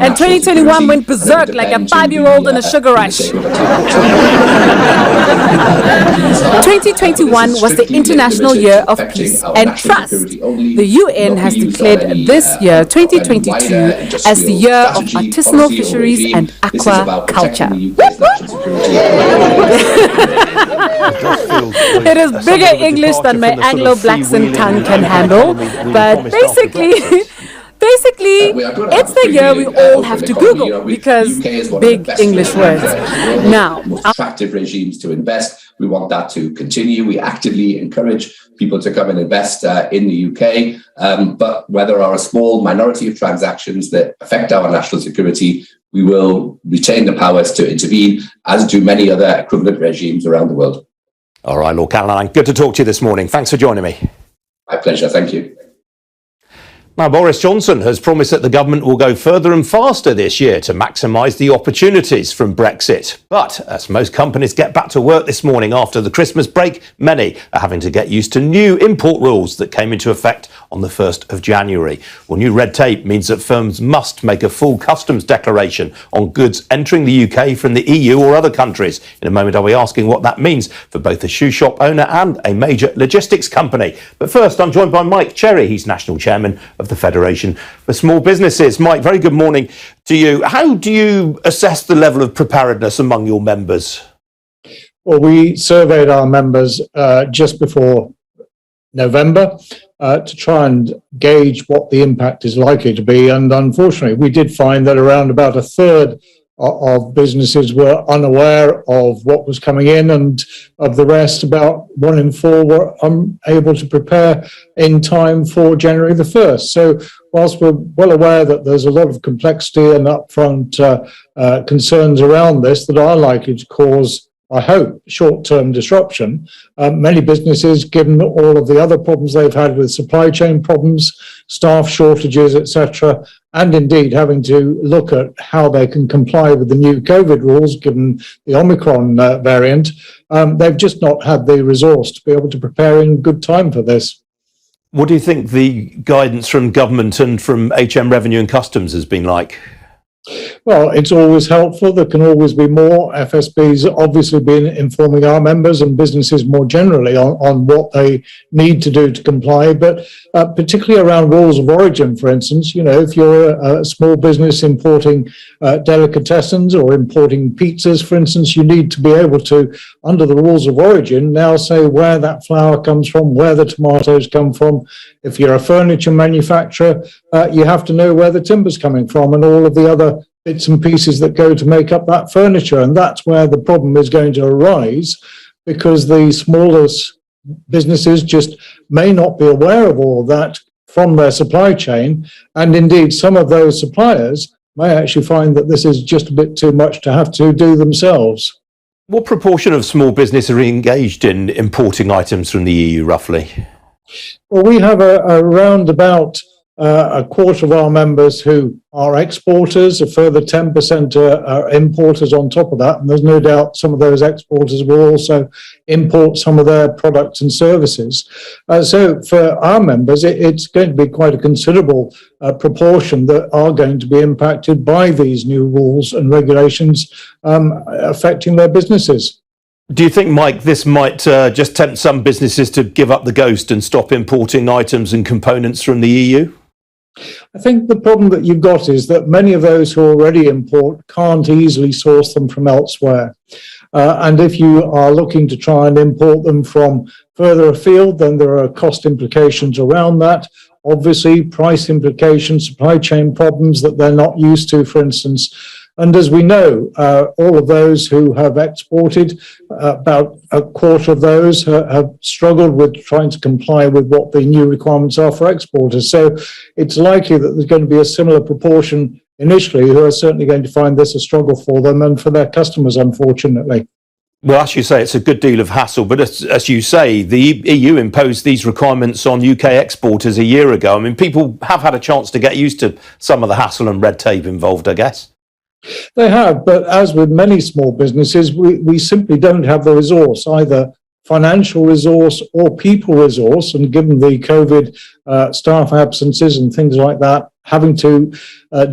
And 2021 went berserk like a 5-year-old in a sugar rush. 2021 was the International Year of Peace and Trust. The UN has declared this year, 2022, as the year of artisanal fisheries and aquaculture. It is bigger English than my Anglo-Blaxon tongue can handle, but basically, it's the year we all have to Google because big English words. Now, attractive regimes to invest. We want that to continue. We actively encourage people to come and invest in the UK. But where there are a small minority of transactions that affect our national security, we will retain the powers to intervene, as do many other equivalent regimes around the world. All right, Lord Caroline, good to talk to you this morning. Thanks for joining me. My pleasure. Thank you. Now, Boris Johnson has promised that the government will go further and faster this year to maximise the opportunities from Brexit. But as most companies get back to work this morning after the Christmas break, many are having to get used to new import rules that came into effect on the 1st of January. Well, new red tape means that firms must make a full customs declaration on goods entering the UK from the EU or other countries. In a moment, I'll be asking what that means for both a shoe shop owner and a major logistics company. But first, I'm joined by Mike Cherry. He's National Chairman of the Federation for Small Businesses. Mike, very good morning to you. How do you assess the level of preparedness among your members? Well, we surveyed our members just before November to try and gauge what the impact is likely to be. And unfortunately, we did find that around about a third of businesses were unaware of what was coming in, and of the rest, about 1 in 4 were unable to prepare in time for January the 1st. So whilst we're well aware that there's a lot of complexity and upfront concerns around this that are likely to cause, I hope, short-term disruption, many businesses, given all of the other problems they've had with supply chain problems, staff shortages, etc., and indeed having to look at how they can comply with the new COVID rules, given the Omicron variant, they've just not had the resource to be able to prepare in good time for this. What do you think the guidance from government and from HM Revenue and Customs has been like? Well, it's always helpful. There can always be more. FSB's obviously been informing our members and businesses more generally on what they need to do to comply, but particularly around rules of origin, for instance. You know, if you're a small business importing delicatessens or importing pizzas, for instance, you need to be able to, under the rules of origin, now say where that flour comes from, where the tomatoes come from. If you're a furniture manufacturer, you have to know where the timber's coming from and all of the other bits and pieces that go to make up that furniture. And that's where the problem is going to arise, because the smallest businesses just may not be aware of all of that from their supply chain. And indeed, some of those suppliers may actually find that this is just a bit too much to have to do themselves. What proportion of small business are engaged in importing items from the EU, roughly? Well, we have around about a quarter of our members who are exporters, a further 10% are importers on top of that, and there's no doubt some of those exporters will also import some of their products and services. So for our members, it's going to be quite a considerable proportion that are going to be impacted by these new rules and regulations affecting their businesses. Do you think, Mike, this might just tempt some businesses to give up the ghost and stop importing items and components from the EU? I think the problem that you've got is that many of those who already import can't easily source them from elsewhere. And if you are looking to try and import them from further afield, then there are cost implications around that. Obviously, price implications, supply chain problems that they're not used to, for instance. And as we know, all of those who have exported, about a quarter of those have struggled with trying to comply with what the new requirements are for exporters. So it's likely that there's going to be a similar proportion initially who are certainly going to find this a struggle for them and for their customers, unfortunately. Well, as you say, it's a good deal of hassle. But as you say, the EU imposed these requirements on UK exporters a year ago. I mean, people have had a chance to get used to some of the hassle and red tape involved, I guess. They have, but as with many small businesses, we simply don't have the resource, either financial resource or people resource. And given the COVID staff absences and things like that, having to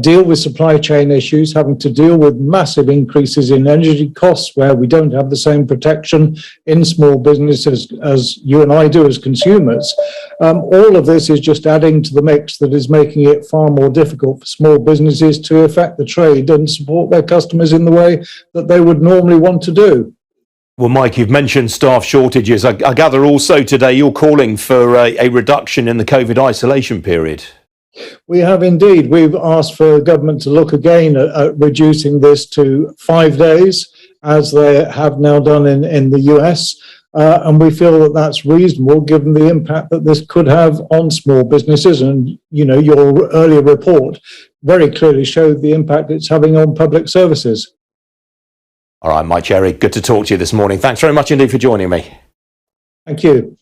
deal with supply chain issues, having to deal with massive increases in energy costs where we don't have the same protection in small businesses as you and I do as consumers. All of this is just adding to the mix that is making it far more difficult for small businesses to affect the trade and support their customers in the way that they would normally want to do. Well, Mike, you've mentioned staff shortages. I gather also today you're calling for a reduction in the COVID isolation period. We have indeed. We've asked for the government to look again at reducing this to 5 days, as they have now done in the US. And we feel that that's reasonable given the impact that this could have on small businesses. And, you know, your earlier report very clearly showed the impact it's having on public services. All right, Mike Cherry, good to talk to you this morning. Thanks very much indeed for joining me. Thank you.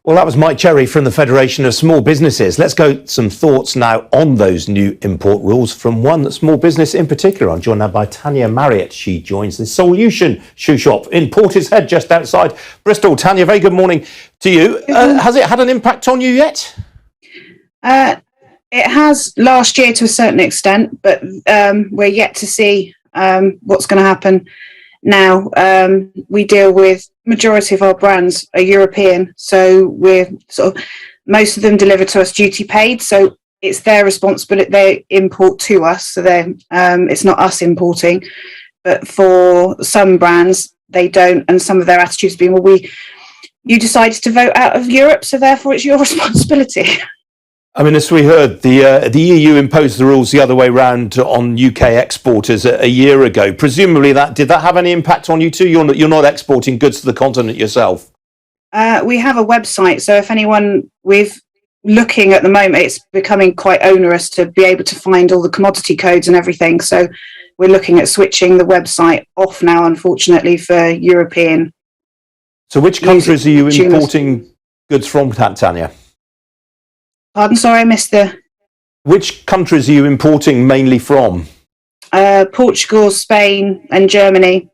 Well, that was Mike Cherry from the Federation of Small Businesses. Let's go some thoughts now on those new import rules from one small business in particular. I'm joined now by Tanya Marriott. She joins the Solution shoe shop in Portishead, just outside Bristol. Tanya, very good morning to you. Has it had an impact on you yet? It has last year to a certain extent, but we're yet to see what's going to happen now. We deal with majority of our brands are European, so we're most of them deliver to us duty paid, so it's their responsibility. They import to us, so it's not us importing. But for some brands they don't, and some of their attitudes being, well, you decided to vote out of Europe, so therefore it's your responsibility. I mean, as we heard, the EU imposed the rules the other way round on UK exporters a year ago. Presumably, did that have any impact on you too? You're not exporting goods to the continent yourself. We have a website, so if anyone looking at the moment, it's becoming quite onerous to be able to find all the commodity codes and everything. So we're looking at switching the website off now, unfortunately, for European. So which countries are you importing goods from, Tanya? Pardon, sorry, I missed Which countries are you importing mainly from? Portugal, Spain and Germany.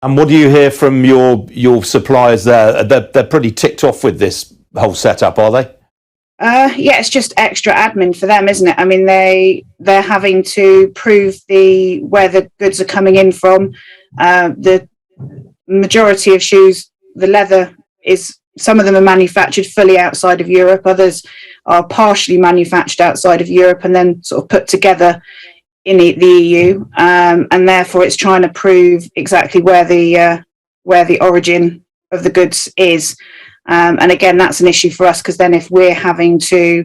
And what do you hear from your suppliers there? They're pretty ticked off with this whole setup, are they? Yeah, it's just extra admin for them, isn't it? I mean, they're having to prove where the goods are coming in from. The majority of shoes, the leather is, some of them are manufactured fully outside of Europe, others are partially manufactured outside of Europe and then sort of put together in the EU, and therefore it's trying to prove exactly where the origin of the goods is. And again, that's an issue for us, because then if we're having to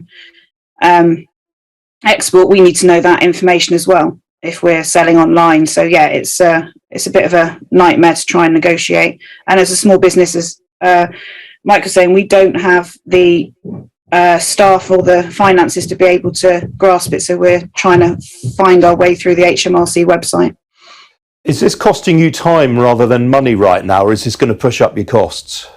export, we need to know that information as well if we're selling online. So yeah, it's a bit of a nightmare to try and negotiate. And as a small business, as Mike was saying, we don't have the staff or the finances to be able to grasp it. So we're trying to find our way through the HMRC website. Is this costing you time rather than money right now, or is this going to push up your costs?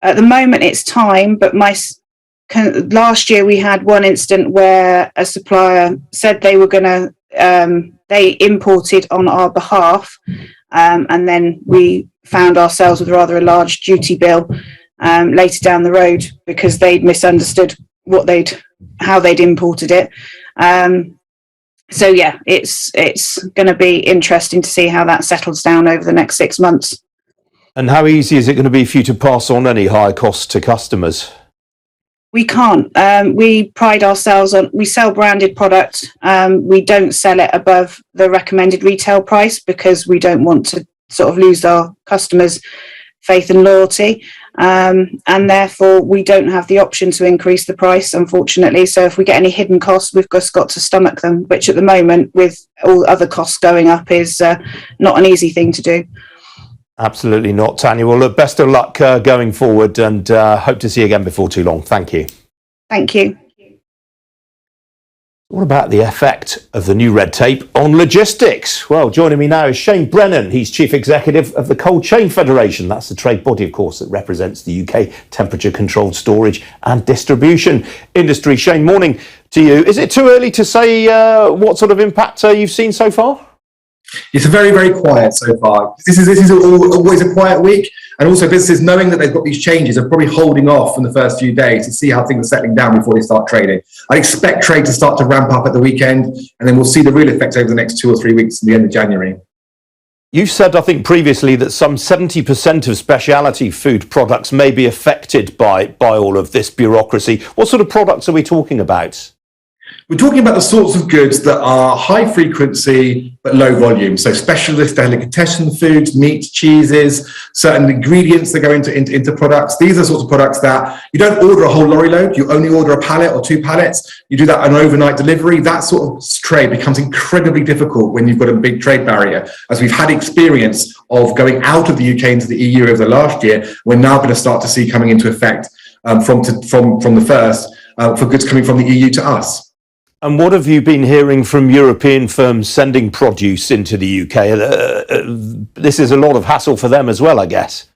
At the moment, it's time, but last year we had one incident where a supplier said they were going to, they imported on our behalf, and then we found ourselves with rather a large duty bill later down the road because they'd misunderstood how they'd imported it. So yeah, it's going to be interesting to see how that settles down over the next 6 months. And how easy is it going to be for you to pass on any higher costs to customers? We can't. We pride ourselves on, we sell branded product. We don't sell it above the recommended retail price because we don't want to sort of lose our customers' faith and loyalty. And therefore we don't have the option to increase the price, unfortunately. So if we get any hidden costs, we've just got to stomach them, which at the moment, with all other costs going up, is not an easy thing to do. Absolutely not, Tanya. Well, look, best of luck going forward, and hope to see you again before too long. Thank you. Thank you. What about the effect of the new red tape on logistics? Well, joining me now is Shane Brennan. He's Chief Executive of the Cold Chain Federation. That's the trade body, of course, that represents the UK temperature-controlled storage and distribution industry. Shane, morning to you. Is it too early to say what sort of impact you've seen so far? It's very, very quiet so far. This is always a quiet week. And also businesses, knowing that they've got these changes, are probably holding off from the first few days to see how things are settling down before they start trading. I expect trade to start to ramp up at the weekend, and then we'll see the real effects over the next 2 or 3 weeks to the end of January. You said, I think, previously that some 70% of specialty food products may be affected by all of this bureaucracy. What sort of products are we talking about? We're talking about the sorts of goods that are high frequency but low volume. So specialist delicatessen foods, meat, cheeses, certain ingredients that go into products. These are the sorts of products that you don't order a whole lorry load. You only order a pallet or 2 pallets. You do that on overnight delivery. That sort of trade becomes incredibly difficult when you've got a big trade barrier. As we've had experience of going out of the UK into the EU over the last year, we're now going to start to see coming into effect from the first for goods coming from the EU to us. And what have you been hearing from European firms sending produce into the UK? This is a lot of hassle for them as well, I guess.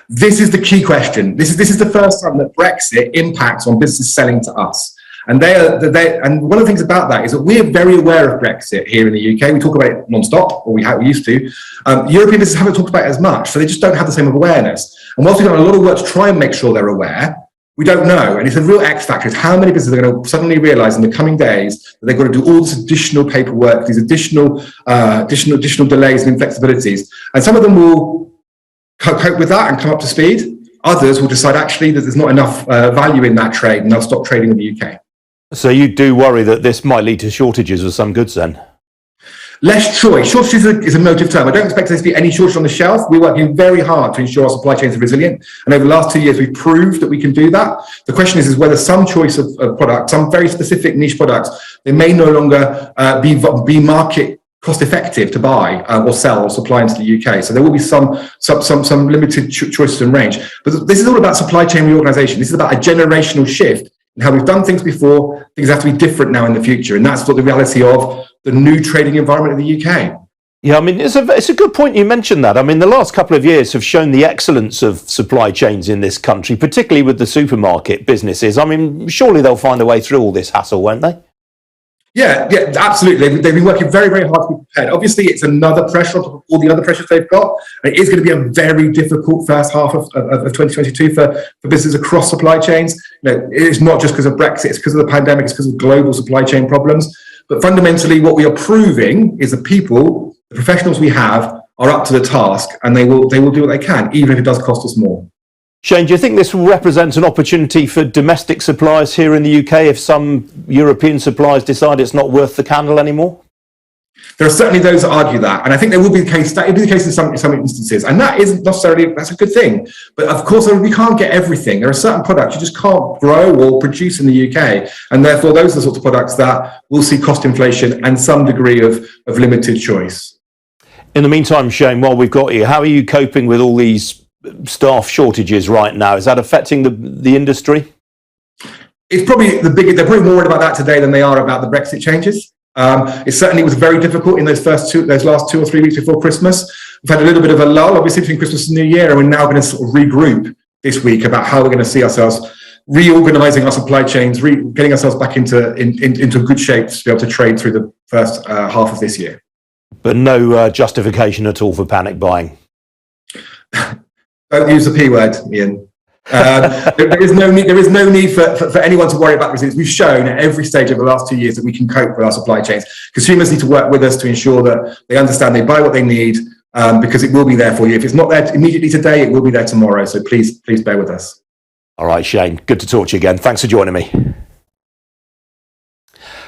This is the key question. This is the first time that Brexit impacts on businesses selling to us. And and one of the things about that is that we're very aware of Brexit here in the UK. We talk about it non-stop, or we used to. European businesses haven't talked about it as much, so they just don't have the same awareness. And whilst we've done a lot of work to try and make sure they're aware, we don't know. And it's a real X factor. It's how many businesses are going to suddenly realize in the coming days that they've got to do all this additional paperwork, these additional delays and inflexibilities. And some of them will cope with that and come up to speed. Others will decide actually that there's not enough value in that trade and they'll stop trading in the UK. So you do worry that this might lead to shortages of some goods then? Less choice. Shortage is a motive term. I don't expect there to be any shortage on the shelf. We're working very hard to ensure our supply chains are resilient. And over the last 2 years, we've proved that we can do that. The question is whether some choice of products, some very specific niche products, they may no longer be market cost effective to buy or sell or supply into the UK. So there will be some limited choices and range. But this is all about supply chain reorganization. This is about a generational shift in how we've done things before. Things have to be different now in the future. And that's what the reality of the new trading environment in the UK. Yeah, I mean, it's a good point you mentioned that. I mean, the last couple of years have shown the excellence of supply chains in this country, particularly with the supermarket businesses. I mean, surely they'll find a way through all this hassle, won't they? Yeah, absolutely. They've been working very, very hard to be prepared. Obviously, it's another pressure on top of all the other pressures they've got. And it is going to be a very difficult first half of 2022 for businesses across supply chains. You know, it's not just because of Brexit, it's because of the pandemic, it's because of global supply chain problems. But fundamentally, what we are proving is that people, the professionals we have, are up to the task, and they will do what they can, even if it does cost us more. Shane, do you think this represents an opportunity for domestic suppliers here in the UK if some European suppliers decide it's not worth the candle anymore? There are certainly those that argue that, and I think there will be the case. That will be the case in some instances, and that isn't necessarily that's a good thing. But of course, we can't get everything. There are certain products you just can't grow or produce in the UK, and therefore those are the sorts of products that will see cost inflation and some degree of limited choice. In the meantime, Shane, while we've got you, how are you coping with all these staff shortages right now? Is that affecting the industry? It's probably the biggest. They're probably more worried about that today than they are about the Brexit changes. It certainly was very difficult in those last 2 or 3 weeks before Christmas. We've had a little bit of a lull, obviously, between Christmas and New Year, and we're now going to sort of regroup this week about how we're going to see ourselves reorganising our supply chains, getting ourselves back into good shape to be able to trade through the first half of this year. But no justification at all for panic buying. Don't use the P word, Ian. There is no need for anyone to worry about resilience. We've shown at every stage over the last 2 years that we can cope with our supply chains. Consumers need to work with us to ensure that they understand they buy what they need, because it will be there for you. If it's not there immediately today, it will be there tomorrow. So please bear with us. All right, Shane, good to talk to you again. Thanks for joining me.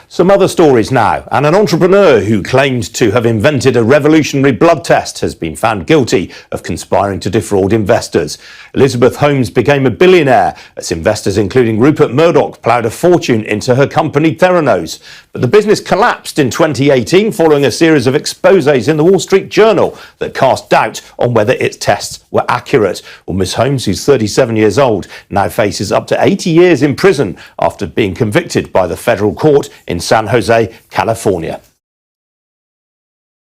Some other stories now, and an entrepreneur who claimed to have invented a revolutionary blood test has been found guilty of conspiring to defraud investors. Elizabeth Holmes became a billionaire as investors, including Rupert Murdoch, ploughed a fortune into her company Theranos. But the business collapsed in 2018 following a series of exposés in the Wall Street Journal that cast doubt on whether its tests were accurate. Well, Ms. Holmes, who's 37 years old, now faces up to 80 years in prison after being convicted by the federal court in San Jose, California.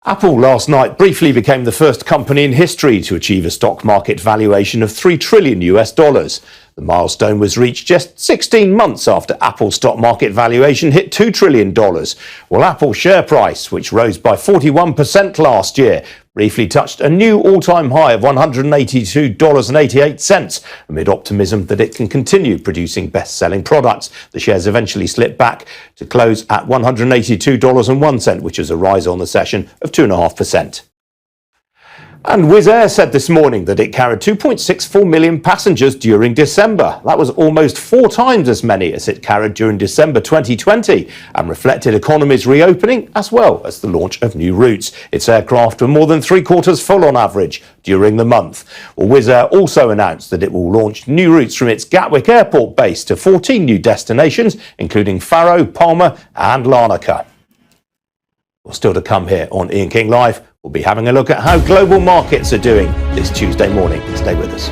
Apple last night briefly became the first company in history to achieve a stock market valuation of $3 trillion. The The milestone was reached just 16 months after Apple's stock market valuation hit $2 trillion. Well, Apple's share price, which rose by 41% last year, briefly touched a new all-time high of $182.88 amid optimism that it can continue producing best-selling products. The shares eventually slipped back to close at $182.01, which is a rise on the session of 2.5%. And Wizz Air said this morning that it carried 2.64 million passengers during December. That was almost 4 times as many as it carried during December 2020 and reflected economies reopening as well as the launch of new routes. Its aircraft were more than 3/4 full on average during the month. Well, Wizz Air also announced that it will launch new routes from its Gatwick Airport base to 14 new destinations, including Faro, Palma and Larnaca. Well, still to come here on Ian King Live. We'll be having a look at how global markets are doing this Tuesday morning. Stay with us.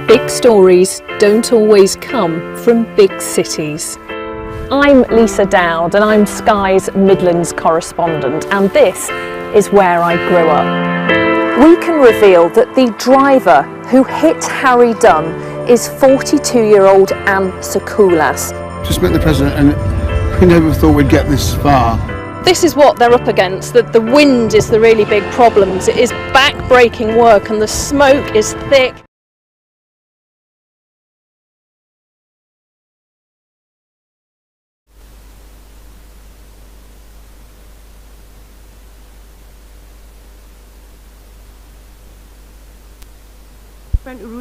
Big stories don't always come from big cities. I'm Lisa Dowd and I'm Sky's Midlands correspondent, and this is where I grew up. We can reveal that the driver who hit Harry Dunn is 42-year-old Anne Sakulas. Just met the president and we never thought we'd get this far. This is what they're up against, that the wind is the really big problem. It is back-breaking work and the smoke is thick.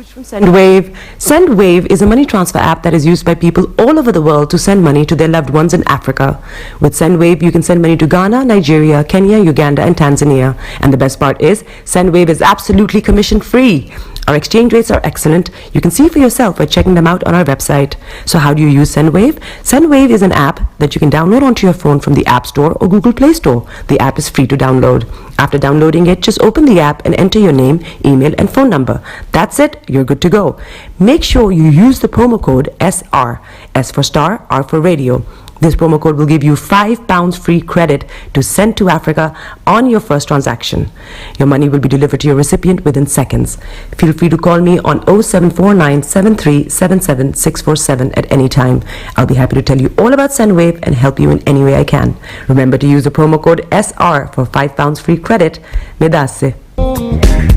From SendWave. SendWave is a money transfer app that is used by people all over the world to send money to their loved ones in Africa. With SendWave, you can send money to Ghana, Nigeria, Kenya, Uganda, and Tanzania. And the best part is, SendWave is absolutely commission-free. Our exchange rates are excellent. You can see for yourself by checking them out on our website. So how do you use SendWave? SendWave is an app that you can download onto your phone from the App Store or Google Play Store. The app is free to download. After downloading it, just open the app and enter your name, email, and phone number. That's it. You're good to go. Make sure you use the promo code SR, S for Star, R for Radio. This promo code will give you £5 free credit to send to Africa on your first transaction. Your money will be delivered to your recipient within seconds. Feel free to call me on 0749 7377 647 at any time. I'll be happy to tell you all about SendWave and help you in any way I can. Remember to use the promo code SR for £5 free credit. Medasse.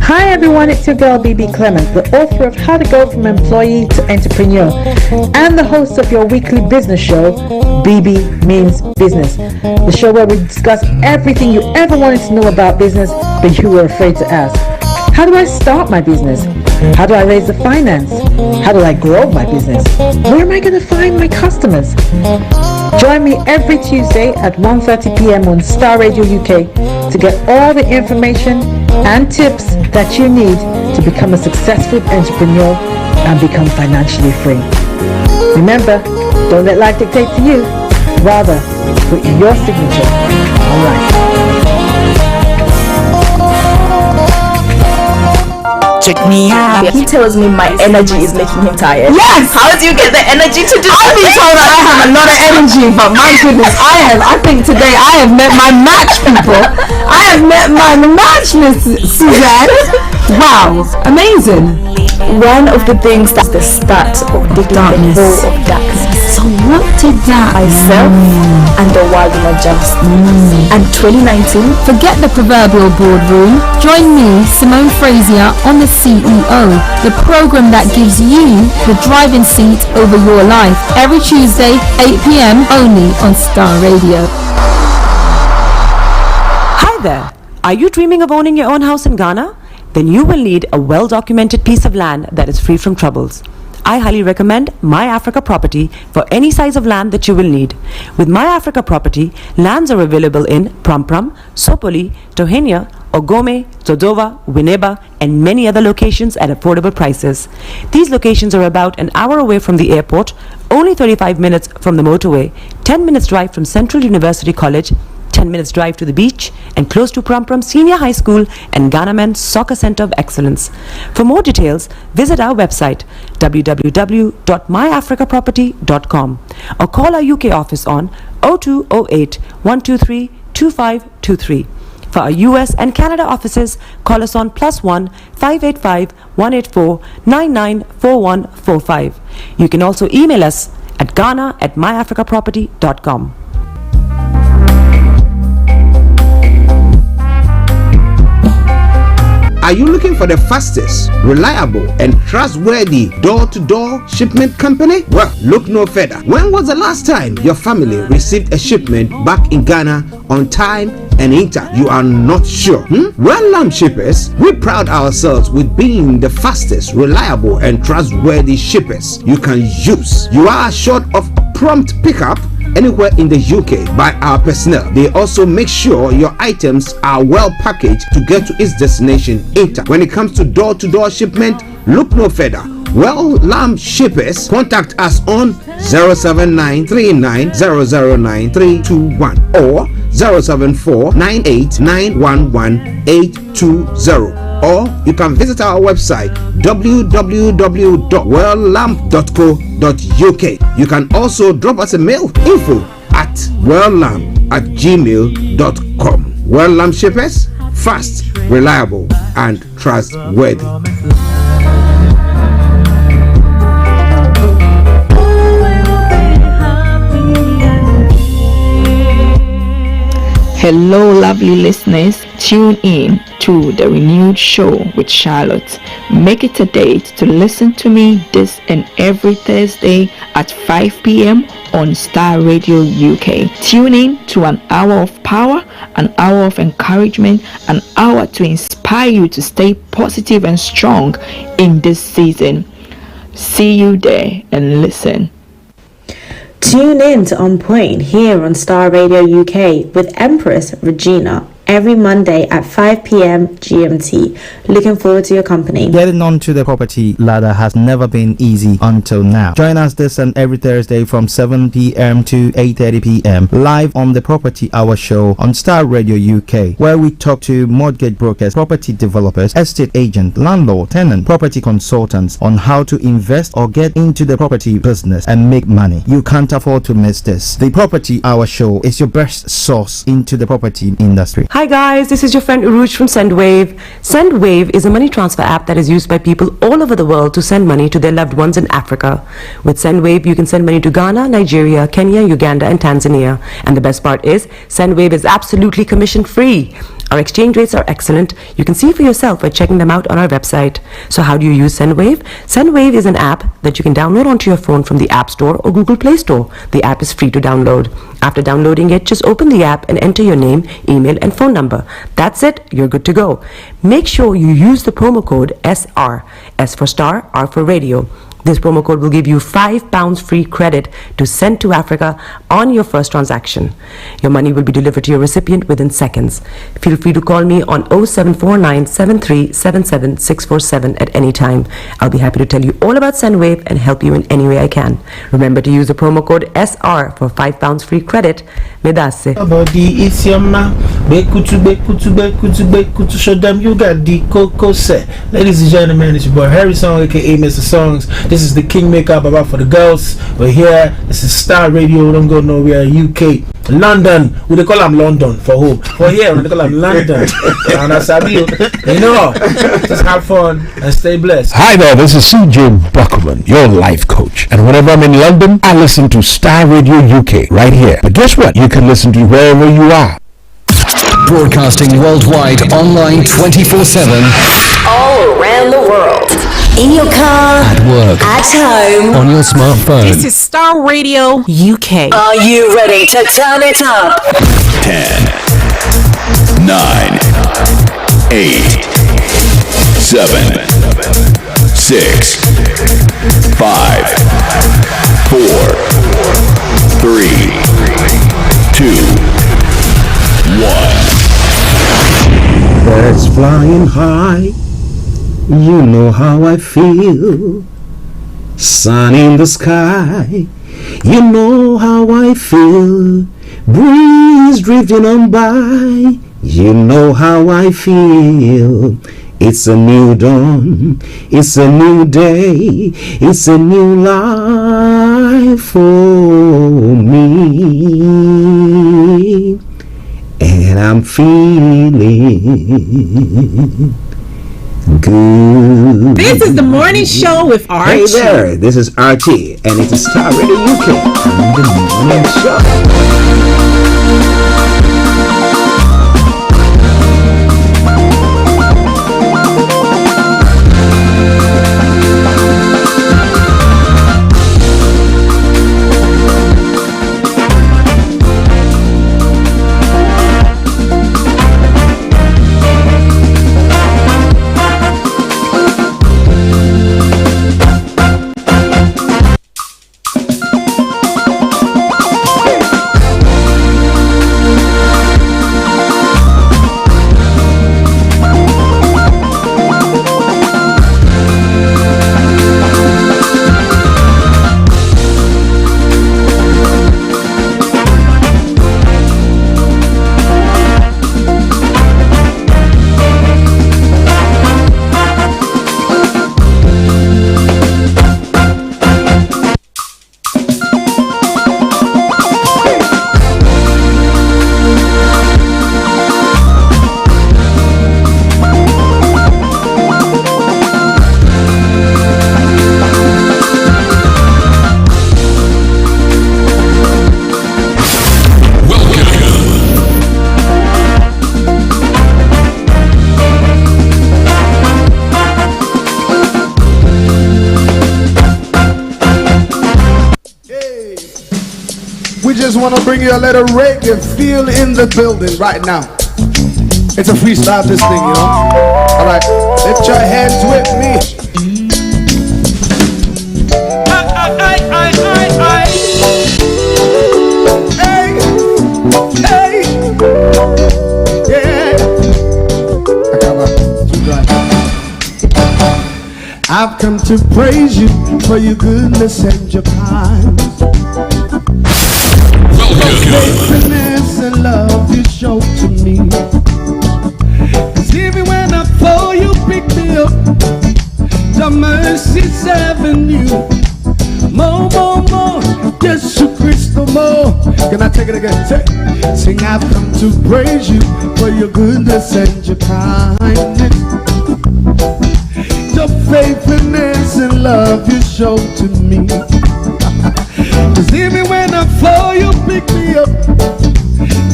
Hi everyone, it's your girl BB Clement, the author of How to Go From Employee to Entrepreneur and the host of your weekly business show, BB Means Business, the show where we discuss everything you ever wanted to know about business but you were afraid to ask. How do I start my business? How do I raise the finance? How do I grow my business? Where am I going to find my customers? Join me every Tuesday at 1:30 p.m. on Starr Radio UK to get all the information and tips that you need to become a successful entrepreneur and become financially free. Remember, don't let life dictate to you. Rather, put your signature on life. Check me out. He tells me my energy is making him tired. Yes! How do you get the energy to do I've been told that I have a lot of energy, but my goodness, I think today I have met my match, people. I have met my match, Miss Suzanne. Wow, amazing. One of the things that's the start of the darkness. Of darkness. So what did that Myself and the world will adjust. And 2019, forget the proverbial boardroom. Join me, Simone Frazier, on The CEO, the program that gives you the driving seat over your life. Every Tuesday, 8 p.m. only on Starr Radio. Hi there. Are you dreaming of owning your own house in Ghana? then you will need a well-documented piece of land that is free from troubles. I highly recommend My Africa Property for any size of land that you will need. With My Africa Property, lands are available in Prampram, Sopoli, Tohenia, Ogome, Dodova, Winneba, and many other locations at affordable prices. These locations are about an hour away from the airport, only 35 minutes from the motorway, 10 minutes drive from Central University College, 10 minutes drive to the beach, and close to Prampram Senior High School and Ghana Men's Soccer Center of Excellence. For more details, visit our website www.myafricaproperty.com or call our UK office on 0208 123 2523. For our US and Canada offices, call us on +1 585 184 994145. You can also email us at ghana@myafricaproperty.com. Are you looking for the fastest, reliable, and trustworthy door-to-door shipment company? Well, look no further. When was the last time your family received a shipment back in Ghana on time and in time? You are not sure? Well, Lamb Shippers, we pride ourselves with being the fastest, reliable, and trustworthy shippers you can use. You are assured of prompt pickup anywhere in the UK by our personnel. They also make sure your items are well packaged to get to its destination in time. When it comes to door-to-door shipment, look no further. Well, Lamb Shippers, contact us on 07939009321 or 07498911820. Or you can visit our website www.welllamp.co.uk. You can also drop us a mail, info@welllamp@gmail.com. Well Lamp Shippers, fast, reliable, and trustworthy. Hello, lovely listeners. Tune in to the renewed show with Charlotte. Make it a date to listen to me this and every Thursday at 5 p.m. on Starr Radio UK. Tune in to an hour of power, an hour of encouragement, an hour to inspire you to stay positive and strong in this season. See you there and listen. Tune in to On Point here on Starr Radio UK with Empress Regina every Monday at 5 p.m. GMT. Looking forward to your company. Getting onto the property ladder has never been easy until now. Join us this and every Thursday from 7 p.m. to 8:30 p.m. live on the Property Hour Show on Starr Radio UK, where we talk to mortgage brokers, property developers, estate agents, landlord, tenant, property consultants on how to invest or get into the property business and make money. You can't afford to miss this. The Property Hour Show is your best source into the property industry. Hi guys, this is your friend Uruj from SendWave. SendWave is a money transfer app that is used by people all over the world to send money to their loved ones in Africa. With SendWave, you can send money to Ghana, Nigeria, Kenya, Uganda, and Tanzania. And the best part is, SendWave is absolutely commission free. Our exchange rates are excellent. You can see for yourself by checking them out on our website. So how do you use SendWave? SendWave is an app that you can download onto your phone from the App Store or Google Play Store. The app is free to download. After downloading it, just open the app and enter your name, email, and phone number. That's it. You're good to go. Make sure you use the promo code SR. S for Star, R for Radio. This promo code will give you £5 free credit to send to Africa on your first transaction. Your money will be delivered to your recipient within seconds. Feel free to call me on 0749 7377 647 at any time. I'll be happy to tell you all about SendWave and help you in any way I can. Remember to use the promo code SR for £5 free credit. Medase. Body, it's your ma. Bekutu, show them you got the cocoa set. Ladies and gentlemen, it's your boy Harry Song, aka Mr. Songs. This is the Kingmaker Baba for the girls. We're here. This is Starr Radio. Don't go nowhere. UK, London. We they call them London for who? For here, we they call them London. And I sabi you know, just have fun and stay blessed. Hi there. This is CJ Buckman, your life coach. And whenever I'm in London, I listen to Starr Radio UK right here. But guess what? You can listen to wherever you are. Broadcasting worldwide, online 24/7. All around the world. In your car, at work, at home, on your smartphone. This is Starr Radio UK. Are you ready to turn it up? 10, 9, 8, 7, 6, 5, 4, 3, 2, 1. Birds flying high, you know how I feel. Sun in the sky, you know how I feel. Breeze drifting on by, you know how I feel. It's a new dawn, it's a new day, it's a new life for me. And I'm feeling good. This is the morning show with Archie. Hey there, this is Archie, and it's a Starr Radio UK and the morning show. Want to bring you a little reggae feel in the building right now. It's a freestyle this thing, you know. All right, lift your hands with me. Hey, yeah. I've come to praise you for your goodness and your kindness. Faithfulness and love you show to me. 'Cause even when I fall, you pick me up. The mercy's avenue. More, more, more. Jesus Christ, more. Can I take it again? Sing, I've come to praise you for your goodness and your kindness. The faithfulness and love you show to me. 'Cause even when I fall, you pick me up.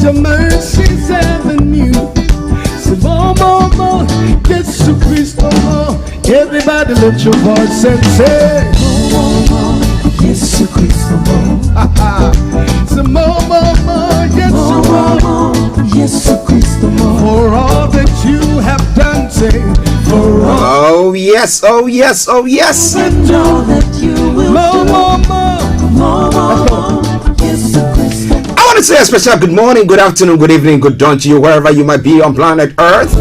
Your mercy's avenue. So more, more, more. Jesus Christ, more. Everybody lift your voice and say, more, more, Jesus Christ, more. So more, more, more. Jesus Christ, more. For all that you have done, say, for all. Oh yes, oh yes, oh yes. And all that you will more, do. More, more. I want to say a special good morning, good afternoon, good evening, good dawn to you wherever you might be on planet Earth.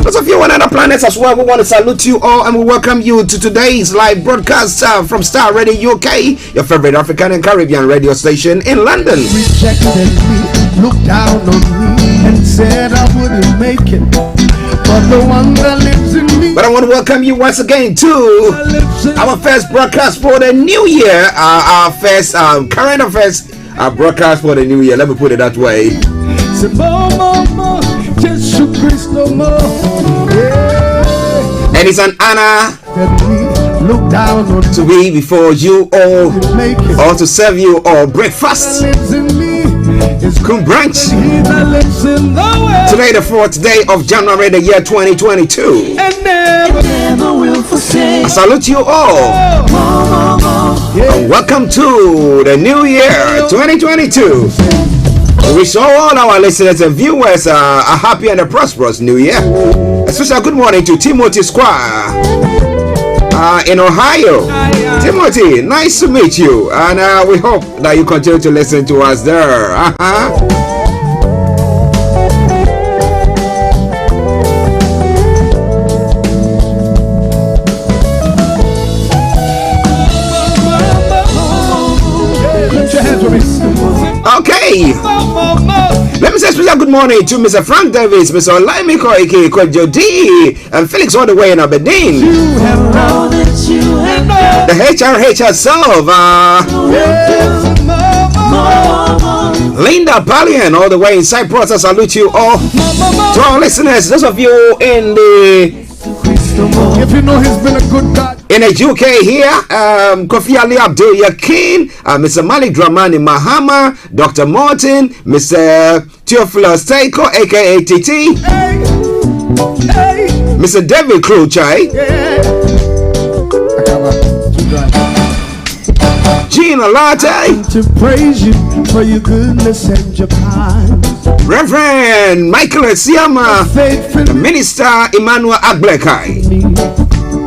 Those of you on other planets as well, we want to salute you all and we welcome you to today's live broadcast from Starr Radio UK, your favorite African and Caribbean radio station in London. Rejected me, looked down on me and said I wouldn't make it, but the one that lives in me. But I want to welcome you once again to our first broadcast for the new year, our first current affairs broadcast for the new year. Let me put it that way. And it's an honor to be before you all, or to serve you all breakfast. Come brunch. Today, the 4th day of January, the year 2022. I salute you all. And welcome to the new year 2022. We wish all our listeners and viewers a happy and a prosperous new year. Especially good morning to Timothy Squire in Ohio. Timothy, nice to meet you, and we hope that you continue to listen to us there. Okay. Let me say special good morning to Mr. Frank Davis, Mr. Olaimi Koike, Kwejo D, and Felix all the way in Aberdeen. The HRH herself, Linda Palian all the way in Cyprus. I salute you all. To our listeners, those of you in the if you know he's been a good God. In the UK here, Kofi Ali Abdul Yakin, Mr. Malik Dramani Mahama, Dr. Martin, Mr. Theophilus Teiko, aka TT, Mr. David Kluchai, Gina Latte, to praise you for your goodness and your kindness. Reverend Michael Esiama, Minister Emmanuel Aglekai.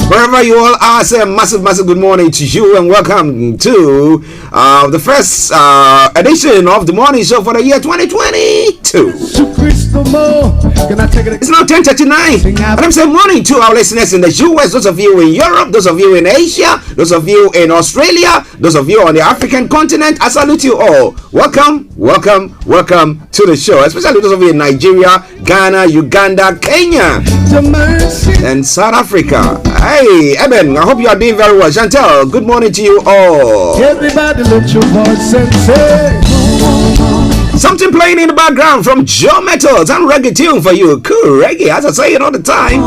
Wherever you all are, say a massive good morning to you and welcome to the first edition of the morning show for the year 2022. It's now 10:39, and I'm saying morning to our listeners in the US, those of you in Europe, those of you in Asia, those of you in Australia, those of you on the African continent. I salute you all. Welcome to the show, especially those of you in Nigeria, Ghana, Uganda, Kenya, and South Africa. Hey, Eben, I hope you are doing very well. Chantel, good morning to you all. Everybody lift your voice and say. Something playing in the background from Joe Metals and reggae tune for you. Cool reggae, as I say it all the time.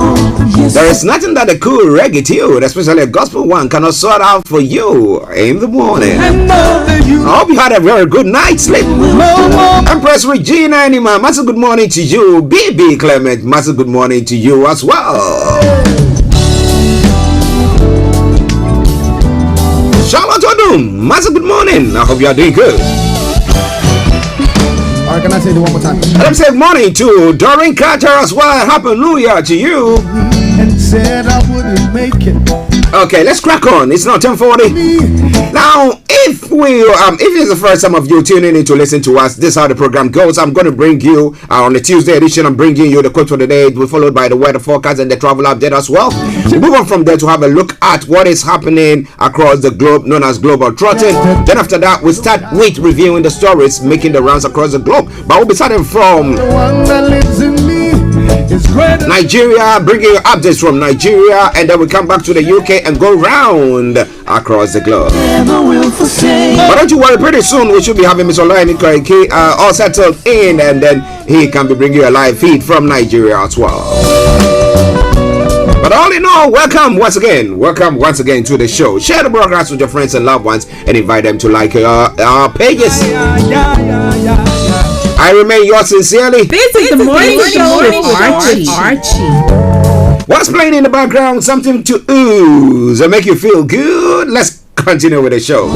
There is nothing that a cool reggae tune, especially a gospel one, cannot sort out for you in the morning. I hope you had a very good night's sleep. Empress Regina Anima, massive good morning to you. BB Clement, massive good morning to you as well. Charlotte Odum, massive good morning. I hope you are doing good. Alright, can I say it one more time? Let me say good morning to Doreen Carter as well. Happy New Year to you. And said I wouldn't make it. Okay, let's crack on. It's now 10:40. Now, if it's the first time of you tuning in to listen to us, this is how the program goes. I'm going to bring you on the Tuesday edition. I'm bringing you the quote for the day. It will be followed by the weather forecast and the travel update as well. We move on from there to have a look at what is happening across the globe, known as global trotting. Then after that, we start with reviewing the stories making the rounds across the globe. But we'll be starting from The one that lives in me is greater. Nigeria, bringing you updates from Nigeria, and then we come back to the UK and go round across the globe. But don't you worry, pretty soon we should be having Mr. Olaimi Koike all settled in, and then he can be bringing you a live feed from Nigeria as well. But all in all, welcome once again to the show. Share the broadcast with your friends and loved ones and invite them to like our pages. I remain yours sincerely. This is the morning show with Archie. What's playing in the background? Something to ooze and make you feel good. Let's continue with the show.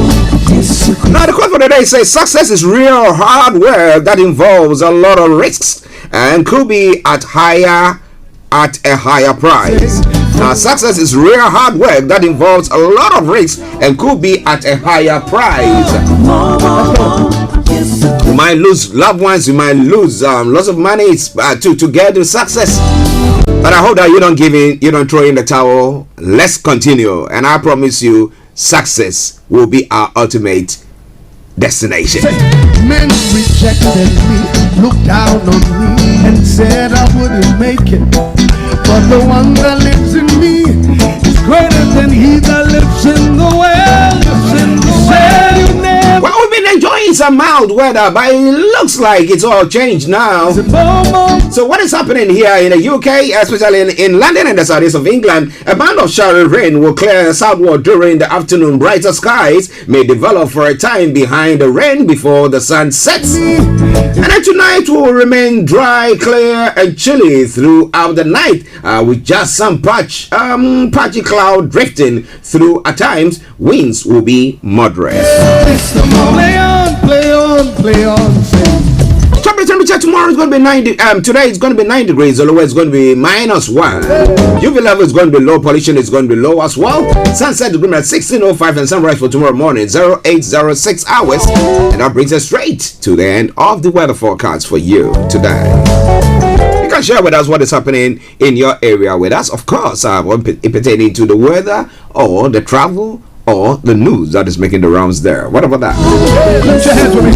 Now the quote for the day says, success is real hard work that involves a lot of risks and could be at a higher price. Now success is real hard work that involves a lot of risks and could be at a higher price. You might lose loved ones, you might lose lots of money to get to success. But I hope that you don't give in, you don't throw in the towel. Let's continue, and I promise you, success will be our ultimate destination. Men rejected me, looked down on me, and said I wouldn't make it. But the one that lives in me is greater than he that lives in the world. Well, we've been enjoying some mild weather, but it looks like it's all changed now. So what is happening here in the UK, especially in London and the southeast of England? A band of showery rain will clear southward during the afternoon. Brighter skies may develop for a time behind the rain before the sun sets. And then tonight will remain dry, clear, and chilly throughout the night, with just some patchy cloud drifting through at times. Winds will be moderate. Play on, play on, play on, Tomorrow is going to be 90. Today it's going to be 9 degrees. The low is going to be -1. UV level is going to be low. Pollution is going to be low as well. Sunset degree at 16:05 and sunrise for tomorrow morning 0806 hours. And that brings us straight to the end of the weather forecast for you today. You can share with us what is happening in your area with us, of course, pertaining to the weather or the travel or the news that is making the rounds there. What about that? Put your hands with me.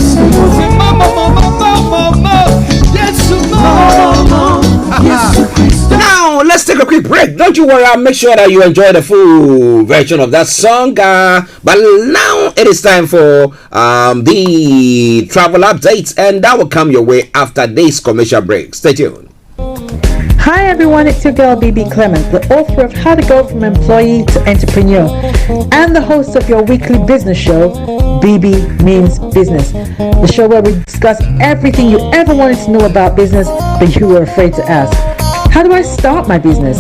Now, let's take a quick break. Don't you worry, I'll make sure that you enjoy the full version of that song. But now it is time for the travel updates, and that will come your way after this commercial break. Stay tuned. Hi everyone, it's your girl BB Clement, the author of How to Go From Employee to Entrepreneur and the host of your weekly business show, BB Means Business, the show where we discuss everything you ever wanted to know about business but you were afraid to ask. How do I start my business?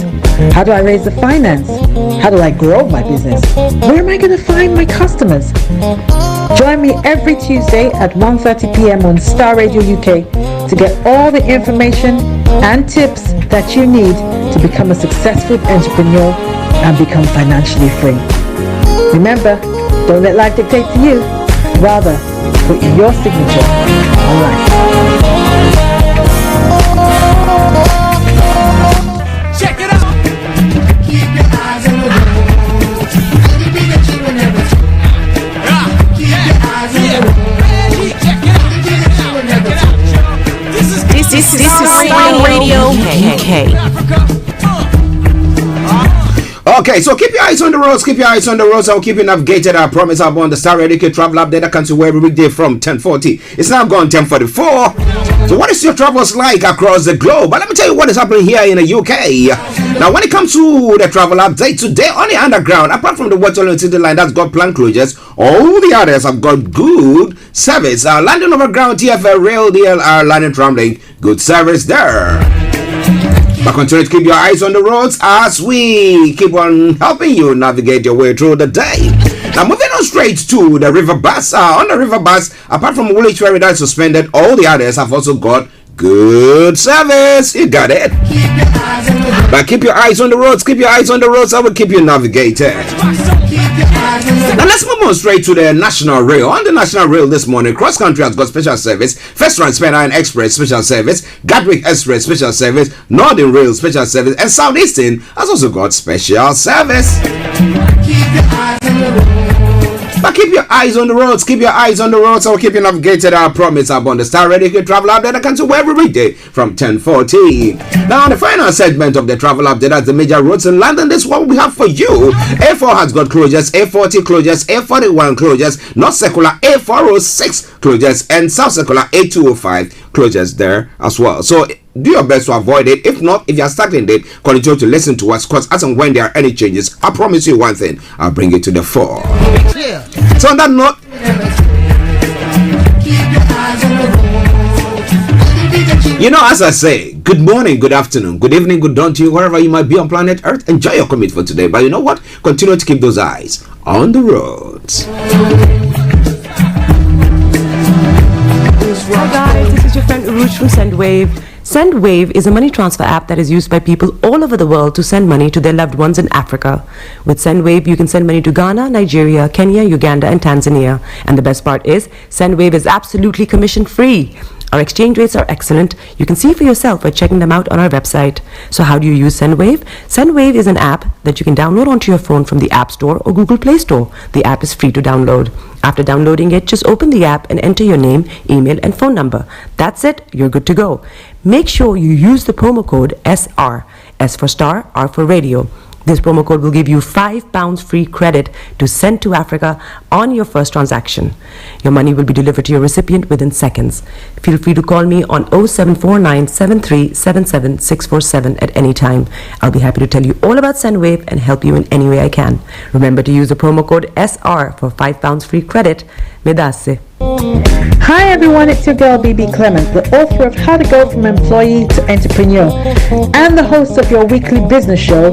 How do I raise the finance? How do I grow my business? Where am I going to find my customers? Join me every Tuesday at 1:30 p.m. on Starr Radio UK to get all the information and tips that you need to become a successful entrepreneur and become financially free. Remember, don't let life dictate to you. Rather, put your signature on life. Check it out. Keep your eyes on the road. Anything that you will never do. Keep your eyes on the road. Check it out. This is Radio UK. Okay, so keep your eyes on the roads, keep your eyes on the roads. I'll keep you navigated. I promise I'll be on the Starr Radio UK travel update that comes to every weekday from 10:40. It's now gone 10:44. So what is your travels like across the globe? But let me tell you what is happening here in the UK. Now, when it comes to the travel update today on the underground, apart from the Waterloo City line that's got planned closures, all the others have got good service. London Overground, TFL Rail, DLR, London Tramlink, good service there. But continue to keep your eyes on the roads as we keep on helping you navigate your way through the day. Now, moving on straight to the river bus. On the river bus, apart from Woolwich Ferry that is suspended, all the others have also got good service. You got it. But keep your eyes on the roads. Keep your eyes on the roads. I will keep you navigated. Now let's move on straight to the National Rail. On the National Rail this morning, Cross Country has got special service. First Transpenine Express special service, Gatwick Express special service, Northern Rail special service, and Southeastern has also got special service. But keep your eyes on the roads. Keep your eyes on the roads. I will keep you navigated. I promise. I'm on the Starr Radio UK travel update. I can do every weekday from 10:40. Now, the final segment of the travel update at the major roads in London. This one we have for you. A4 has got closures, A40 closures, A41 closures, North Circular A406 closures, and South Circular A205 closures there as well. So do your best to avoid it. If not, if you are stuck in it, continue to listen to us, because as and when there are any changes, I promise you one thing, I'll bring it to the fore. Yeah. So on that note, you know, as I say, good morning, good afternoon, good evening, good dawn to you, wherever you might be on planet Earth. Enjoy your commute for today. But you know what? Continue to keep those eyes on the roads. Hi guys, this is your friend Uruj from SendWave. SendWave is a money transfer app that is used by people all over the world to send money to their loved ones in Africa. With SendWave, you can send money to Ghana, Nigeria, Kenya, Uganda, and Tanzania. And the best part is, SendWave is absolutely commission-free. Our exchange rates are excellent. You can see for yourself by checking them out on our website. So how do you use SendWave? SendWave is an app that you can download onto your phone from the App Store or Google Play Store. The app is free to download. After downloading it, just open the app and enter your name, email, and phone number. That's it. You're good to go. Make sure you use the promo code SR. S for Star, R for Radio. This promo code will give you £5 free credit to send to Africa on your first transaction. Your money will be delivered to your recipient within seconds. Feel free to call me on 0749 7377 647 at any time. I'll be happy to tell you all about SendWave and help you in any way I can. Remember to use the promo code SR for £5 free credit. Medasse. Hi everyone, it's your girl BB Clement, the author of How to Go From Employee to Entrepreneur and the host of your weekly business show,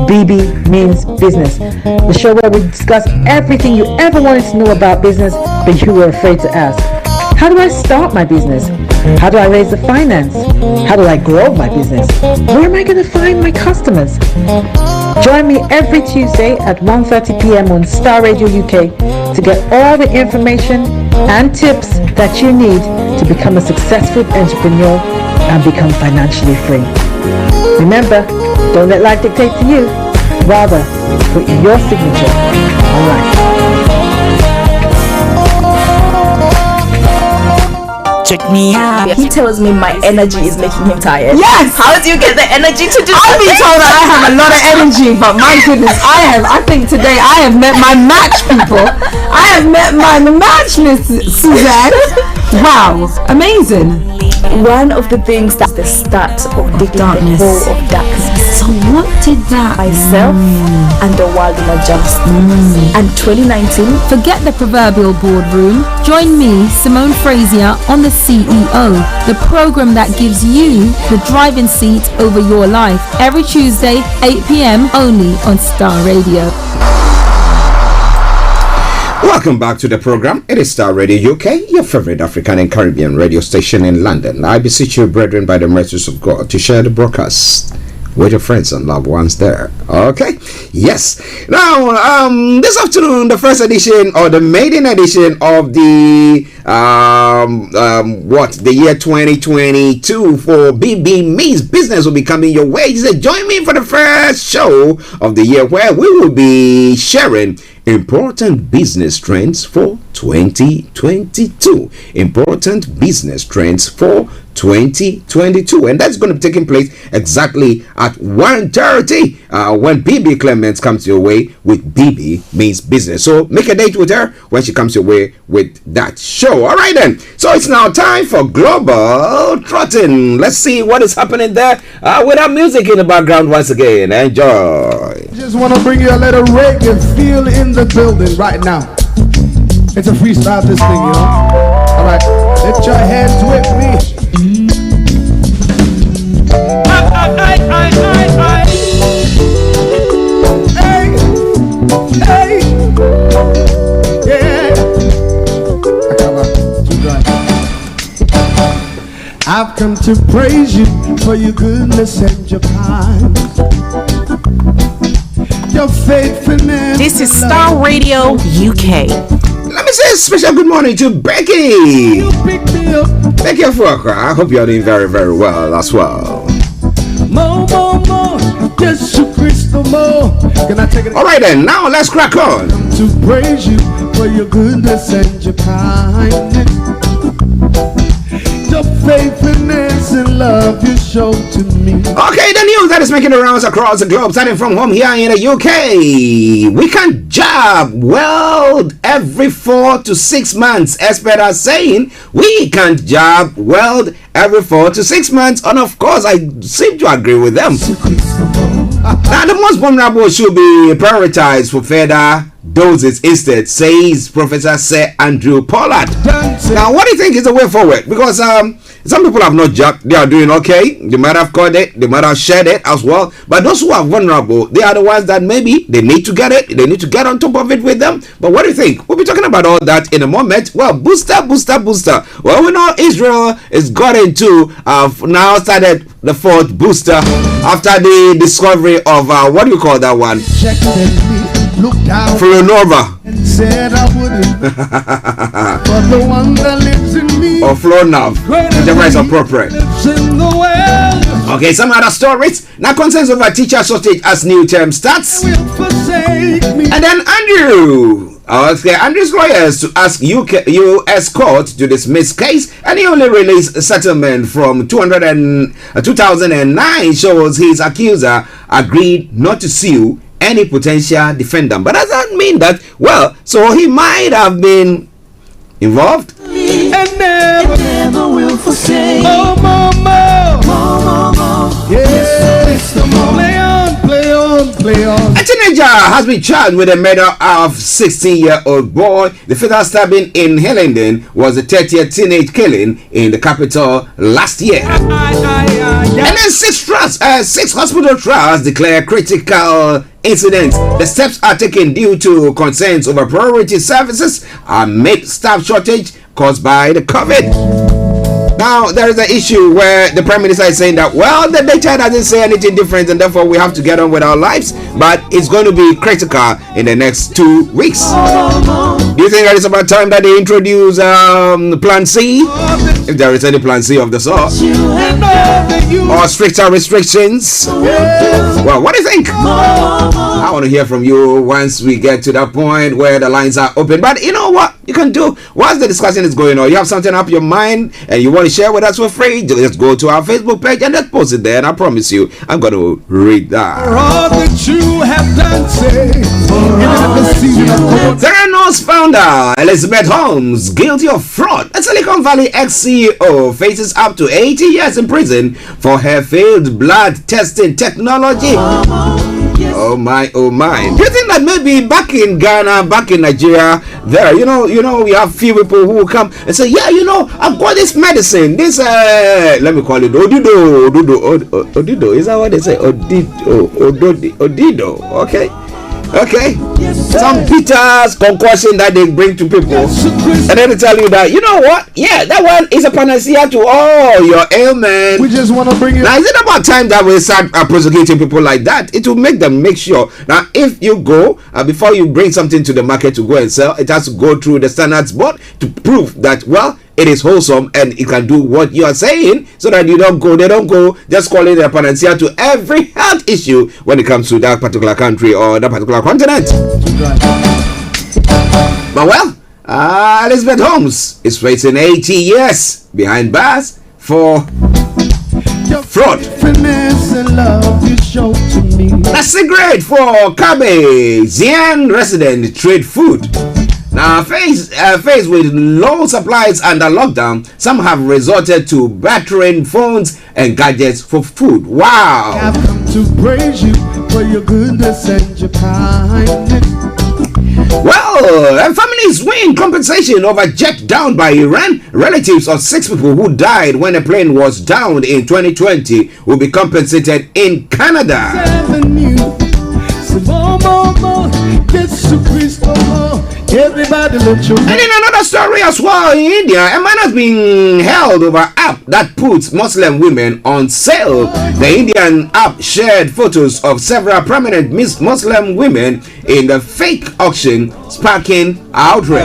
BB Means Business, the show where we discuss everything you ever wanted to know about business but you were afraid to ask. How do I start my business? How do I raise the finance? How do I grow my business? Where am I going to find my customers? Join me every Tuesday at 1:30 p.m. on Star Radio UK to get all the information and tips that you need to become a successful entrepreneur and become financially free. Remember, don't let life dictate to you. Rather, put your signature on life. Check me out. He tells me my energy is making him tired. Yes! How do you get the energy to do I've been told that I have a lot of energy, but my goodness, I think today I have met my match, people. I have met my match, Miss Suzanne. Wow, amazing. One of the things that's the start of the darkness. Of darkness. So what did that Myself and the world will adjust. And 2019. Forget the proverbial boardroom. Join me, Simone Frazier, on the CEO, the program that gives you the driving seat over your life. Every Tuesday, 8 p.m. only on Star Radio. Welcome back to the program. It is Star Radio UK, your favorite African and Caribbean radio station in London. I beseech you, brethren, by the mercies of God, to share the broadcast with your friends and loved ones there. Okay? Yes. Now, this afternoon, the first edition or the maiden edition of the the year 2022 for BB Means Business will be coming your way. He said, join me for the first show of the year where we will be sharing important business trends for 2022. Important business trends for 2022, and that's going to be taking place exactly at 1:30 when BB Clements comes your way with BB Means Business. So make a date with her when she comes your way with that show. All right then, so it's now time for Global Trotting. Let's see what is happening there with our music in the background once again. Enjoy. Just want to bring you a little reggae feel in the building right now. It's a freestyle this thing, you know. All right, lift your hands with me. Hey, yeah. I've come to praise you for your goodness and your kindness, your faithfulness. This is Star Radio UK. Let me say a special good morning to Becky. Becky Fuaka. I hope you're doing very, very well as well. More, just to crystal more. Can I take it? All right then, now let's crack on. To praise you for your goodness and your kindness, your faithfulness and love you show to me. Okay, the news that is making the rounds across the globe, starting from home here in the UK. We can job weld every 4 to 6 months. Experts are saying we can job weld every 4 to 6 months, and of course, I seem to agree with them. Now, the most vulnerable should be prioritized for further doses instead, says Professor Sir Andrew Pollard. Now, what do you think is the way forward? Because some people have not jabbed, they are doing okay. They might have caught it, they might have shared it as well. But those who are vulnerable, they are the ones that maybe they need to get it, they need to get on top of it with them. But what do you think? We'll be talking about all that in a moment. Well, booster. Well, we know Israel is got into now started the 4th booster after the discovery of what do you call that one? Flonova. Said I wouldn't, but the one that lives in me, or Flonav, whichever is appropriate. Okay, some other stories. Now, concerns over teacher shortage as new term starts. And then Andrew. Okay, Andrew's lawyers to ask U.S. court to dismiss case, and he only released a settlement from 2009 shows his accuser agreed not to sue any potential defendant. But does that mean that, well, so he might have been involved? And never will forsake. More. Yes, play on. A teenager has been charged with the murder of 16-year-old boy. The fatal stabbing in Hillingdon was the 30th teenage killing in the capital last year. And then 6 hospital trials declare critical incidents. The steps are taken due to concerns over priority services amid staff shortage caused by the COVID. Now, there is an issue where the Prime Minister is saying that, well, the data doesn't say anything different and therefore we have to get on with our lives, but it's going to be critical in the next 2 weeks. Do you think that it's about time that they introduce Plan C? If there is any Plan C of the sort. Or stricter restrictions? Well, what do you think? I want to hear from you once we get to that point where the lines are open. But you know what you can do? Once the discussion is going on, you have something up your mind and you want to share with us for free, just go to our Facebook page and just post it there, and I promise you I'm going to read that. Theranos founder Elizabeth Holmes, guilty of fraud. A Silicon Valley ex-CEO faces up to 80 years in prison for her failed blood testing technology. Oh my, oh my. Do you think that maybe back in Ghana, back in Nigeria, there, you know, we have few people who will come and say, yeah, I've got this medicine, this, let me call it Odido, is that what they say? Odido, okay? Okay, some bitters concoction that they bring to people, and then they tell you that, you know what? Yeah, that one is a panacea to all your ailments. We just want to bring it. Now, is it about time that we start prosecuting people like that? It will make them make sure. Now, if you go before you bring something to the market to go and sell, it has to go through the standards board to prove that, well, it is wholesome and it can do what you are saying, so that they don't go just call it a panacea to every health issue when it comes to that particular country or that particular continent. But well, Elizabeth Holmes is facing 80 years behind bars for fraud. That's a great for Kabe Xian resident trade food. Now, faced with low supplies under lockdown, some have resorted to battering phones and gadgets for food. Wow! I've come to praise you for your goodness and your kindness. Well, families win compensation over jet down by Iran. Relatives of 6 people who died when a plane was downed in 2020 will be compensated in Canada. Everybody look you. And in another story as well, in India, a man has been held over app that puts Muslim women on sale. The Indian app shared photos of several prominent Muslim women in the fake auction, sparking outrage.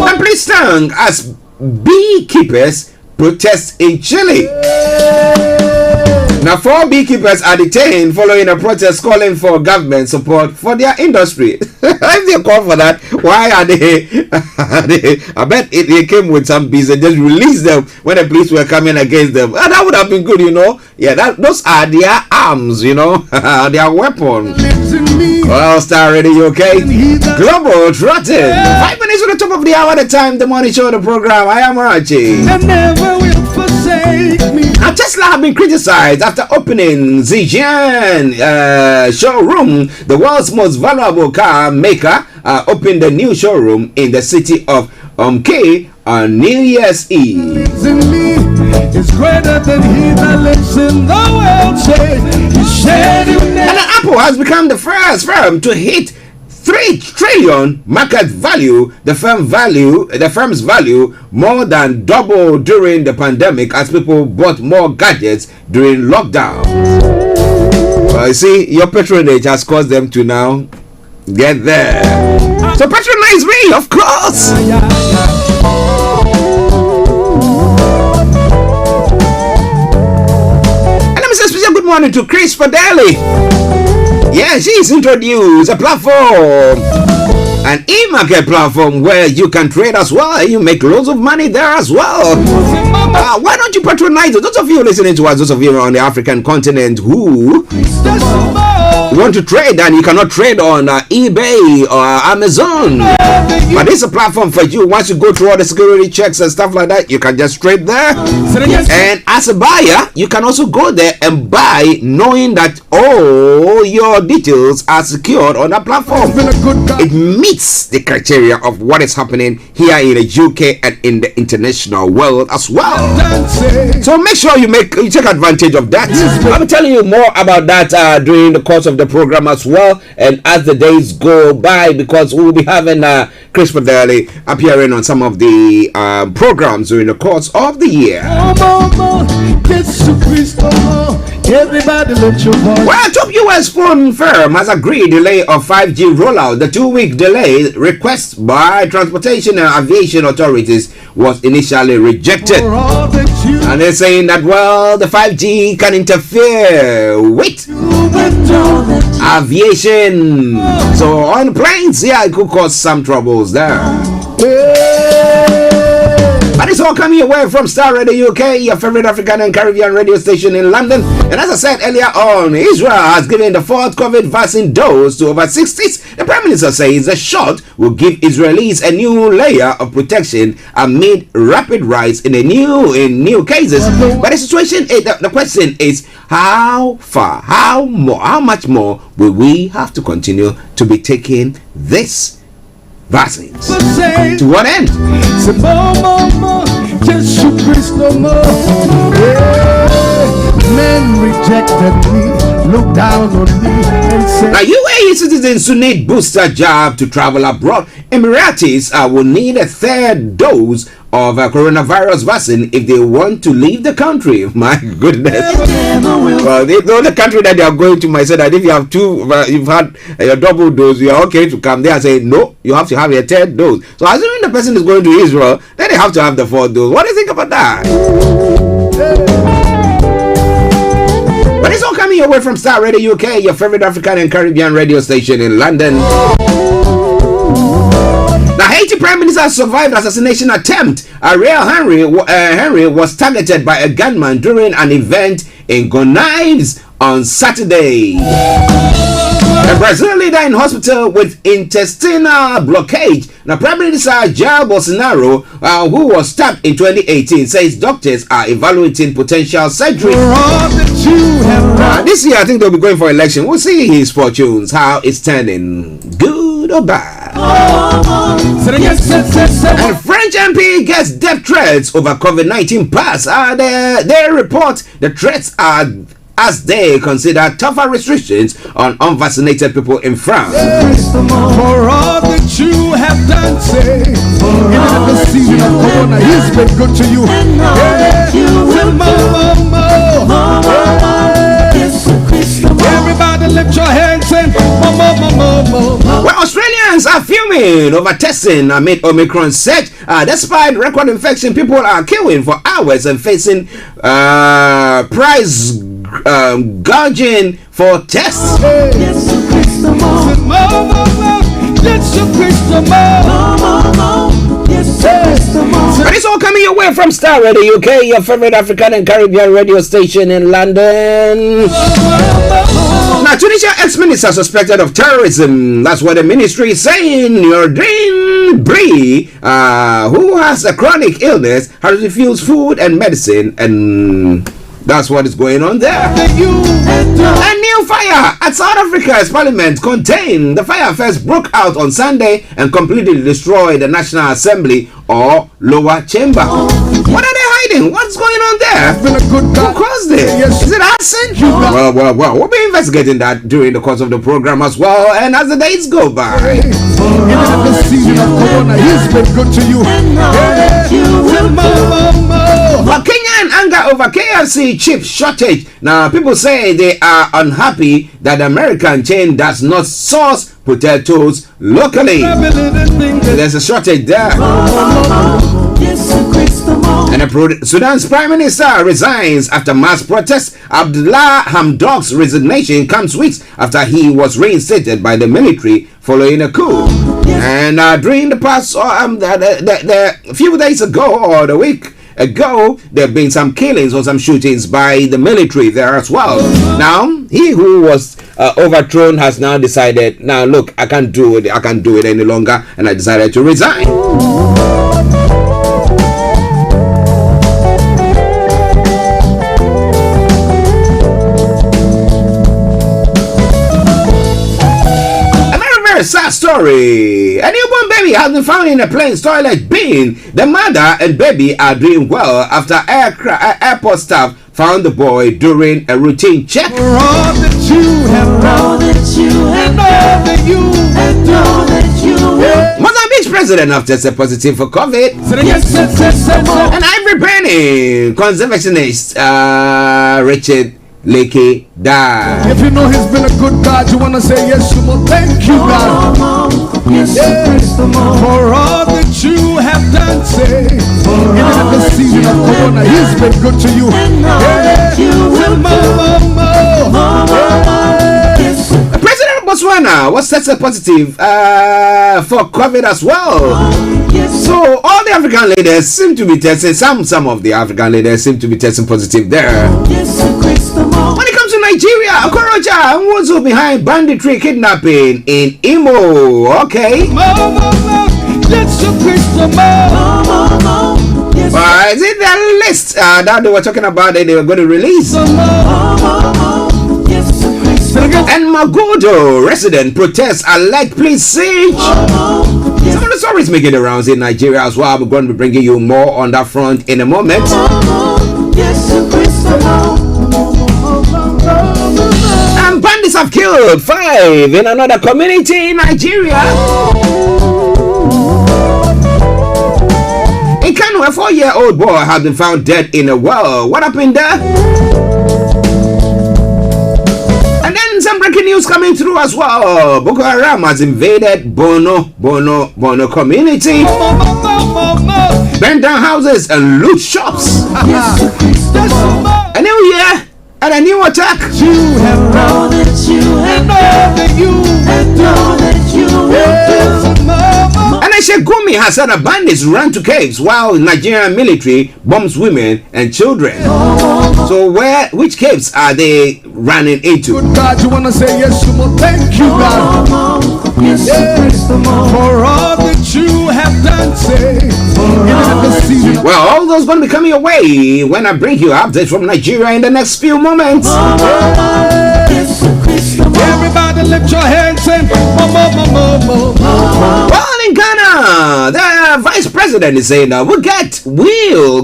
And please stand as beekeepers protest in Chile. Now, 4 beekeepers are detained following a protest calling for government support for their industry. If they call for that, why are they? I bet they came with some bees and just released them when the police were coming against them. That would have been good, Yeah, those are their arms, their weapon. Well, Starr Radio UK, Global Trotting. 5 minutes to the top of the hour at a time. The Morning Show, the program. I am Archie. Now, Tesla have been criticized after opening Zhejiang showroom. The world's most valuable car maker opened a new showroom in the city of Umke on New Year's Eve. And Apple has become the first firm to hit 3 trillion market value. The firm's value more than doubled during the pandemic as people bought more gadgets during lockdown. Well, you see, your patronage has caused them to now get there. So patronize me, of course. And let me say special good morning to Chris Fadeli. Yeah, she's introduced a platform, an e-market platform where you can trade as well. You make loads of money there as well. Why don't you patronize it? Those of you listening to us, those of you on the African continent who want to trade and you cannot trade on eBay or Amazon, but this is a platform for you. Once you go through all the security checks and stuff like that, you can just trade there. And as a buyer, you can also go there and buy knowing that all your details are secured on that platform. It meets the criteria of what is happening here in the UK and in the international world as well. So make sure you take advantage of that. I'll be telling you more about that during the course of the the program as well. And as the days go by, because we'll be having Chris Fadeli appearing on some of the programs during the course of the year. Everybody let your voice. Well, top US phone firm has agreed delay of 5G rollout. The 2-week delay request by Transportation and Aviation Authorities was initially rejected. And they're saying that, well, the 5G can interfere with aviation. So on planes, yeah, it could cause some troubles there. But it's all coming your way from Starr Radio UK, your favorite African and Caribbean radio station in London. And as I said earlier on, Israel has given the 4th COVID vaccine dose to over 60s. The Prime Minister says the shot will give Israelis a new layer of protection amid rapid rise in new cases. But the situation, the question is, how much more will we have to continue to be taking this vaccines? To what end? Just you Christ no more. Men rejected me, look down on me and said, now UAE citizens who need booster jab to travel abroad, Emiratis will need a 3rd dose of coronavirus vaccine if they want to leave the country. My goodness. Well, the only country that they are going to might say that if you have you've had your double dose, you are okay to come there and say no, you have to have your 3rd dose. So assuming the person is going to Israel, then they have to have the 4th dose. What do you think about that? But it's all coming your way from Starr Radio UK, your favorite African and Caribbean radio station in London. Now, Haiti Prime Minister survived assassination attempt. Ariel Henry was targeted by a gunman during an event in Gonaives on Saturday. A Brazilian leader in hospital with intestinal blockage. Now, Prime Minister Jair Bolsonaro, who was stabbed in 2018, says doctors are evaluating potential surgery. This year, I think they'll be going for election. We'll see his fortunes, how it's turning, good or bad. And French MP gets death threats over COVID-19 pass. They report the threats are as they consider tougher restrictions on unvaccinated people in France. For all that you have done, say, in the season of Corona, He's been good to you. Everybody lift your hands and well, Australians are fuming over testing amid Omicron surge. Despite record infection, people are queuing for hours and facing price gouging for tests. But it's all coming your way from Starr Radio UK, your favorite African and Caribbean radio station in London. Now, Tunisia ex-minister suspected of terrorism. That's what the ministry is saying. Nordine Brie, who has a chronic illness, has refused food and medicine, and that's what is going on there. A new fire at South Africa's parliament contained. The fire first broke out on Sunday and completely destroyed the National Assembly or lower chamber. What are they hiding? What's going on there? Who caused it? Is it arson? Well, we'll be investigating that during the course of the program as well, and as the days go by. in the season of Corona, He's been good to you. Well, Kenyan anger over KFC chip shortage. Now, people say they are unhappy that the American chain does not source potatoes locally. There's a shortage there. And Sudan's Prime Minister resigns after mass protests. Abdullah Hamdok's resignation comes weeks after he was reinstated by the military following a coup. And during the past, the few days ago or the week ago, there have been some killings or some shootings by the military there as well. Now, he who was overthrown has now decided, now look, I can't do it any longer, and I decided to resign. Sad story. A newborn baby has been found in a plane's toilet bin. The mother and baby are doing well after airport staff found the boy during a routine check. you have done, and all that you will. Mozambique's president have tested positive for COVID. And Ivory Penny conservationist Richard Leakey died. If you know he's been a good God, you wanna say yes, you will. Thank you, God. Yes, for all that you have done, say. Even in the season of Corona, he's been good to you. The president of Botswana was tested positive for COVID as well. So all the African leaders seem to be testing. Some of the African leaders seem to be testing positive there. When it comes to Nigeria, Okorocha was behind banditry kidnapping in Imo. Okay. Is it the list that they were talking about that they were going to release? And Magodo resident protests alleged police siege. Some of the stories making the rounds in Nigeria as well. We're going to be bringing you more on that front in a moment. And bandits have killed 5 in another community in Nigeria. In Kano, a 4-year-old boy has been found dead in a well. What happened there? And then some breaking news coming through as well. Boko Haram has invaded Bono community, burn down houses and loot shops. A new year and a new attack. You have known that you have known that you have known that you will. And Shegumi has said that bandits run to caves while Nigerian military bombs women and children. So which caves are they running into? Good God, you wanna say yes, you will. Thank you, God. Yes, for all that you have done, say. Well, all those going to be coming your way when I bring you updates from Nigeria in the next few moments. Everybody lift your hands and well, in Ghana, the vice president is saying that we'll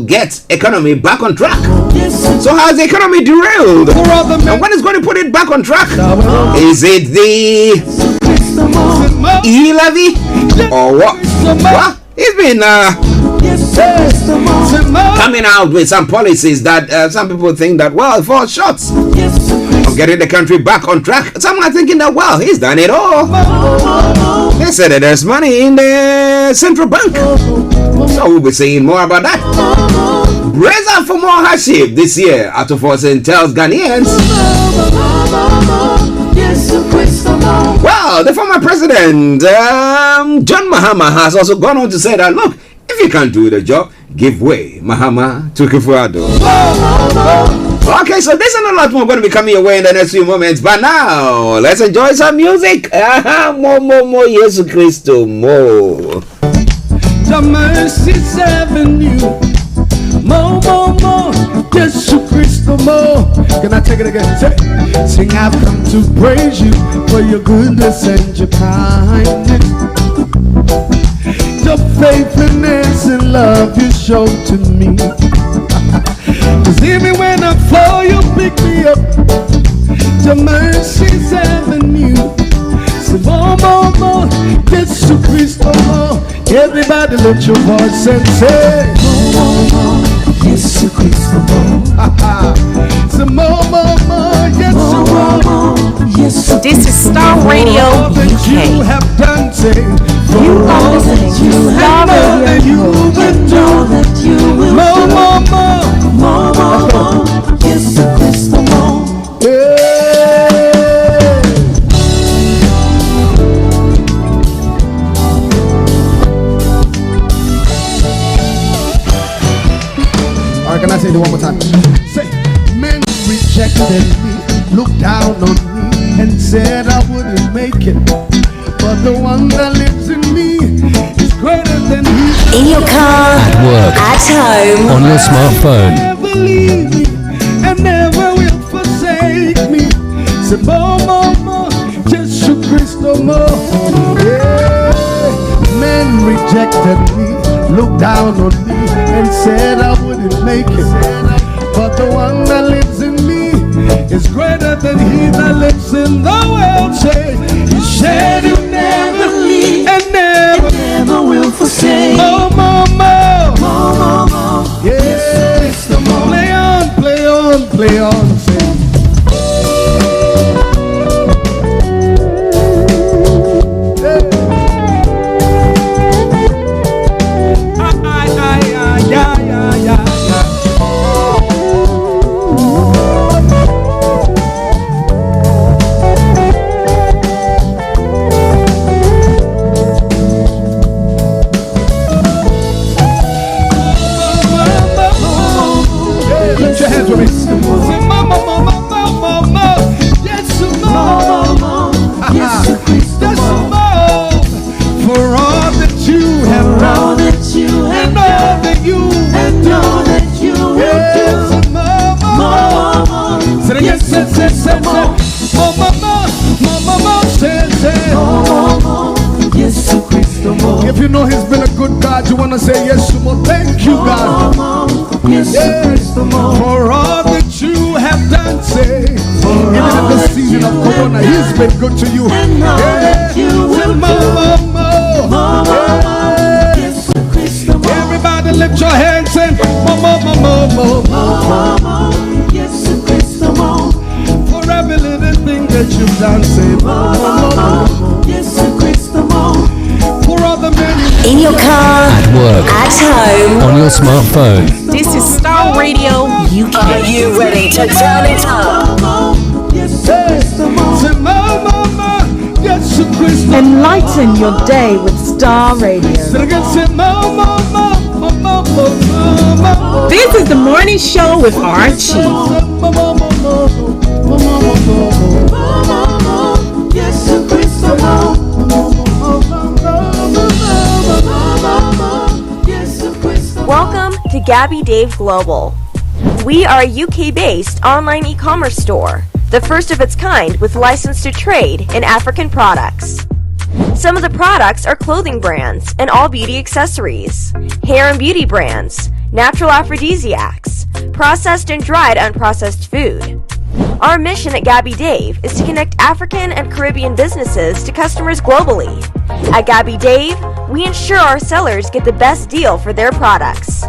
get economy back on track. So how's the economy derailed? And when is going to put it back on track? Is it the e-levy or what? What? It's been coming out with some policies that some people think that, well, it falls short of getting the country back on track. Some are thinking that, well, he's done it all. They said that there's money in the central bank. So we'll be saying more about that. Brace up for more hardship this year, Arthur Forsen tells Ghanaians. Well, the former president, John Mahama, has also gone on to say that, look, if you can't do the job, give way, Mahama to Kufuor. Okay, so this and a lot more going to be coming your way in the next few moments. But now, let's enjoy some music. More, Jesus Christo, more. The mercies avenue. More, Jesus Christo, more. Can I take it again? Sing, I've come to praise you for your goodness and your kindness. The faithfulness and love you show to me. Cause even when I fall, you pick me up. The mercies avenue. So more, Jesus Christo, more. Everybody lift your voice and say, more, Jesus Christo, more. So more, yes, more. This is Starr Radio UK. You have done, say, you are listening to Starr Radio. More, yes, Christo, more. Alright, can I say it one more time? Say, men rejected me, looked down on me, and said I wouldn't make it. But the one that lives in me is greater than he. In your car, at work, at home, on your smartphone. Never leave me and never will forsake me. Say more, Jesus Christo, more. Yeah. Men rejected me, looked down on me, and said I wouldn't make it. But the one that lives in me is greater than he that lives in the world. Say, he said he'll never leave and never will forsake. More, more, more, more, more, more. Yes, play on, play on, play on. Say. If you know he's been a good God, you want to say yes to more. Thank you, God. Yes, for all that you have done. Say, even in the season of Corona, he's been good to you. Yeah. Everybody lift your hands and for every little thing that you've done. Say, for all the many. In your car, At work, at home, on your smartphone. This is Starr Radio UK. Are you ready to turn it up? Enlighten your day with Starr Radio. This is the morning show with Archie. Welcome to Gabby Dave Global. We are a UK-based online e-commerce store, the first of its kind with license to trade in African products. Some of the products are clothing brands and all beauty accessories, hair and beauty brands, natural aphrodisiacs, processed and dried unprocessed food. Our mission at Gabby Dave is to connect African and Caribbean businesses to customers globally. At Gabby Dave, we ensure our sellers get the best deal for their products.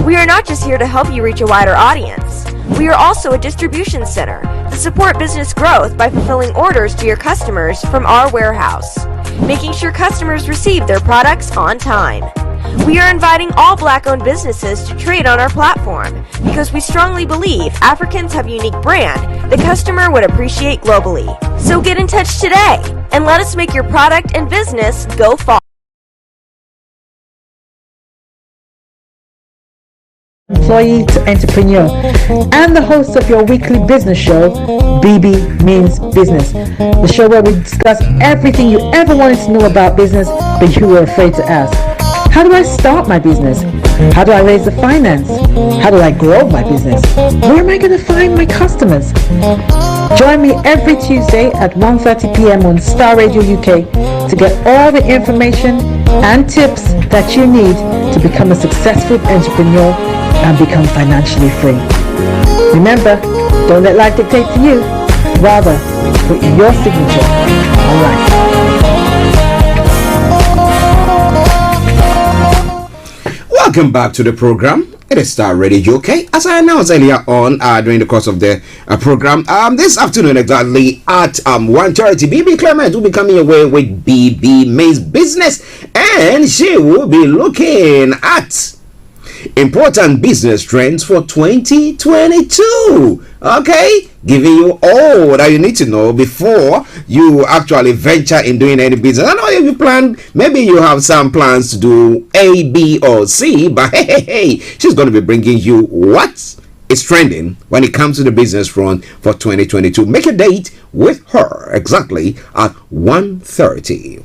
We are not just here to help you reach a wider audience. We are also a distribution center to support business growth by fulfilling orders to your customers from our warehouse, making sure customers receive their products on time. We are inviting all Black-owned businesses to trade on our platform because we strongly believe Africans have a unique brand the customer would appreciate globally. So get in touch today and let us make your product and business go far. Employee to entrepreneur, and the host of your weekly business show, BB Means Business, the show where we discuss everything you ever wanted to know about business but you were afraid to ask. How do I start my business? How do I raise the finance? How do I grow my business? Where am I going to find my customers? Join me every Tuesday at 1:30 p.m. on Starr Radio UK to get all the information and tips that you need to become a successful entrepreneur and become financially free. Remember, don't let life dictate to you. Rather, put your signature on life. Welcome back to the program. It is Starr Radio UK. As I announced earlier on during the course of the program, this afternoon exactly at 1:30, BB Clement will be coming away with BB Means Business, and she will be looking at important business trends for 2022. Okay, giving you all that you need to know before you actually venture in doing any business. I know if you plan, maybe you have some plans to do A, B, or C, but hey, she's going to be bringing you what is trending when it comes to the business front for 2022. Make a date with her exactly at 1:30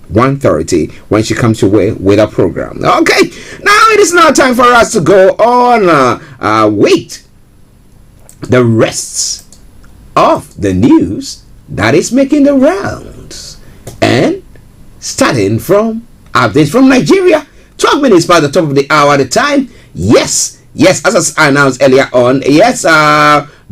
when she comes your way with a program. Okay, now it is now time for us to go on with the rest of the news that is making the rounds, and starting from updates from Nigeria. 12 minutes by the top of the hour at a time. Yes, as I announced earlier on,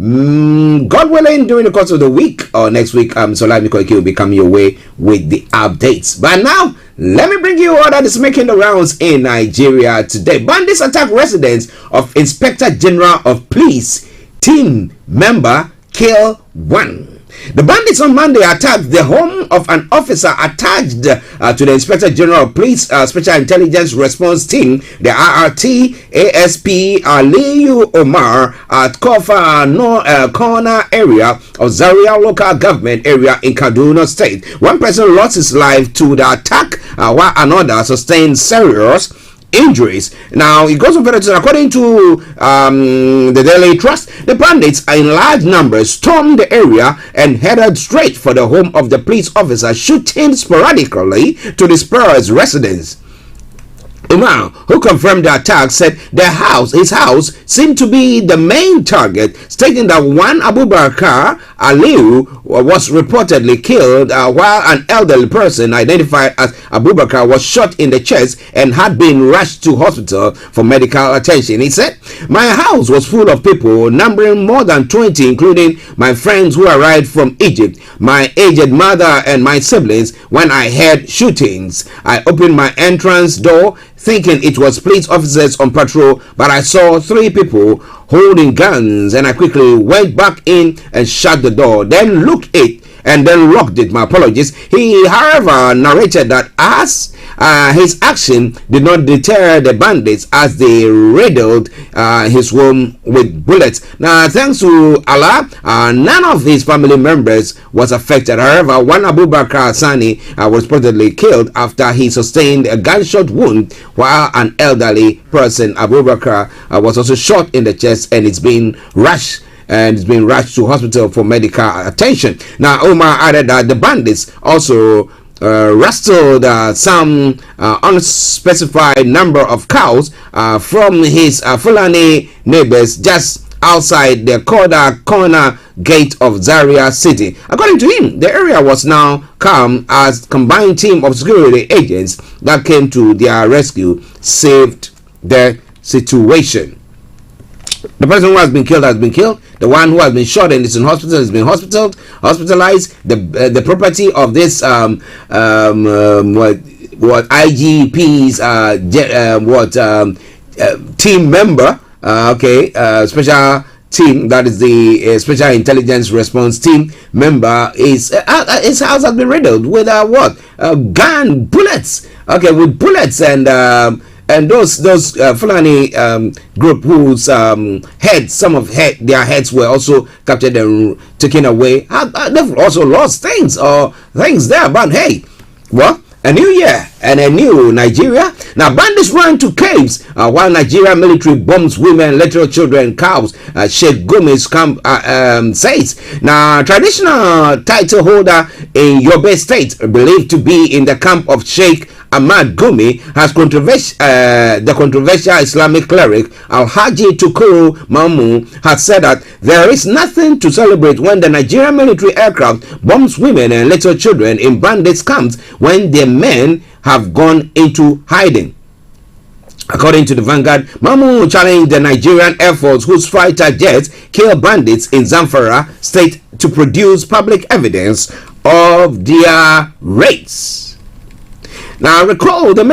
God willing, during the course of the week or next week, Solani Koike will be coming your way with the updates. But now, let me bring you all that is making the rounds in Nigeria today. Bandits attack residence of Inspector General of Police team member, kill one. The bandits on Monday attacked the home of an officer attached to the Inspector General of Police Special Intelligence Response Team, the RRT ASP Aliyu Omar, at Kofa corner area of Zaria local government area in Kaduna State. One person lost his life to the attack while another sustained serious injuries. Now, it goes on further to say, according to the Daily Trust, the bandits in large numbers stormed the area and headed straight for the home of the police officer, shooting sporadically to disperse residents. Umar, who confirmed the attack, said his house seemed to be the main target, stating that one Abubakar Aliu was reportedly killed while an elderly person identified as Abubakar was shot in the chest and had been rushed to hospital for medical attention. He said, "My house was full of people, numbering more than 20, including my friends who arrived from Egypt, my aged mother and my siblings. When I heard shootings, I opened my entrance door thinking it was police officers on patrol, but I saw 3 people holding guns, and I quickly went back in and shut the door, then locked it. My apologies." He, however, narrated that as his action did not deter the bandits as they riddled his home with bullets. Now, thanks to Allah, none of his family members was affected. However, one Abubakar Sani was reportedly killed after he sustained a gunshot wound, while an elderly person, Abubakar, was also shot in the chest and it's been rushed to hospital for medical attention. Now, Omar added that the bandits also wrestled some unspecified number of cows from his Fulani neighbors just outside the corner gate of Zaria City. According to him, the area was now calm as combined team of security agents that came to their rescue saved the situation. The person who has been killed has been killed. The one who has been shot and is in hospital has been hospitalized. The property of this IGP's team member, special team, that is the Special Intelligence Response Team member, his house has been riddled with gun bullets. With bullets and those Fulani group whose their heads were also captured and taken away, they've also lost things there. But hey, a new year and a new Nigeria. Now, bandits run to caves while Nigeria military bombs women, little children, cows. Sheikh Gumi's camp says. Now, traditional title holder in Yobe State, believed to be in the camp of Sheikh Ahmad Gumi, has the controversial Islamic cleric Al-Haji Tukuru Mamu has said that there is nothing to celebrate when the Nigerian military aircraft bombs women and little children in bandits camps when their men have gone into hiding. According to the Vanguard, Mamu challenged the Nigerian Air Force, whose fighter jets killed bandits in Zamfara state, to produce public evidence of their raids. Now, recall that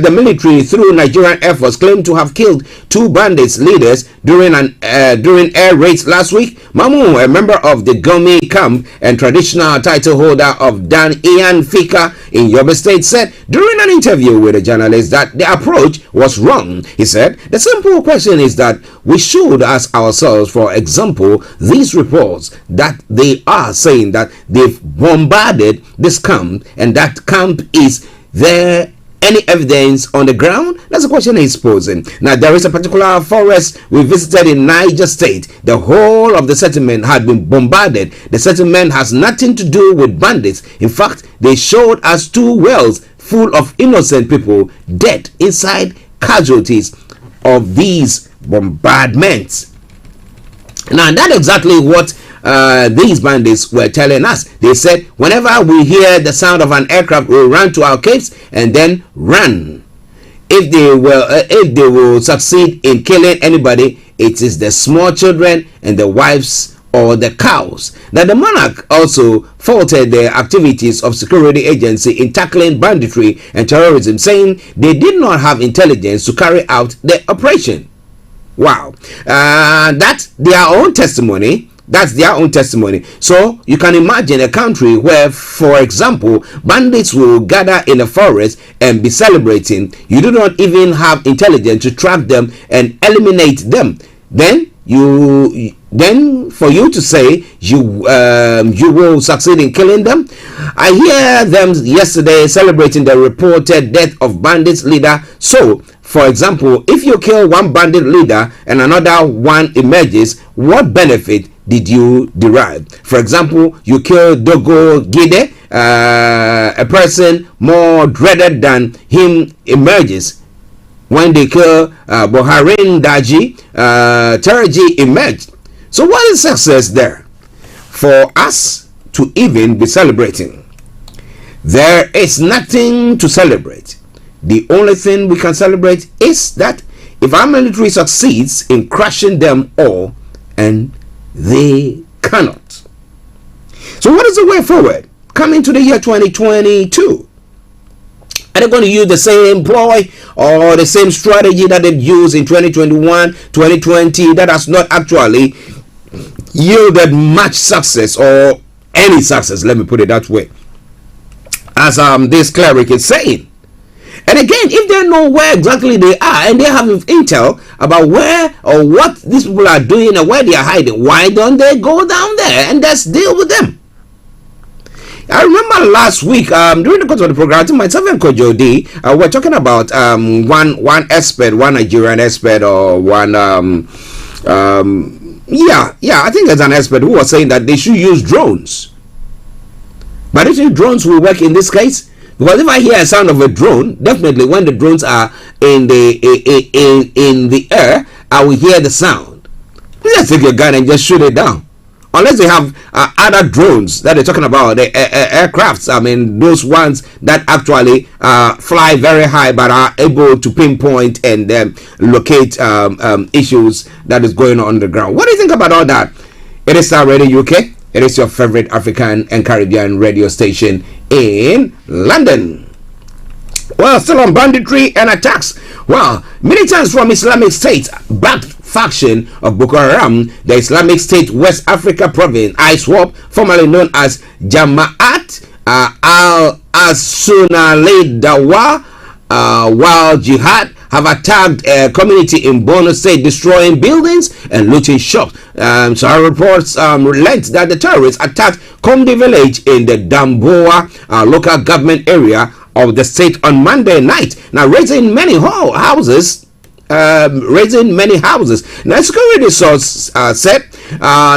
the military, through Nigerian Air Force, claimed to have killed 2 bandits leaders during air raids last week. Mamu, a member of the Gumi camp and traditional title holder of Dan Ian Fika in Yobe State, said during an interview with a journalist that the approach was wrong. He said, "The simple question is that we should ask ourselves, for example, these reports that they are saying that they've bombarded this camp, and that camp is there any evidence on the ground?" That's the question he's posing. Now, there is a particular forest we visited in Niger State. The whole of the settlement had been bombarded. The settlement has nothing to do with bandits. In fact, they showed us 2 wells full of innocent people dead inside, casualties of these bombardments. Now, that's exactly what these bandits were telling us. They said, whenever we hear the sound of an aircraft, we'll run to our caves and then run. If they will succeed in killing anybody, it is the small children and the wives or the cows. Now, the monarch also faulted the activities of security agency in tackling banditry and terrorism, saying they did not have intelligence to carry out the operation. Wow. That's their own testimony. That's their own testimony. So you can imagine a country where, for example, bandits will gather in a forest and be celebrating. You do not even have intelligence to track them and eliminate them. Then for you to say you will succeed in killing them. I hear them yesterday celebrating the reported death of bandits leader. So, for example, if you kill one bandit leader and another one emerges, what benefit did you derive? For example, you kill Dogo Gide, a person more dreaded than him emerges. When they kill Boharin Daji, Taraji emerged. So what is success there? For us to even be celebrating, there is nothing to celebrate. The only thing we can celebrate is that if our military succeeds in crushing them all, and they cannot. So what is the way forward? Coming to the year 2022. Are they going to use the same ploy or the same strategy that they've used in 2021, 2020 that has not actually yielded much success or any success? Let me put it that way. As this cleric is saying. And again, if they know where exactly they are and they have intel about where or what these people are doing and where they are hiding, why don't they go down there and just deal with them? I remember last week during the course of the program, I think myself and Kojo D we're talking about one expert, one Nigerian expert, or one I think there's an expert who was saying that they should use drones. But I think drones will work in this case. Because if I hear a sound of a drone, definitely when the drones are in the air, I will hear the sound. You just take your gun and just shoot it down. Unless they have other drones that they're talking about, the aircrafts. I mean, those ones that actually fly very high but are able to pinpoint and locate issues that is going on the ground. What do you think about all that? It is Starr Radio UK. It is your favorite African and Caribbean radio station in London. Well, still on banditry and attacks. Well, militants from Islamic State backed faction of Boko Haram, the Islamic State West Africa Province, ISWAP, formerly known as Jama'at al-Sunalid Dawa Wal Jihad, have attacked a community in Borno State, destroying buildings and looting shops. So our reports relate that the terrorists attacked Komdi village in the Damboa local government area of the state on Monday night. Now, raising many houses. Now, security source said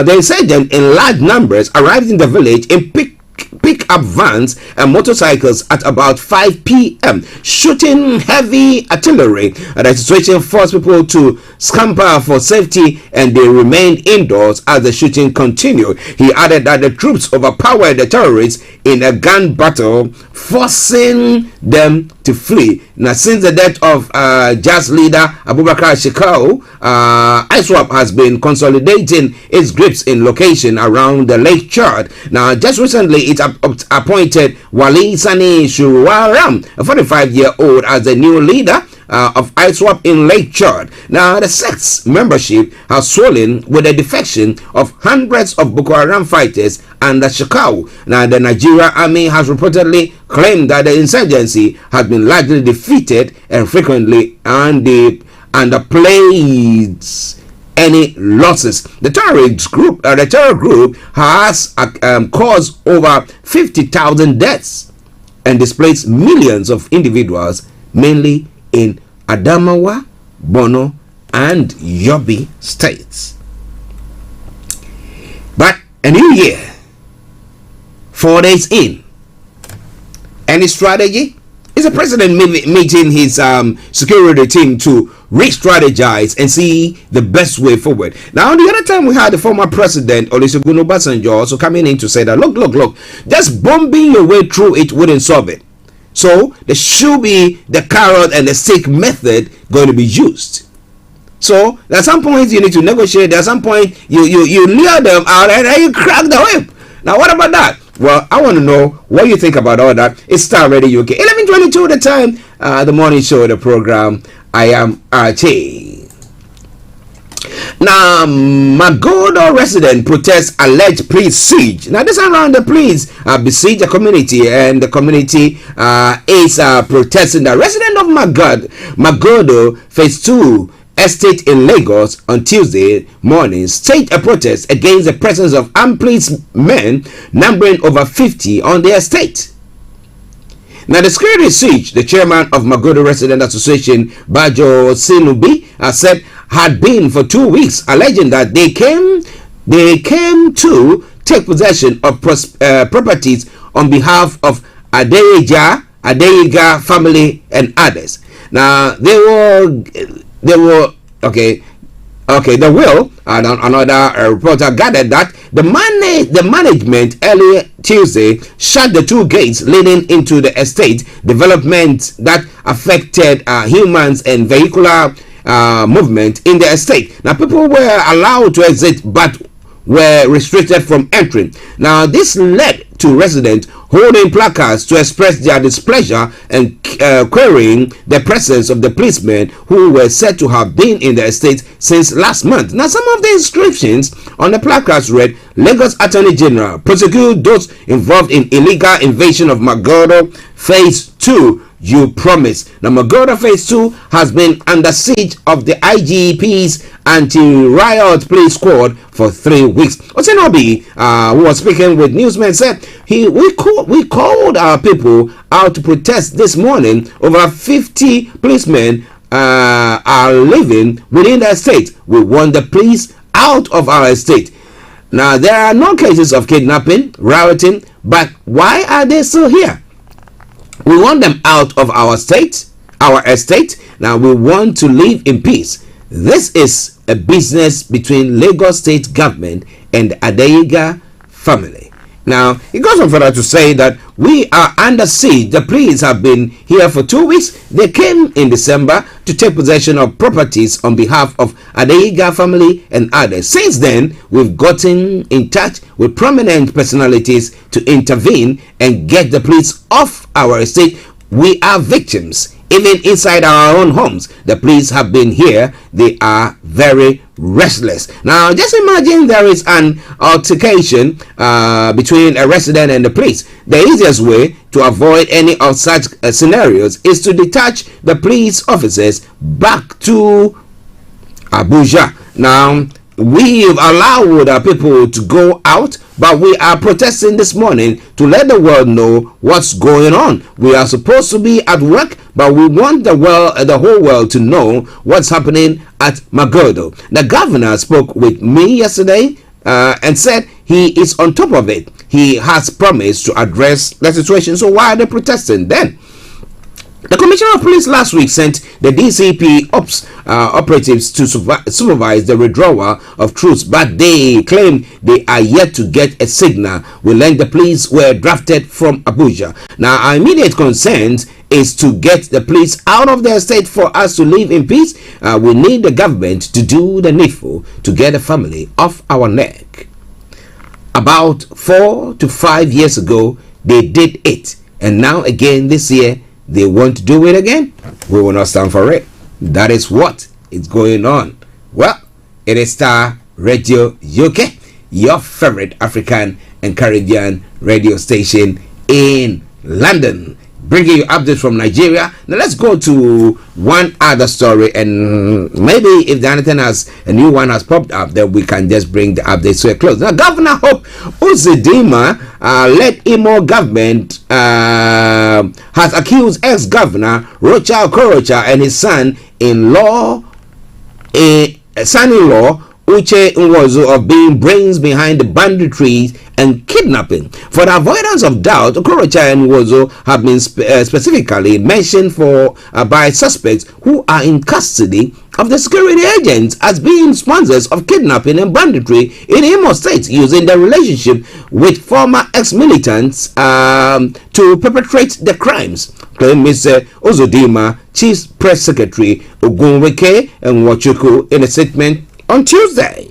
they said them in large numbers arrived in the village in pick-up vans and motorcycles at about 5 p.m. shooting heavy artillery. The situation forced people to scamper for safety and they remained indoors as the shooting continued. He added that the troops overpowered the terrorists in a gun battle, forcing them to flee. Now, since the death of Jazz leader Abubakar Shekau, ISWAP has been consolidating its grips in location around the Lake Chad. Now, just recently, it appointed Wali Sani Shuwaram, a 45-year-old, as the new leader of ISWAP in Lake Chad. Now, the sect's membership has swollen with the defection of hundreds of Boko Haram fighters and the Shekau. Now, the Nigerian army has reportedly claimed that the insurgency has been largely defeated and frequently underplays any losses. The terror group has caused over 50,000 deaths and displaced millions of individuals, mainly in Adamawa, Borno, and Yobe states. But a new year, 4 days in, any strategy? Is the president meeting his security team to re-strategize and see the best way forward? Now, the other time we had the former president Olusegun Obasanjo also coming in to say that look, just bombing your way through it wouldn't solve it. So there should be the carrot and the stick method going to be used. So at some point you need to negotiate. At some point you lure them out and then you crack the whip. Now what about that? Well, I want to know what you think about all that. It's Star Radio UK, 11:22 the time. The morning show, the program. I am Archie. Now, Magodo resident protests alleged police siege. Now, this around the police besiege the community, and the community is protesting. The resident of Magodo Phase 2 estate in Lagos on Tuesday morning staged a protest against the presence of armed policemen numbering over 50 on the estate. Now, the security siege, the chairman of Magodo Resident Association, Bajo Sinubi, said had been for 2 weeks, alleging that they came to take possession of properties on behalf of Adeyega family and others. Now, they were okay. The will, another reporter gathered that the management earlier Tuesday shut the 2 gates leading into the estate development that affected humans and vehicular movement in the estate. Now, people were allowed to exit but were restricted from entering. Now, this led to residents holding placards to express their displeasure and querying the presence of the policemen who were said to have been in the estate since last month. Now, some of the inscriptions on the placards read, Lagos Attorney General, prosecute those involved in illegal invasion of Magodo Phase 2. You promise. Now, Magodo Phase 2 has been under siege of the IGP's anti-riot police squad for 3 weeks. Osinobi, who was speaking with newsmen, said we called our people out to protest this morning. Over 50 policemen are living within the estate. We want the police out of our estate. Now, there are no cases of kidnapping, rioting, but why are they still here? We want them out of our estate. Now, we want to live in peace. This is a business between Lagos State government and Adeyega family. Now, it goes on further to say that we are under siege. The police have been here for 2 weeks. They came in December to take possession of properties on behalf of Adeyega family and others. Since then, we've gotten in touch with prominent personalities to intervene and get the police off our estate. We are victims. Even inside our own homes, the police have been here. They are very restless. Now, just imagine there is an altercation between a resident and the police. The easiest way to avoid any of such scenarios is to detach the police officers back to Abuja. Now, we've allowed our people to go out, but we are protesting this morning to let the world know what's going on. We are supposed to be at work, but we want the whole world to know what's happening at Magodo. The governor spoke with me yesterday and said he is on top of it. He has promised to address the situation. So why are they protesting then? The Commissioner of Police last week sent the DCP operatives to supervise the withdrawal of troops, but they claim they are yet to get a signal. We learned the police were drafted from Abuja. Now, our immediate concern is to get the police out of their state for us to live in peace. We need the government to do the needful to get the family off our neck. About 4 to 5 years ago, they did it, and now again this year, they want to do it again. We will not stand for it. That is what is going on. Well, it is Star Radio UK, your favorite African and Caribbean radio station in London, bringing you updates from Nigeria. Now let's go to one other story, and maybe if anything a new one has popped up, then we can just bring the updates to a close. Now, Governor Hope Uzodinma led Imo government has accused ex-governor Rocha Okorocha and his son-in-law Uche Nwozu of being brains behind the banditry and kidnapping. For the avoidance of doubt, Okorocha and Nwozu have been specifically mentioned by suspects who are in custody of the security agents as being sponsors of kidnapping and banditry in Imo State, using their relationship with former ex-militants to perpetrate the crimes, claimed Mr. Uzodimma, Chief Press Secretary Ogunwike and Nwachukwu, in a statement on Tuesday.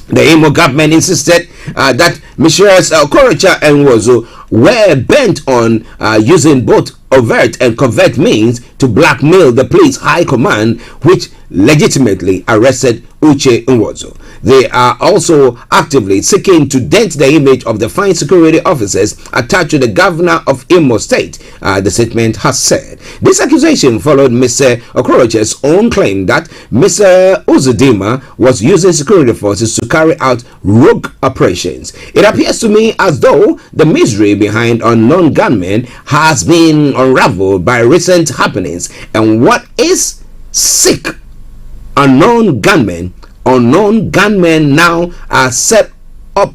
The Imo government insisted that Messrs. Okorocha and Wozo were bent on using both overt and covert means to blackmail the police high command, which legitimately arrested Uche Nwozo. They are also actively seeking to dent the image of the fine security officers attached to the governor of Imo State, the statement has said. This accusation followed Mr. Okorocha's own claim that Mr. Uzodimma was using security forces to carry out rogue operations. It appears to me as though the mystery behind unknown gunmen has been unraveled by recent happenings, and what is sick, unknown gunmen now are set up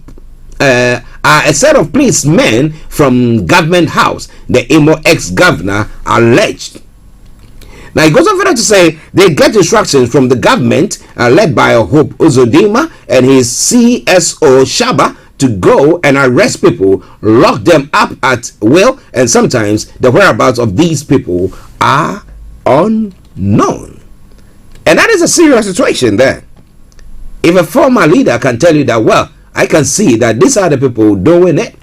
are a set of policemen from government house, the Imo ex-governor alleged. Now he goes on further to say they get instructions from the government led by Hope Uzodimma and his CSO Shaba to go and arrest people, lock them up at will, and sometimes the whereabouts of these people are unknown. And that is a serious situation there. If a former leader can tell you that, well, I can see that these are the people doing it,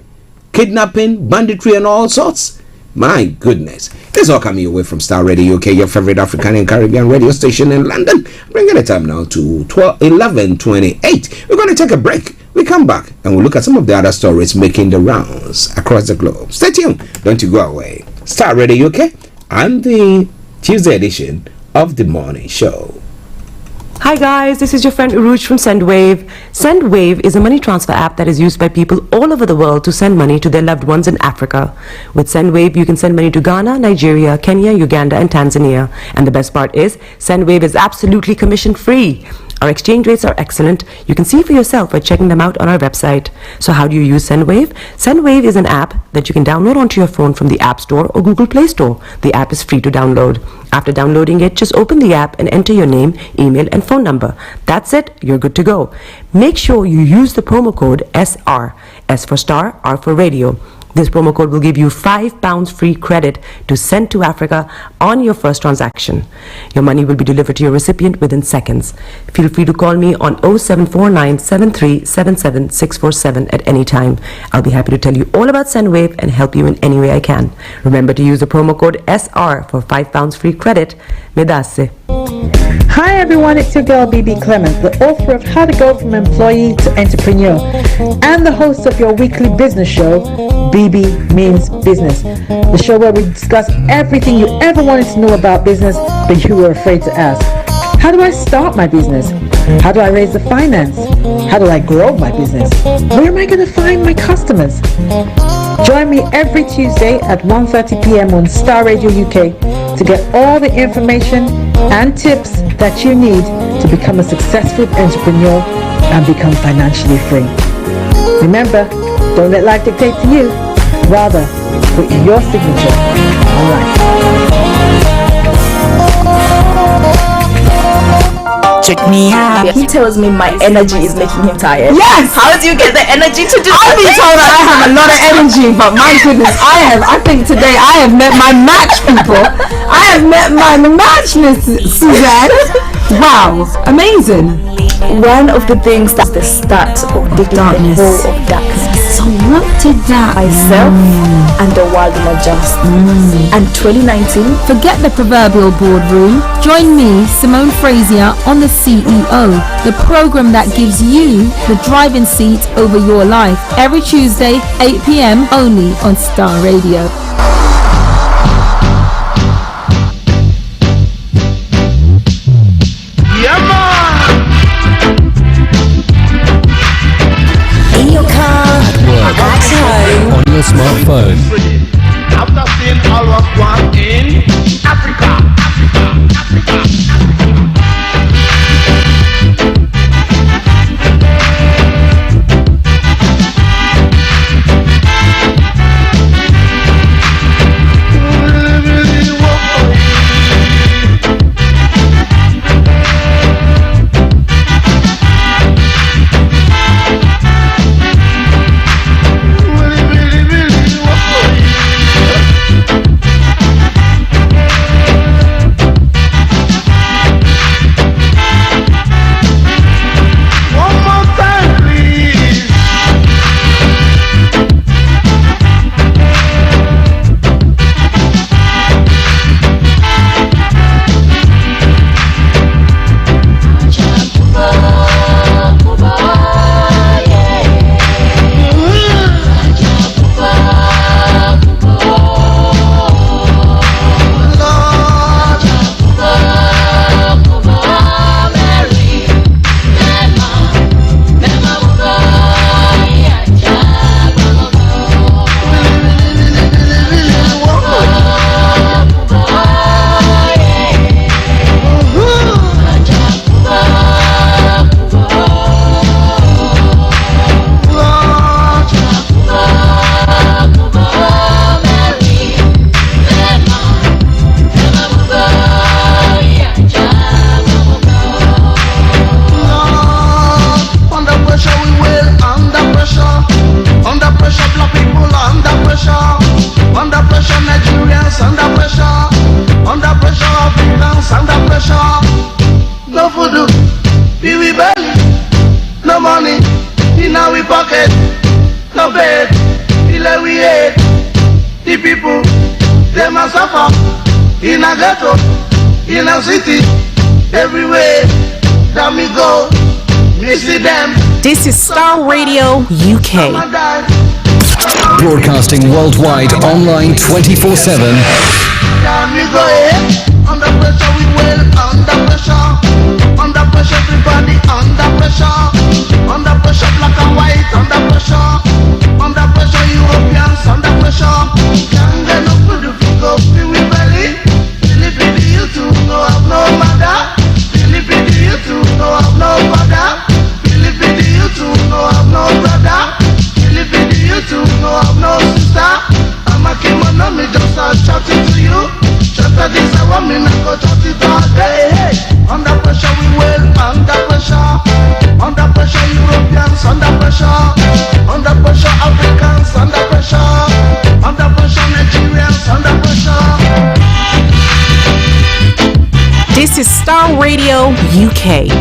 kidnapping, banditry, and all sorts. My goodness. This is all coming away from Starr Radio UK, your favorite African and Caribbean radio station in London. Bringing the time now to 11:28. We're going to take a break. We come back and we'll look at some of the other stories making the rounds across the globe. Stay tuned. Don't you go away. Starr Radio UK and the Tuesday edition of the morning show. Hi guys, this is your friend Uruj from SendWave. SendWave is a money transfer app that is used by people all over the world to send money to their loved ones in Africa. With SendWave, you can send money to Ghana, Nigeria, Kenya, Uganda, and Tanzania. And the best part is, SendWave is absolutely commission-free. Our exchange rates are excellent. You can see for yourself by checking them out on our website. So how do you use SendWave? SendWave is an app that you can download onto your phone from the App Store or Google Play Store. The app is free to download. After downloading it, just open the app and enter your name, email, and phone number. That's it. You're good to go. Make sure you use the promo code SR. S for Star, R for Radio. This promo code will give you £5 free credit to send to Africa on your first transaction. Your money will be delivered to your recipient within seconds. Feel free to call me on 0749 7377 647 at any time. I'll be happy to tell you all about SendWave and help you in any way I can. Remember to use the promo code SR for £5 free credit. Medasse. Hi everyone, it's your girl BB Clement, the author of How to Go from Employee to Entrepreneur and the host of your weekly business show, BB Means Business, the show where we discuss everything you ever wanted to know about business but you were afraid to ask. How do I start my business? How do I raise the finance? How do I grow my business? Where am I going to find my customers? Join me every Tuesday at 1:30 p.m. on Starr Radio UK to get all the information and tips that you need to become a successful entrepreneur and become financially free. Remember, don't let life dictate to you. Rather, put your signature on life. Check me out. He tells me my energy is making him tired. Yes! How do you get the energy to do I've been told that I have a lot of energy, but my goodness, I think today I have met my match people. I have met my match, Miss Suzanne. Wow, amazing. One of the things that's the start of the darkness. Of darkness. So what did that myself and the world will adjust. And 2019, forget the proverbial boardroom. Join me, Simone Frazier, on the CEO, the program that gives you the driving seat over your life. Every Tuesday, 8 p.m. only on Starr Radio. On your smartphone. After seeing all what's going in Africa. farm, in a ghetto, in a city, everywhere that me go, me see them. This is Starr Radio UK. Broadcasting worldwide, online 24/7. Under pressure we will, under pressure. Under pressure everybody, under pressure. Under pressure black and white, under pressure. Under pressure Europeans, under pressure. Can't get no food if you go feel with belly. Philippine you too, no have no mother. Philippine you too, no have no father. Philippine you too, no have no brother. Philippine you too, no have no sister. I'm a kimono, me just start chatting to you. Just this I want me not go chat it all day. Hey, under pressure we will, under pressure. Under pressure Europeans, under pressure. Under pressure Africans, under pressure. Under pressure Nigerians, under pressure. This is Starr Radio UK.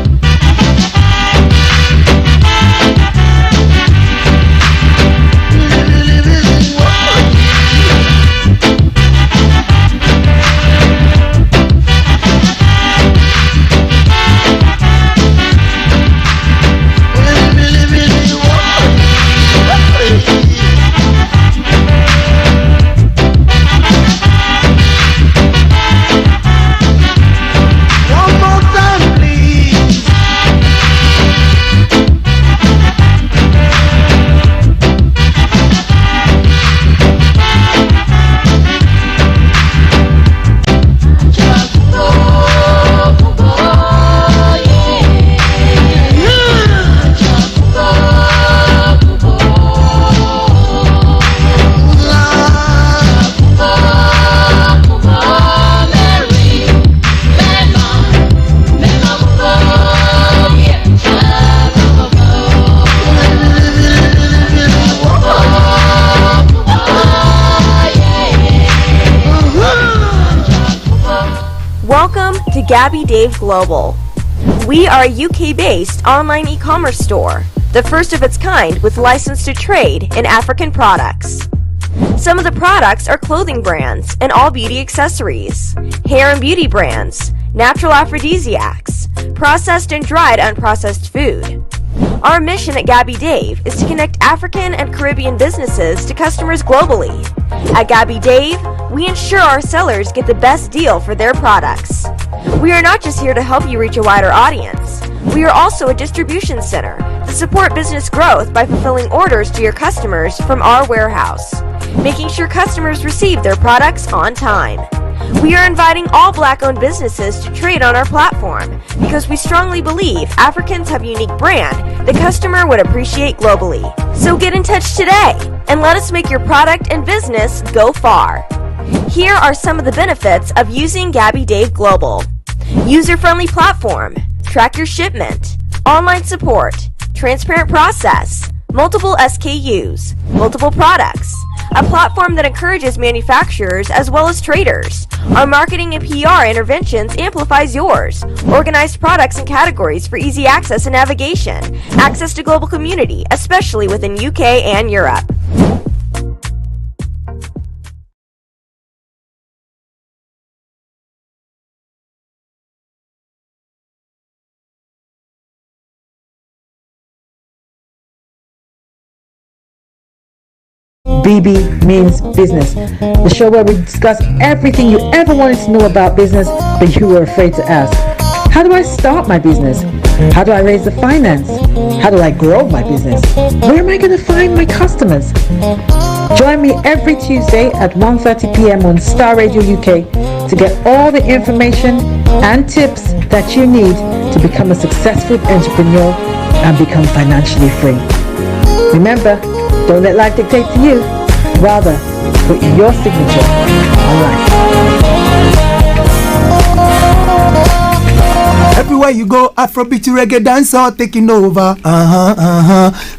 Gabby Dave Global. We are a UK-based online e-commerce store, the first of its kind with license to trade in African products. Some of the products are clothing brands and all beauty accessories, hair and beauty brands, natural aphrodisiacs, processed and dried unprocessed food. Our mission at Gabby Dave is to connect African and Caribbean businesses to customers globally. At Gabby Dave, we ensure our sellers get the best deal for their products. We are not just here to help you reach a wider audience. We are also a distribution center to support business growth by fulfilling orders to your customers from our warehouse, making sure customers receive their products on time. We are inviting all Black-owned businesses to trade on our platform because we strongly believe Africans have a unique brand the customer would appreciate globally. So get in touch today and let us make your product and business go far. Here are some of the benefits of using Gabby Dave Global. User-friendly platform, track your shipment, online support, transparent process, multiple SKUs, multiple products, a platform that encourages manufacturers as well as traders. Our marketing and PR interventions amplifies yours. Organized products and categories for easy access and navigation. Access to global community, especially within UK and Europe. BB means business. The show where we discuss everything you ever wanted to know about business, but you were afraid to ask. How do I start my business? How do I raise the finance? How do I grow my business? Where am I going to find my customers? Join me every Tuesday at 1:30 p.m. on Starr Radio UK to get all the information and tips that you need to become a successful entrepreneur and become financially free. Remember, don't let life dictate to you. Rather, put your signature on life. Everywhere you go, Afrobeat reggae dancehall taking over.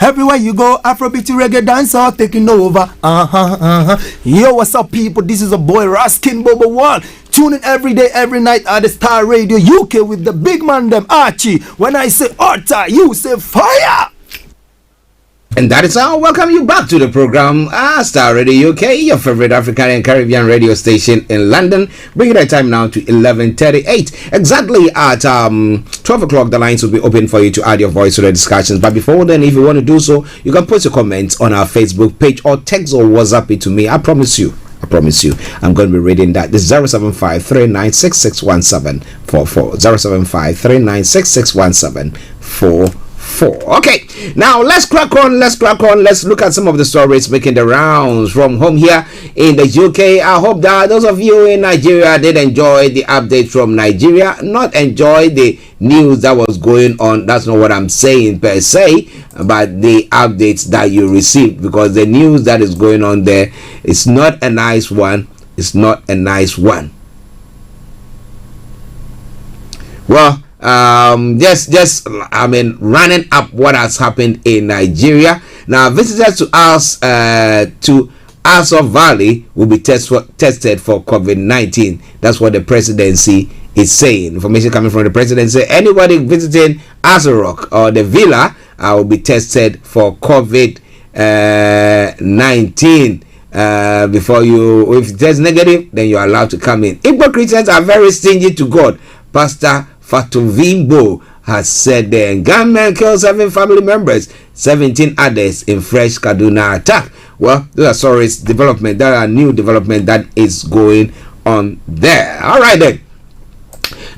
Everywhere you go, Afrobeat reggae dancehall taking over. Yo, what's up, people? This is a boy Raskin Bobo One. Tune in every day, every night at the Starr Radio UK with the big man them Archie. When I say Arta, you say fire. And that is how I welcome you back to the program, Star Radio UK, your favorite African and Caribbean radio station in London. Bringing the time now to 11:38. Exactly at 12 o'clock, the lines will be open for you to add your voice to the discussions. But before then, if you want to do so, you can put your comments on our Facebook page or text or WhatsApp it to me. I promise you, I'm going to be reading that. This is 075-3966-1744. 075-3966-1744. Okay, now let's crack on. Let's look at some of the stories making the rounds from home here in the UK. I hope that those of you in Nigeria did enjoy the update from Nigeria, not enjoy the news that was going on. That's not what I'm saying per se, but the updates that you received, because the news that is going on there is not a nice one. It's not a nice one. Well, running up what has happened in Nigeria. Now, visitors to Aso Valley will be tested for COVID-19. That's what the presidency is saying. Information coming from the presidency. Anybody visiting Aso Rock or the villa will be tested for COVID-19. Before if it is negative, then you are allowed to come in. Igbo Christians are very stingy to God. Pastor Fatuvimbo has said the gunman killed 7 family members, 17 others in fresh Kaduna attack. Well, those are stories, development. There are new development that is going on there. All right then.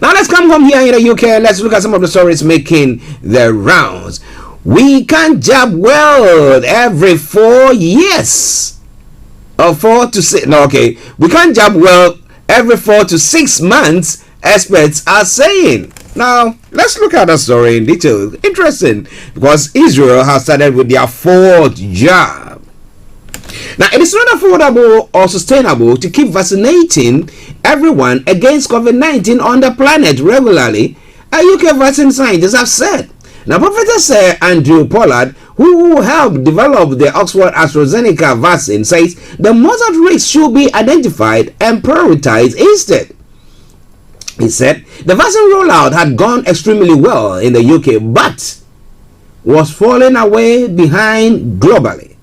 Now let's come home here in the UK. Let's look at some of the stories making the rounds. We can jab well every 4 years. Or 4 to 6. No, okay. We can't jab well every 4 to 6 months. Experts are saying. Now, let's look at the story in detail. Interesting, because Israel has started with their 4th jab. Now, it is not affordable or sustainable to keep vaccinating everyone against COVID-19 on the planet regularly, a UK vaccine scientists have said. Now, Professor Sir Andrew Pollard, who helped develop the Oxford AstraZeneca vaccine, says the most at risk should be identified and prioritized instead. He said the vaccine rollout had gone extremely well in the UK, but was falling away behind globally.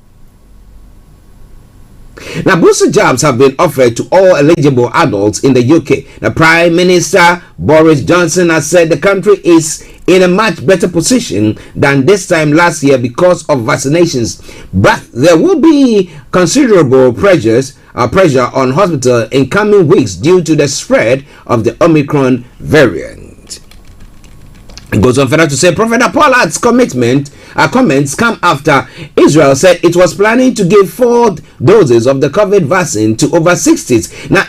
Now, booster jabs have been offered to all eligible adults in the UK. The Prime Minister Boris Johnson has said the country is in a much better position than this time last year because of vaccinations, but there will be considerable pressure on hospitals in coming weeks due to the spread of the Omicron variant. It goes on further to say Professor Pollard's comments come after Israel said it was planning to give 4 doses of the COVID vaccine to over 60s. Now,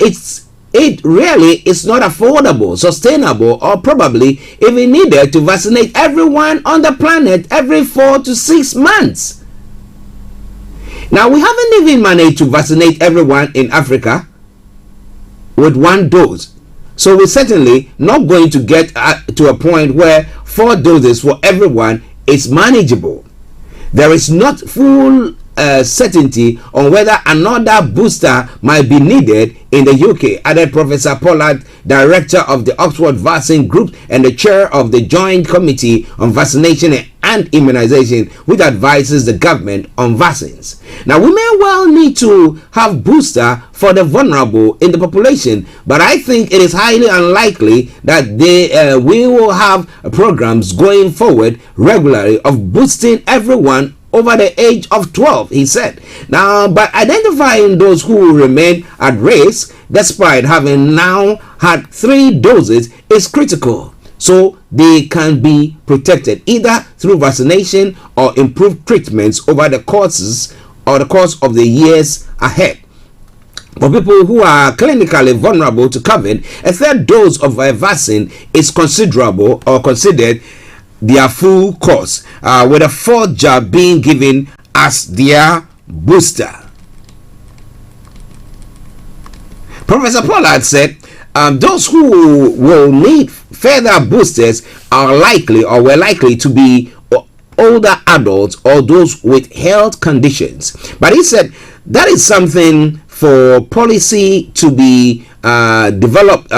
it really is not affordable, sustainable, or probably even needed to vaccinate everyone on the planet every 4 to 6 months. Now, we haven't even managed to vaccinate everyone in Africa with 1 dose. So we're certainly not going to get to a point where 4 doses for everyone is manageable. There is not full certainty on whether another booster might be needed in the UK, added Professor Pollard, director of the Oxford Vaccine Group and the chair of the Joint Committee on Vaccination and Immunization, which advises the government on vaccines. Now, we may well need to have booster for the vulnerable in the population, but I think it is highly unlikely that we will have programs going forward regularly of boosting everyone over the age of 12, he said. Now, but identifying those who remain at risk despite having now had 3 doses is critical, so they can be protected either through vaccination or improved treatments over the course of the years ahead. For people who are clinically vulnerable to COVID, a 3rd dose of a vaccine is considered their full course, with a 4th jab being given as their booster. Professor Pollard said those who will need further boosters were likely to be older adults or those with health conditions. But he said that is something for policy to be developed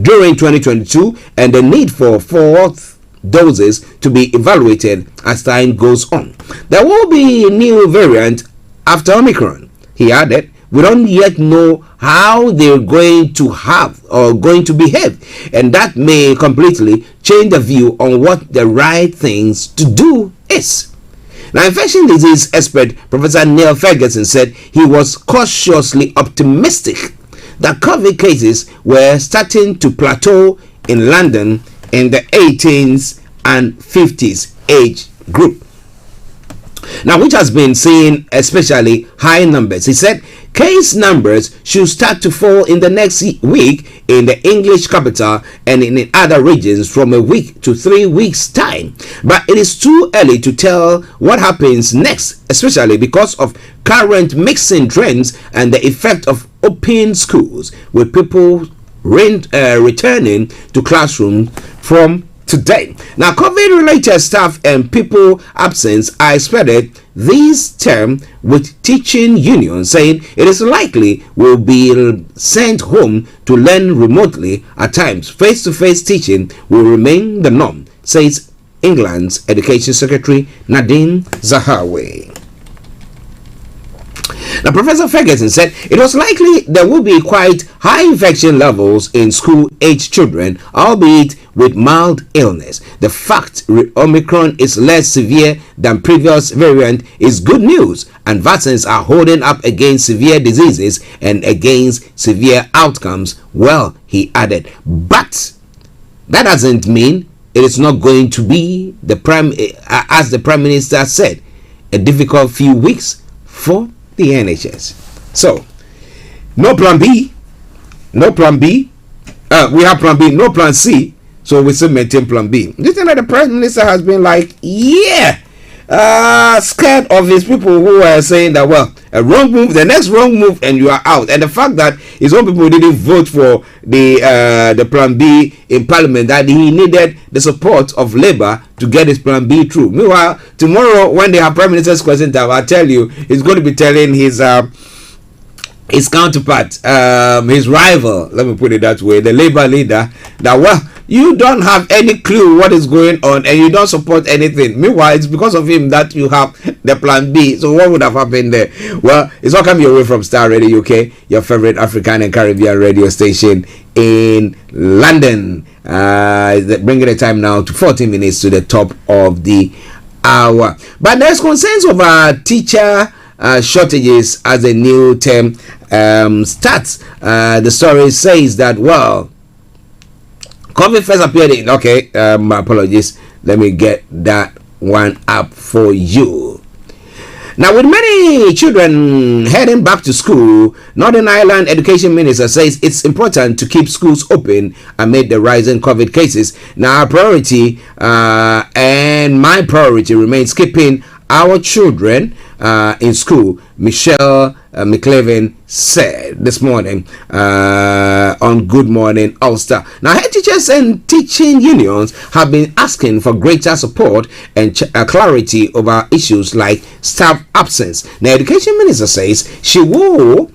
during 2022, and the need for 4th doses to be evaluated as time goes on. There will be a new variant after Omicron, he added. We don't yet know how they're going to have or going to behave, and that may completely change the view on what the right things to do is. Now, infection disease expert Professor Neil Ferguson said he was cautiously optimistic that COVID cases were starting to plateau in London in the 18s and 50s age group. Now, which has been seeing especially high numbers. He said case numbers should start to fall in the next week in the English capital and in other regions from a week to 3 weeks time. But it is too early to tell what happens next, especially because of current mixing trends and the effect of open schools, with people returning to classrooms from today. Now, COVID-related staff and people absence are expected this term, with teaching unions saying it is likely will be sent home to learn remotely at times. Face-to-face teaching will remain the norm, says England's Education Secretary Nadine Zahawi. Now, Professor Ferguson said it was likely there will be quite high infection levels in school-age children, albeit with mild illness. The fact Omicron is less severe than previous variant is good news, and vaccines are holding up against severe diseases and against severe outcomes. Well, he added, but that doesn't mean it is not going to be as the Prime Minister said, a difficult few weeks for the NHS. So, no plan B, no plan B. We have plan B, no plan C. So we still maintain plan B. Do you think that the Prime Minister has been like, scared of his people who are saying that, well, a wrong move, the next wrong move, and you are out? And the fact that his own people didn't vote for the plan B in Parliament, that he needed the support of Labour to get his plan B through. Meanwhile, tomorrow when they have Prime Minister's question time, I tell you, he's going to be telling his counterpart, his rival, let me put it that way, the Labour leader, that, well, you don't have any clue what is going on and you don't support anything. Meanwhile, it's because of him that you have the plan B. So what would have happened there? Well, it's all coming your way from Starr Radio UK, your favorite African and Caribbean radio station in London. Bringing the time now to 14 minutes to the top of the hour. But there's concerns over teacher shortages as a new term starts. The story says that, well, COVID first appeared in, my apologies, let me get that one up for you. Now, with many children heading back to school, Northern Ireland Education Minister says it's important to keep schools open amid the rising COVID cases. Now, our priority and my priority remains keeping our children in school, Michelle McLevin said this morning on Good Morning Ulster. Now, head teachers and teaching unions have been asking for greater support and clarity over issues like staff absence. The Education Minister says she will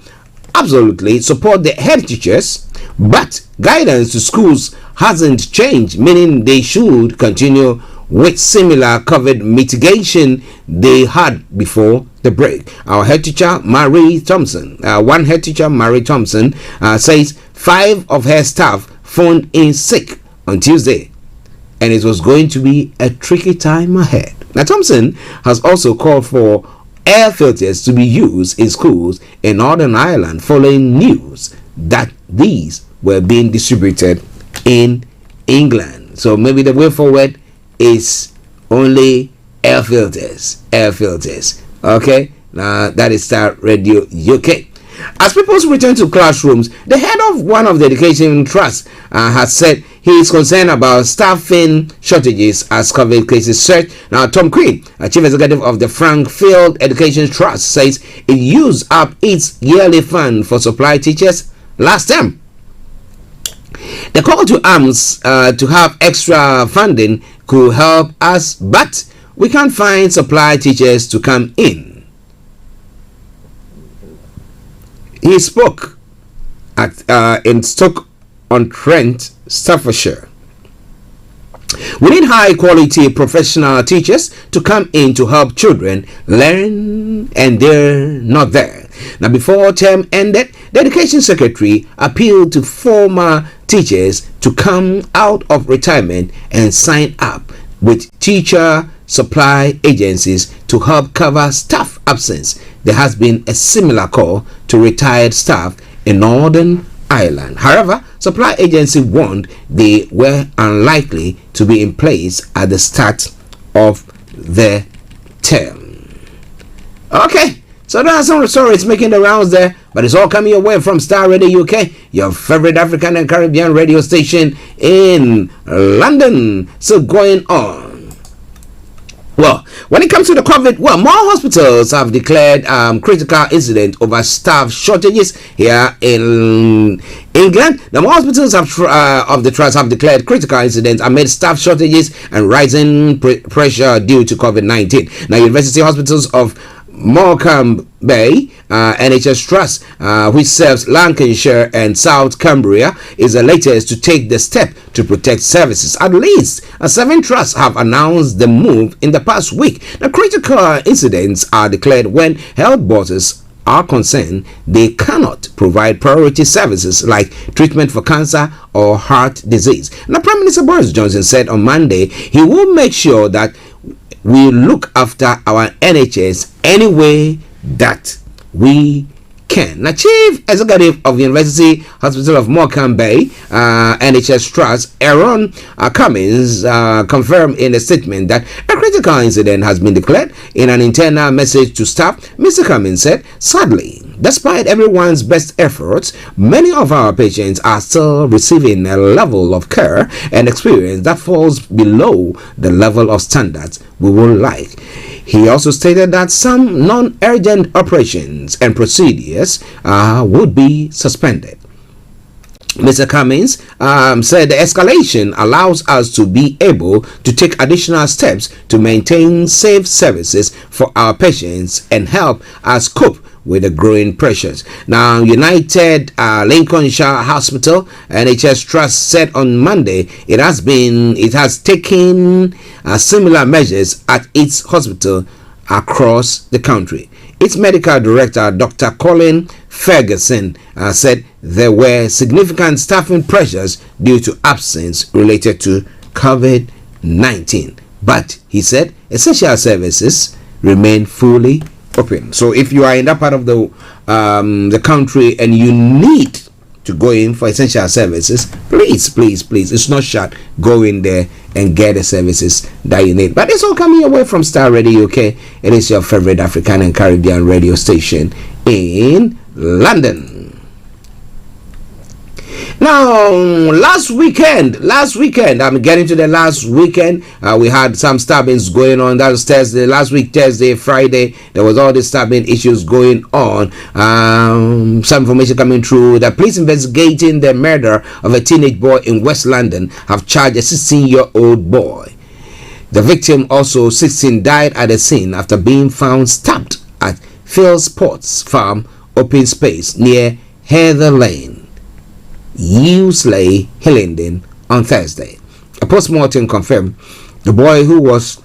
absolutely support the head teachers, but guidance to schools hasn't changed, meaning they should continue with similar COVID mitigation they had before the break. Our head teacher, Mary Thompson, says 5 of her staff phoned in sick on Tuesday, and it was going to be a tricky time ahead. Now, Thompson has also called for air filters to be used in schools in Northern Ireland following news that these were being distributed in England. So maybe the way forward is only air filters. Okay, now that is Starr Radio UK. As people return to classrooms, the head of one of the education trusts has said he is concerned about staffing shortages as COVID cases surge. Now, Tom Quinn, chief executive of the Frankfield Education Trust, says it used up its yearly fund for supply teachers last term. The call to arms to have extra funding could help us, but we can't find supply teachers to come in. He spoke at in Stoke-on-Trent, Staffordshire. We need high quality professional teachers to come in to help children learn, and they're not there. Now, before term ended, the Education Secretary appealed to former teachers to come out of retirement and sign up with teacher supply agencies to help cover staff absence. There has been a similar call to retired staff in Northern Ireland. However, supply agency warned they were unlikely to be in place at the start of the term. Okay, so there are some stories making the rounds there, but it's all coming your way from Starr Radio UK, your favorite African and Caribbean radio station in London. So going on. Well, when it comes to the COVID, more hospitals have declared critical incident over staff shortages here in England. The more hospitals of the trust have declared critical incidents amid staff shortages and rising pressure due to COVID-19. Now, University Hospitals of Morecambe Bay NHS Trust, which serves Lancashire and South Cumbria, is the latest to take the step to protect services. At least 7 trusts have announced the move in the past week. The critical incidents are declared when health bosses are concerned they cannot provide priority services like treatment for cancer or heart disease. Now, Prime Minister Boris Johnson said on Monday he will make sure that we look after our NHS any way that we can. Now, Chief Executive of University Hospital of Morecambe Bay NHS Trust, Aaron Cummins, confirmed in a statement that a critical incident has been declared. In an internal message to staff, Mr. Cummins said, sadly, despite everyone's best efforts, many of our patients are still receiving a level of care and experience that falls below the level of standards we would like. He also stated that some non-urgent operations and procedures would be suspended. Mr. Cummins said the escalation allows us to be able to take additional steps to maintain safe services for our patients and help us cope with the growing pressures. Now, United Lincolnshire Hospital NHS Trust said on Monday it has taken similar measures at its hospital across the country. Its medical director, Dr. Colin Ferguson, said there were significant staffing pressures due to absence related to COVID-19. But he said essential services remain fully open. So if you are in that part of the country and you need to go in for essential services, please, it's not shut. Go in there and get the services that you need. But it's all coming away from Starr Radio UK. It is your favorite African and Caribbean radio station in London. Now, last weekend, I'm getting to the last weekend. We had some stabbings going on. That was Thursday, last week, Thursday, Friday. There was all these stabbing issues going on. Some information coming through. The police investigating the murder of a teenage boy in West London have charged a 16-year-old boy. The victim, also 16, died at the scene after being found stabbed at Phil Sports Farm open space near Heather Lane, Usley, Hillingdon on Thursday. A post-mortem confirmed the boy, who was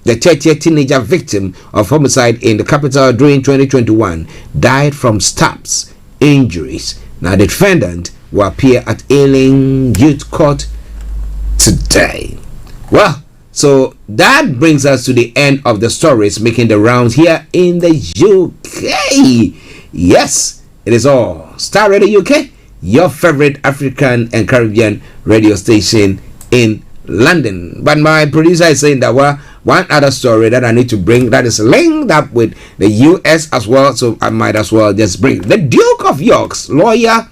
the 30th teenager victim of homicide in the capital during 2021, died from stabs injuries. Now, the defendant will appear at Ealing Youth Court today. Well, so that brings us to the end of the stories making the rounds here in the UK. Yes, it is all Starr Radio UK, your favorite African and Caribbean radio station in London. But my producer is saying that one other story that I need to bring that is linked up with the US as well, so I might as well just bring the Duke of York's lawyer.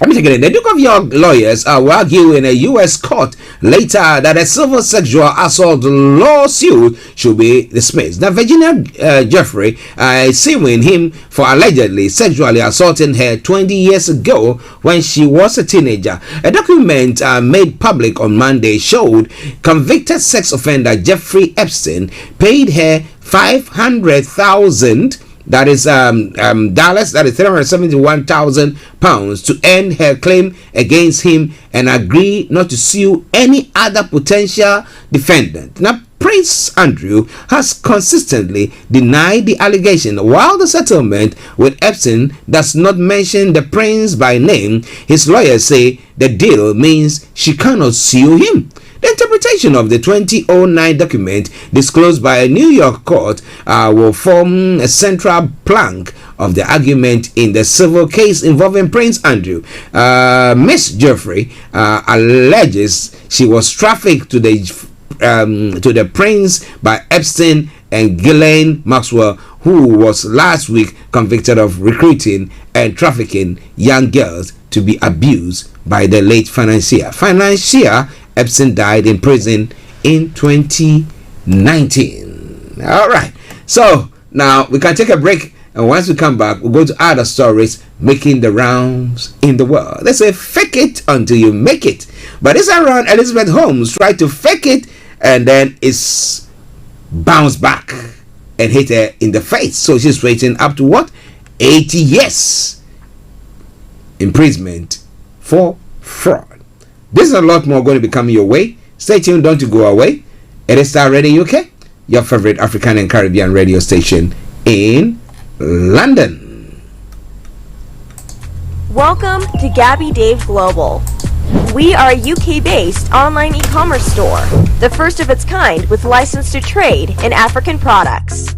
Let me take it in. The Duke of York lawyers will argue in a U.S. court later that a civil sexual assault lawsuit should be dismissed. Now, Virginia Jeffrey is suing him for allegedly sexually assaulting her 20 years ago when she was a teenager. A document made public on Monday showed convicted sex offender Jeffrey Epstein paid her $500,000 that is dollars, that is £371,000 to end her claim against him and agree not to sue any other potential defendant. Now, Prince Andrew has consistently denied the allegation. While the settlement with Epstein does not mention the prince by name, his lawyers say the deal means she cannot sue him. The interpretation of the 2009 document disclosed by a New York court will form a central plank of the argument in the civil case involving Prince Andrew. Miss Jeffrey alleges she was trafficked to the prince by Epstein and Ghislaine Maxwell, who was last week convicted of recruiting and trafficking young girls to be abused by the late financier. Epstein died in prison in 2019. All right. So now we can take a break, and once we come back, we'll go to other stories making the rounds in the world. They say fake it until you make it. But this around Elizabeth Holmes tried to fake it, and then it's bounced back and hit her in the face. So she's waiting up to what? 80 years imprisonment for fraud. This is a lot more going to be coming your way. Stay tuned, don't you go away. It is Starr Radio UK, your favorite African and Caribbean radio station in London. Welcome to Gabby Dave Global. We are a UK-based online e-commerce store, the first of its kind with license to trade in African products.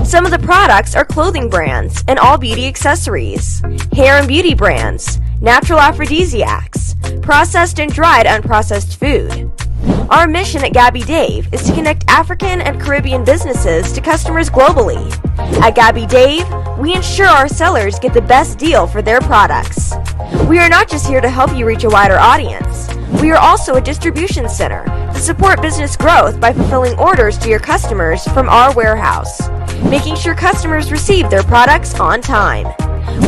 Some of the products are clothing brands and all beauty accessories, hair and beauty brands, natural aphrodisiacs, processed and dried unprocessed food. Our mission at Gabby Dave is to connect African and Caribbean businesses to customers globally. At Gabby Dave, we ensure our sellers get the best deal for their products. We are not just here to help you reach a wider audience. We are also a distribution center to support business growth by fulfilling orders to your customers from our warehouse, making sure customers receive their products on time.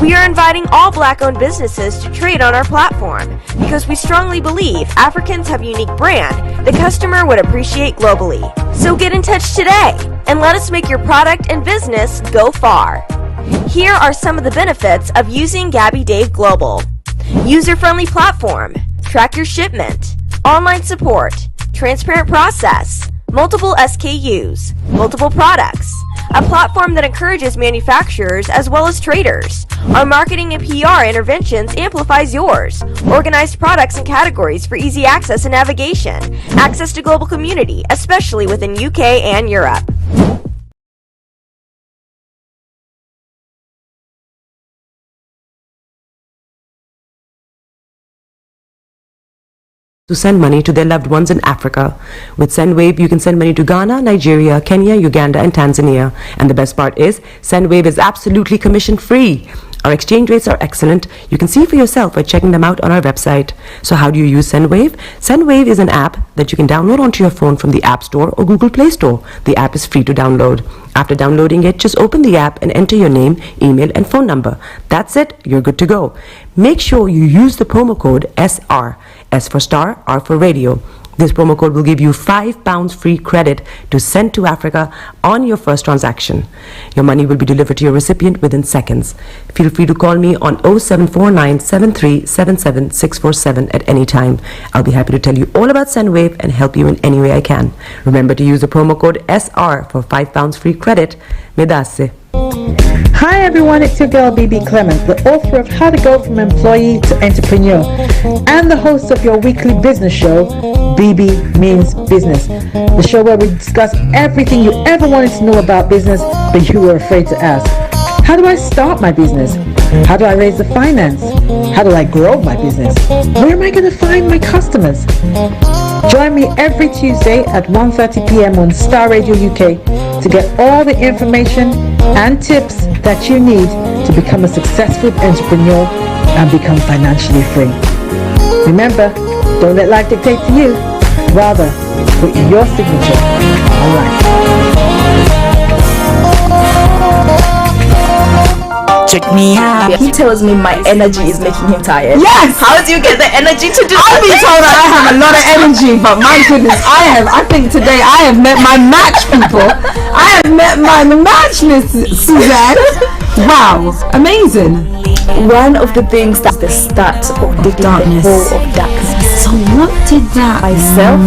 We are inviting all Black-owned businesses to trade on our platform because we strongly believe Africans have a unique brand the customer would appreciate globally. So get in touch today and let us make your product and business go far. Here are some of the benefits of using Gabby Dave Global. User-friendly platform, track your shipment, online support, transparent process, multiple SKUs, multiple products, a platform that encourages manufacturers as well as traders. Our marketing and PR interventions amplifies yours. Organized products and categories for easy access and navigation. Access to global community, especially within UK and Europe. To send money to their loved ones in Africa. With SendWave, you can send money to Ghana, Nigeria, Kenya, Uganda, and Tanzania. And the best part is, SendWave is absolutely commission-free. Our exchange rates are excellent. You can see for yourself by checking them out on our website. So how do you use SendWave? SendWave is an app that you can download onto your phone from the App Store or Google Play Store. The app is free to download. After downloading it, just open the app and enter your name, email, and phone number. That's it. You're good to go. Make sure you use the promo code SR. S for Starr, R for Radio. This promo code will give you £5 free credit to send to Africa on your first transaction. Your money will be delivered to your recipient within seconds. Feel free to call me on 0749 7377 647 at any time. I'll be happy to tell you all about SendWave and help you in any way I can. Remember to use the promo code SR for £5 free credit. Medasse. Hi everyone, it's your girl BB Clement, the author of How to Go From Employee to Entrepreneur and the host of your weekly business show, BB Means Business, the show where we discuss everything you ever wanted to know about business but you were afraid to ask. How do I start my business? How do I raise the finance? How do I grow my business? Where am I going to find my customers? Join me every Tuesday at 1:30 p.m. on Starr Radio UK to get all the information and tips that you need to become a successful entrepreneur and become financially free. Remember, don't let life dictate to you. Rather, put your signature on life. Check me out. He tells me my energy is making him tired. Yes! How do you get the energy to do I've been told that I have a lot of energy, but my goodness, I think today I have met my match, people. I have met my match, Miss Suzanne. Wow, amazing. One of the things that's the start of the darkness. The of darkness. So what did that? Myself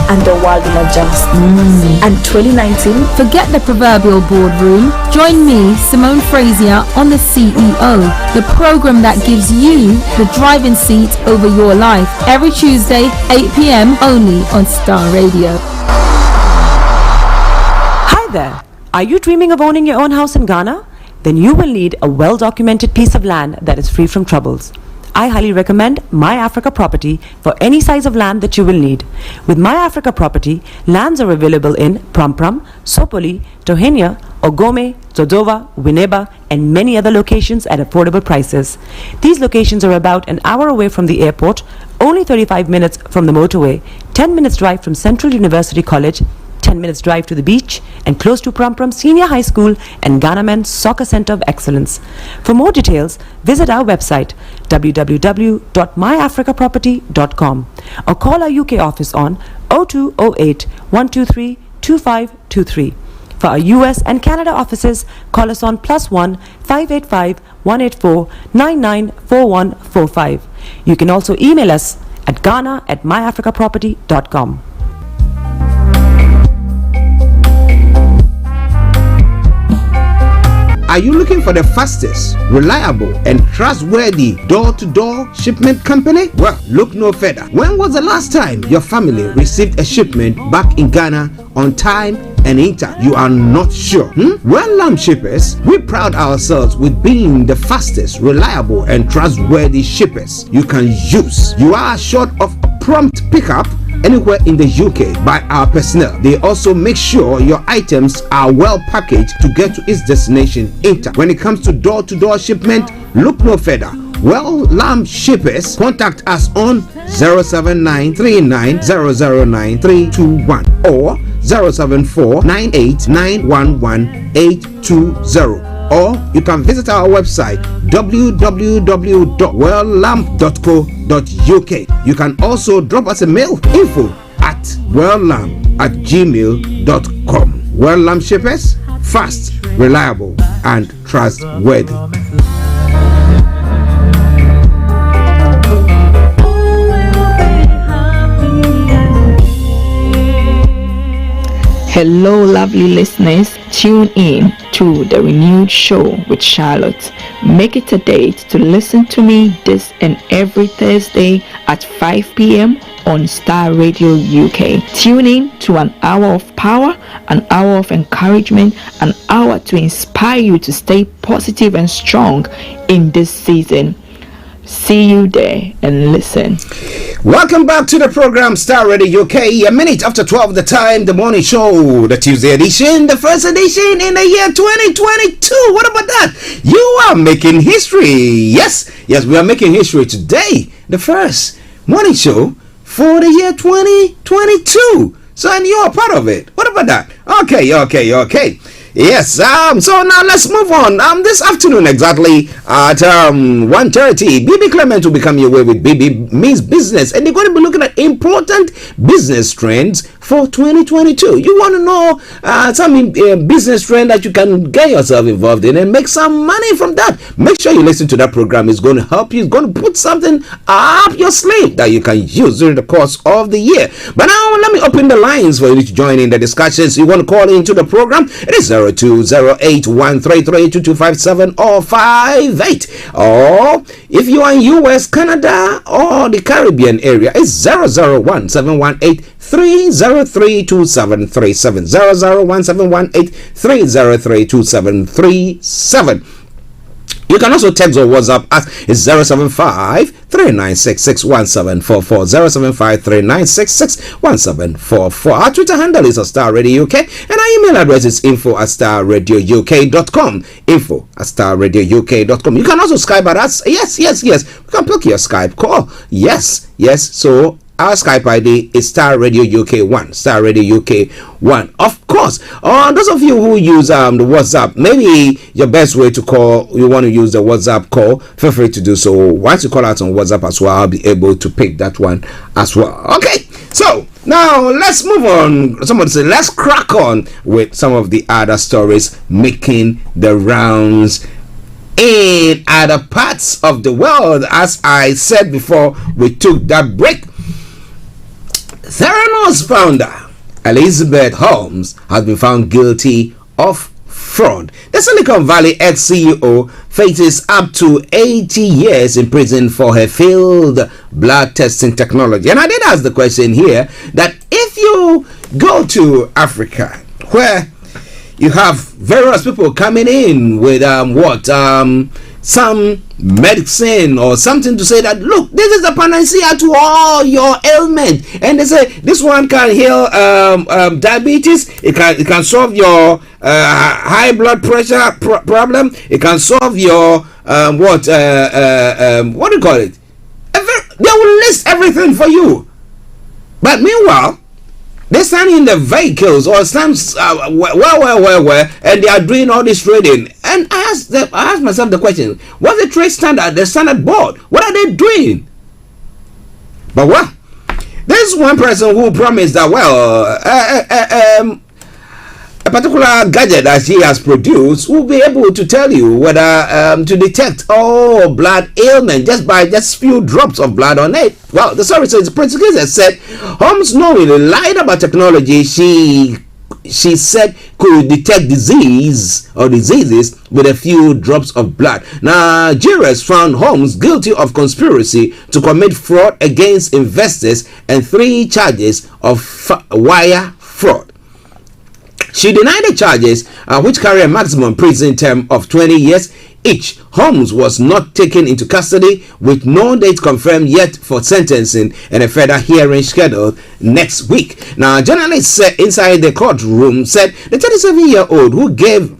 and the world will adjust. And 2019. Forget the proverbial boardroom. Join me, Simone Frazier, on the CEO, the program that gives you the driving seat over your life. Every Tuesday, 8 p.m. only on Starr Radio. Hi there. Are you dreaming of owning your own house in Ghana? Then you will need a well-documented piece of land that is free from troubles. I highly recommend My Africa Property for any size of land that you will need. With My Africa Property, lands are available in Prampram, Sopoli, Tohenia, Ogome, Dodova, Winneba, and many other locations at affordable prices. These locations are about an hour away from the airport, only 35 minutes from the motorway, 10 minutes drive from Central University College, 10 minutes drive to the beach, and close to Prampram Senior High School and Ghana Men's Soccer Center of Excellence. For more details, visit our website www.myafricaproperty.com or call our UK office on 0208 123 2523. For our US and Canada offices, call us on +1 585 184 994145. You can also email us at ghana@myafricaproperty.com. Are you looking for the fastest, reliable, and trustworthy door-to-door shipment company? Well, look no further. When was the last time your family received a shipment back in Ghana on time and in time? You are not sure? Well, Lamb Shippers, we pride ourselves with being the fastest, reliable, and trustworthy shippers you can use. You are assured of a prompt pickup anywhere in the UK by our personnel. They also make sure your items are well packaged to get to its destination in time. When it comes to door-to-door shipment, look no further. Well, Lamb Shippers, contact us on 07939009321 or 07498911820. Or you can visit our website www.welllamp.co.uk. You can also drop us a mail, info@welllamp@gmail.com. Well Lamp Shippers, fast, reliable, and trustworthy. Hello, lovely listeners. Tune in to the renewed show with Charlotte. Make it a date to listen to me this and every Thursday at 5 p.m. on Starr Radio UK. Tune in to an hour of power, an hour of encouragement, an hour to inspire you to stay positive and strong in this season. See you there and listen. Welcome back to the program Starr Radio UK. A minute after 12 the time, the morning show, the Tuesday edition, the first edition in the year 2022. What about that? You are making history. Yes, we are making history today. The first morning show for the year 2022. So, and you're a part of it. What about that? Okay. Yes, so now let's move on. This afternoon exactly at 1:30, BB Clement will be coming your way with BB Means Business, and they're going to be looking at important business trends for 2022. You want to know some business trend that you can get yourself involved in and make some money from that. Make sure you listen to that program. It's going to help you. It's going to put something up your sleeve that you can use during the course of the year. But now let me open the lines for you to join in the discussions. You want to call into the program? It is 0208-133-2257 or 58. Or if you are in US, Canada, or the Caribbean area, it's 001-718-303-2737. 001-718-303-2737. You can also text or WhatsApp at 075-3966-1744. 075-3966-1744. Our Twitter handle is Starr Radio UK, and our email address is info@starradiouk.com. info@starradiouk.com. You can also Skype at us. Yes. We can book your Skype call. Yes. So Our Skype ID is Star Radio UK 1. Star Radio UK 1. Of course, those of you who use the WhatsApp, maybe your best way to call, you want to use the WhatsApp call, feel free to do so. Once you call out on WhatsApp as well, I'll be able to pick that one as well. Okay, so now let's move on. Somebody say, let's crack on with some of the other stories making the rounds in other parts of the world. As I said before we took that break, Theranos founder Elizabeth Holmes has been found guilty of fraud. The Silicon Valley ex-CEO faces up to 80 years in prison for her failed blood testing technology. And I did ask the question here that if you go to Africa, where you have various people coming in with some medicine or something to say that, look, this is a panacea to all your ailment, and they say this one can heal diabetes, it can solve your high blood pressure problem, it can solve your what do you call it? They will list everything for you, but meanwhile they stand in the vehicles or stand where, and they are doing all this trading. And I asked myself the question: what's the trade standard? The standard board? What are they doing? But what? There's one person who promised that a particular gadget that he has produced will be able to tell you whether to detect blood ailment just by few drops of blood on it. Well, the story says the prosecutor said Holmes knowingly lied about technology she said could detect diseases with a few drops of blood. Now, jurors found Holmes guilty of conspiracy to commit fraud against investors and 3 charges of wire fraud. She denied the charges, which carry a maximum prison term of 20 years each. Holmes was not taken into custody, with no date confirmed yet for sentencing and a further hearing scheduled next week. Now, journalists inside the courtroom said the 37-year-old who gave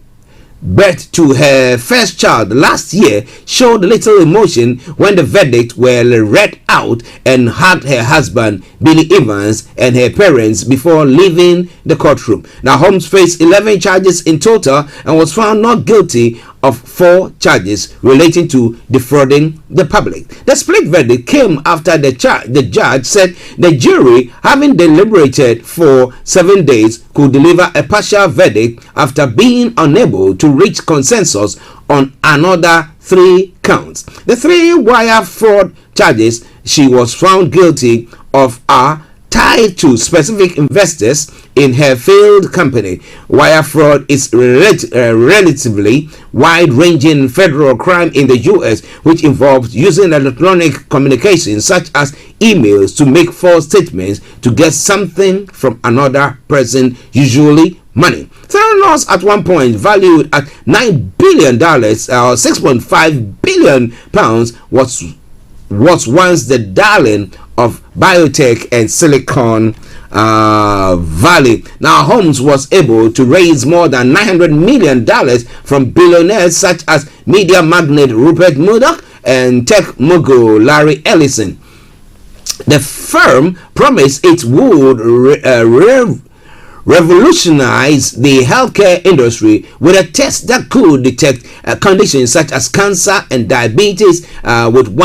birth to her first child last year showed little emotion when the verdict were read out and hugged her husband Billy Evans and her parents before leaving the courtroom. Now, Holmes faced 11 charges in total and was found not guilty of 4 charges relating to defrauding the public. The split verdict came after the judge said the jury, having deliberated for 7 days, could deliver a partial verdict after being unable to reach consensus on another 3 counts. The 3 wire fraud charges she was found guilty of are tied to specific investors in her failed company. Wire fraud is relatively wide-ranging federal crime in the U.S., which involves using electronic communications such as emails to make false statements to get something from another person, usually money. Theranos at one point, valued at $9 billion or 6.5 billion pounds, was once the darling of biotech and Silicon Valley. Now, Holmes was able to raise more than $900 million from billionaires such as media magnate Rupert Murdoch and tech mogul Larry Ellison. The firm promised it would revolutionize the healthcare industry with a test that could detect conditions such as cancer and diabetes with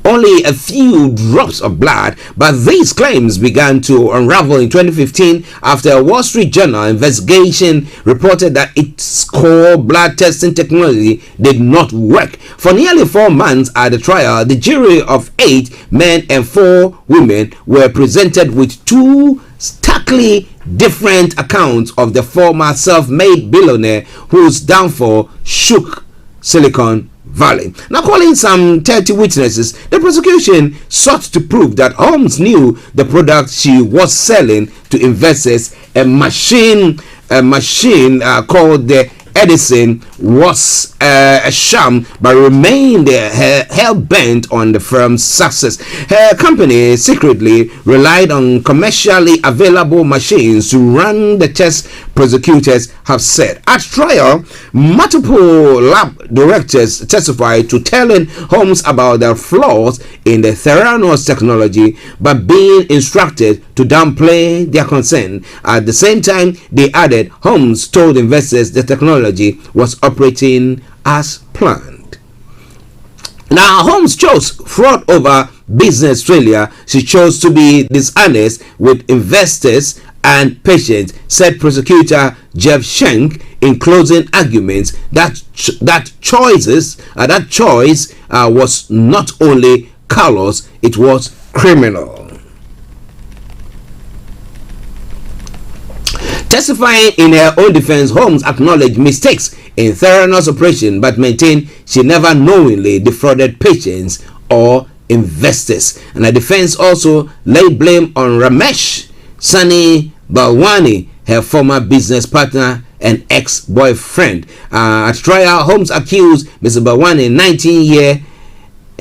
only a few drops of blood. But these claims began to unravel in 2015 after a Wall Street Journal investigation reported that its core blood testing technology did not work. For nearly 4 months at the trial, the jury of 8 men and 4 women were presented with 2 starkly different accounts of the former self-made billionaire whose downfall shook Silicon Valley. Now, calling some 30 witnesses, the prosecution sought to prove that Holmes knew the product she was selling to investors, a machine called the Edison, was a sham, but remained hell-bent on the firm's success. Her company secretly relied on commercially available machines to run the tests, prosecutors have said. At trial, multiple lab directors testified to telling Holmes about the flaws in the Theranos technology, but being instructed to downplay their concern. At the same time, they added Holmes told investors the technology was operating as planned. Now, Holmes chose fraud over business failure. She chose to be dishonest with investors and patients, said prosecutor Jeff Schenck in closing arguments. That choice was not only callous, it was criminal. Testifying in her own defense, Holmes acknowledged mistakes in Theranos operation, but maintained she never knowingly defrauded patients or investors. And the defense also laid blame on Ramesh Sani Balwani, her former business partner and ex-boyfriend. At trial, Holmes accused Mr. Balwani, 19-year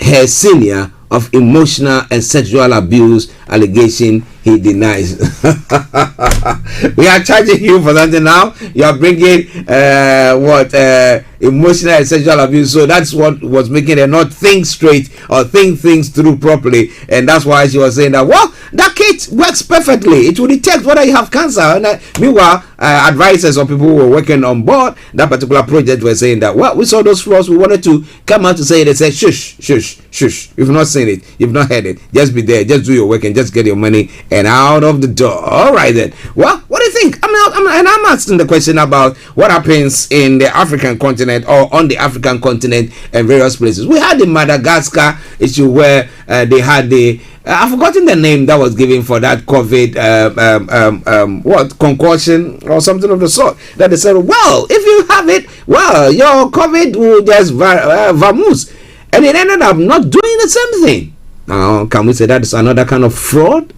her senior, of emotional and sexual abuse allegation he denies. We are charging you for something now. You are bringing emotional and sexual abuse. So that's what was making her not think straight or think things through properly. And that's why she was saying that, well, that kit works perfectly. It will detect whether you have cancer. And meanwhile, advisors or people who were working on board that particular project were saying that, well, we saw those flaws. We wanted to come out to say it. They said, shush, shush, shush. You've not seen it. You've not heard it. Just be there. Just do your work and just get your money and out of the door. All right then. Well, what do you think? I'm asking the question about what happens in the African continent or on the African continent and various places. We had the Madagascar issue where they had the I've forgotten the name that was given for that COVID concussion or something of the sort, that they said, well, if you have it, well, your COVID will just vamoose, and it ended up not doing the same thing. Now, can we say that is another kind of fraud?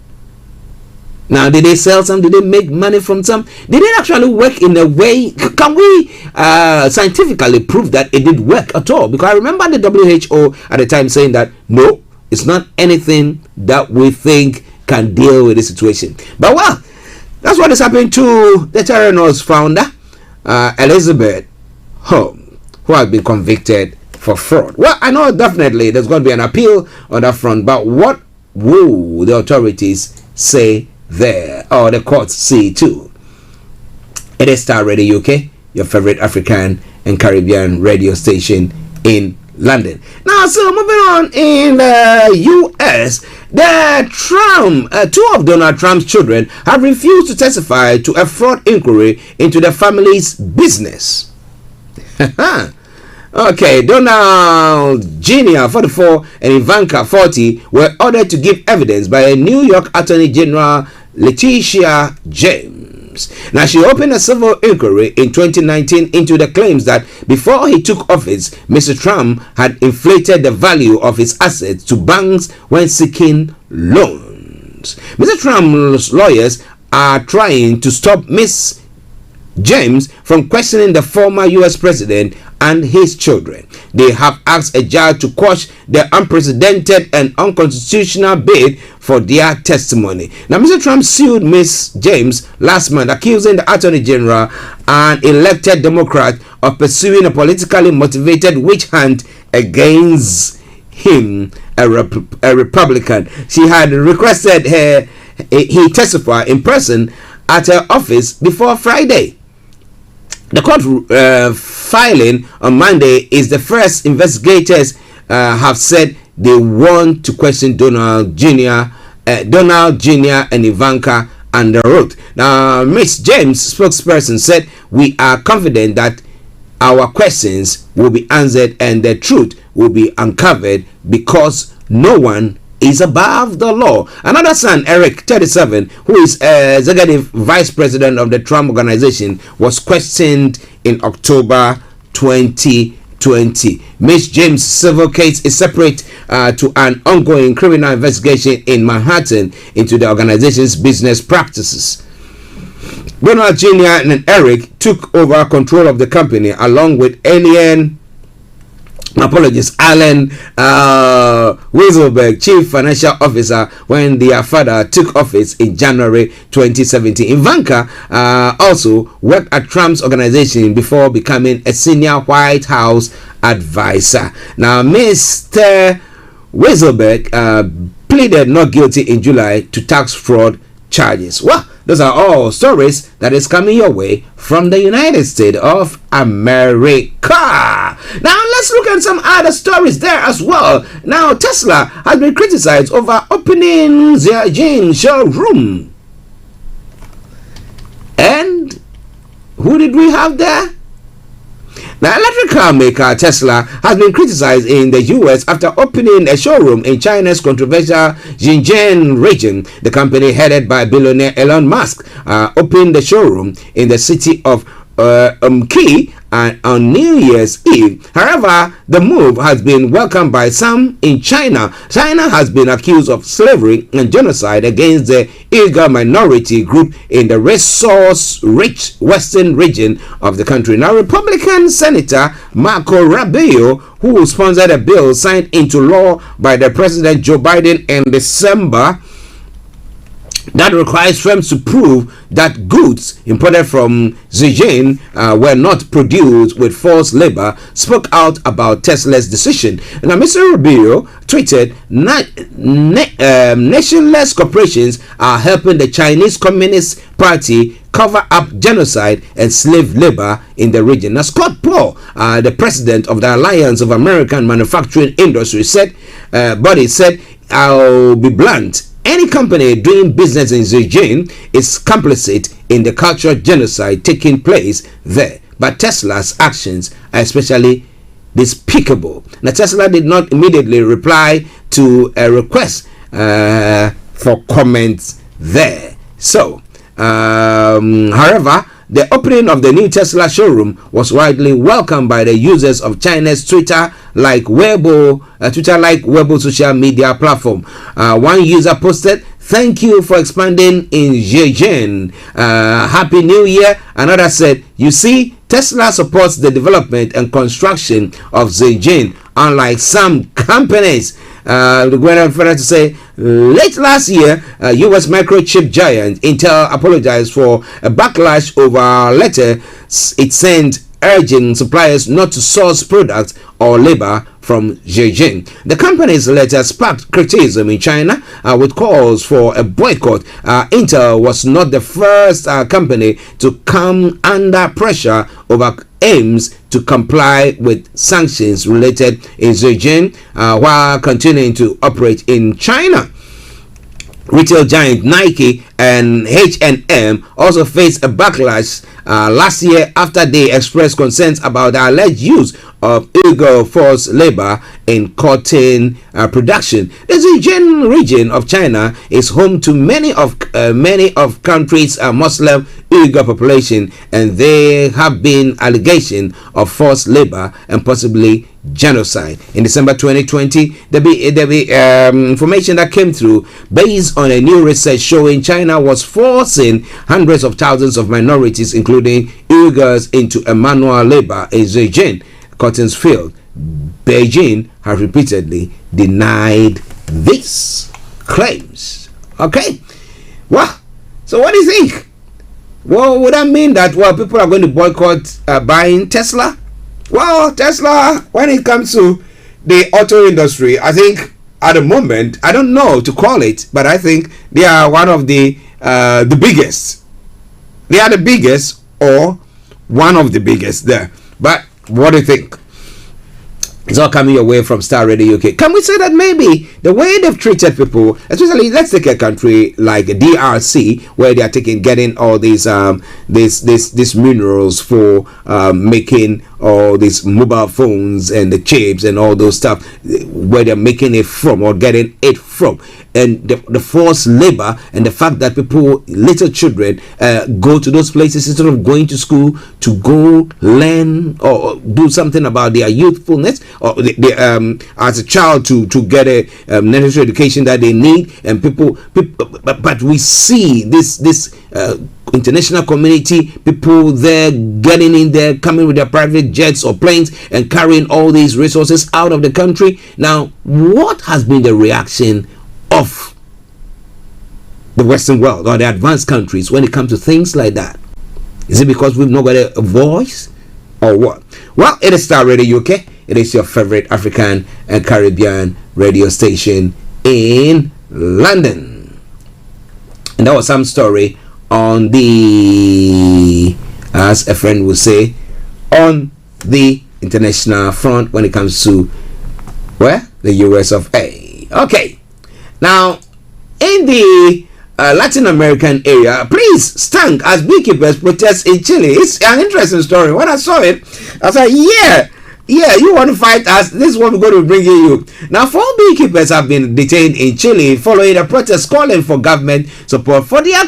Now, did they sell some? Did they make money from some? Did it actually work in a way? Can we scientifically prove that it did work at all? Because I remember the WHO at the time saying that, no, it's not anything that we think can deal with the situation. But, well, that's what is happening to the Theranos founder, Elizabeth Holmes, who has been convicted for fraud. Well, I know definitely there's going to be an appeal on that front, but what will the authorities say there, or the courts see too? It is Starr Radio UK, your favorite African and Caribbean radio station in London. Now, so moving on, in the US, two of Donald Trump's children have refused to testify to a fraud inquiry into the family's business. Okay, Donald Jr., 44, and Ivanka, 40, were ordered to give evidence by a New York Attorney General, Letitia James. Now, she opened a civil inquiry in 2019 into the claims that before he took office, Mr. Trump had inflated the value of his assets to banks when seeking loans. Mr. Trump's lawyers are trying to stop Ms. James from questioning the former U.S. president and his children. They have asked a judge to quash the unprecedented and unconstitutional bid for their testimony. Now, Mr. Trump sued Ms. James last month, accusing the Attorney General, an elected Democrat, of pursuing a politically motivated witch hunt against him, a Republican. She had requested he testify in person at her office before Friday. The court filing on Monday is the first. Investigators have said they want to question Donald Jr. And Ivanka under oath. Now, Ms. James, spokesperson, said, "We are confident that our questions will be answered and the truth will be uncovered because no one is above the law." Another son, Eric, 37, who is executive vice president of the Trump Organization, was questioned in October 2020. Ms. James' civil case is separate to an ongoing criminal investigation in Manhattan into the organization's business practices. Donald Jr. and Eric took over control of the company along with Alan Wieselberg, Chief Financial Officer, when their father took office in January 2017. Ivanka also worked at Trump's organization before becoming a senior White House advisor. Now, Mr. Wieselberg pleaded not guilty in July to tax fraud charges. Well, those are all stories that is coming your way from the United States of America. Now let's look at some other stories there as well. Now Tesla has been criticized over opening their Jane showroom. And who did we have there? The electric car maker Tesla has been criticized in the US after opening a showroom in China's controversial Xinjiang region. The company, headed by billionaire Elon Musk, opened the showroom in the city of Umqi on New Year's Eve. However, the move has been welcomed by some in China. China has been accused of slavery and genocide against the Uyghur minority group in the resource-rich western region of the country. Now, Republican Senator Marco Rubio, who sponsored a bill signed into law by the President Joe Biden in December, that requires firms to prove that goods imported from Xinjiang were not produced with forced labor, spoke out about Tesla's decision. Now, Mr. Rubio tweeted, nationless corporations are helping the Chinese Communist Party cover up genocide and slave labor in the region. Now, Scott Paul, the president of the Alliance of American Manufacturing Industry, said, I'll be blunt. Any company doing business in Xinjiang is complicit in the cultural genocide taking place there. But Tesla's actions are especially despicable. Now, Tesla did not immediately reply to a request for comments there. So, however, the opening of the new Tesla showroom was widely welcomed by the users of China's Twitter-like Weibo social media platform. One user posted, "Thank you for expanding in Zhejiang. Happy New Year." Another said, "You see, Tesla supports the development and construction of Zhejiang, unlike some companies." Went on further to say, late last year, U.S. microchip giant Intel apologized for a backlash over a letter it sent urging suppliers not to source products or labor from Zhejiang. The company's letter sparked criticism in China with calls for a boycott. Intel was not the first company to come under pressure over aims to comply with sanctions related in Zhejiang while continuing to operate in China. Retail giant Nike and H&M also faced a backlash last year after they expressed concerns about the alleged use of Uyghur forced labor in cotton production. The Xinjiang region of China is home to many of country's Muslim Uyghur population, and there have been allegations of forced labor and possibly genocide. In December 2020, there be information that came through based on a new research showing China was forcing hundreds of thousands of minorities, including Uyghurs, into a manual labor in Zhejiang cotton's field. Beijing has repeatedly denied these claims. Okay, well, so what do you think? Well, would that mean that people are going to boycott buying Tesla? Well, Tesla, when it comes to the auto industry, I think at the moment, I don't know to call it, but I think they are one of the biggest. They are the biggest or one of the biggest there. But what do you think? It's all coming your way from Starr Radio UK. Can we say that maybe the way they've treated people, especially let's take a country like DRC, where they are getting all these minerals for making all these mobile phones and the chips and all those stuff, where they're making it from or getting it from, and the forced labor and the fact that little children go to those places instead of going to school to go learn or do something about their youthfulness, or as a child to get a necessary education that they need, and people but we see this international community, people there getting in there, coming with their private jets or planes and carrying all these resources out of the country. Now, what has been the reaction of the Western world or the advanced countries when it comes to things like that? Is it because we've not got a voice or what? Well, it is Star Radio UK. It is your favorite African and Caribbean radio station in London. And that was some story on the, as a friend would say, on the international front when it comes to where? The US of A. Okay. Now, in the Latin American area, please stank as beekeepers protest in Chile. It's an interesting story. When I saw it, I was like, yeah, you want to fight us? This is what we're going to bring you. Now, 4 beekeepers have been detained in Chile following a protest calling for government support for their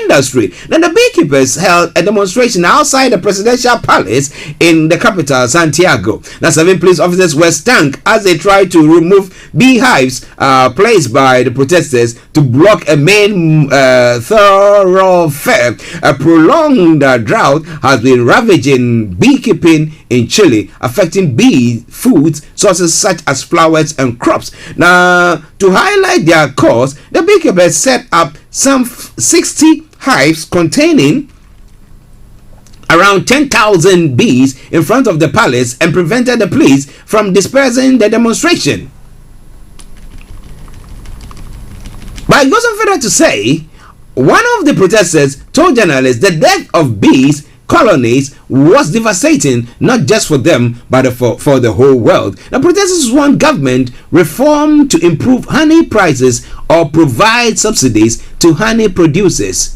industry. Now, the beekeepers held a demonstration outside the presidential palace in the capital, Santiago. Now, 7 police officers were stunk as they tried to remove beehives placed by the protesters to block a main thoroughfare. A prolonged drought has been ravaging beekeeping in Chile, affecting bee food sources such as flowers and crops. Now, to highlight their cause, the beekeepers set up some 60 hives containing around 10,000 bees in front of the palace and prevented the police from dispersing the demonstration. But it goes on further to say, one of the protesters told journalists the death of bees colonies was devastating, not just for them but for the whole world. The protesters want government reform to improve honey prices or provide subsidies to honey producers.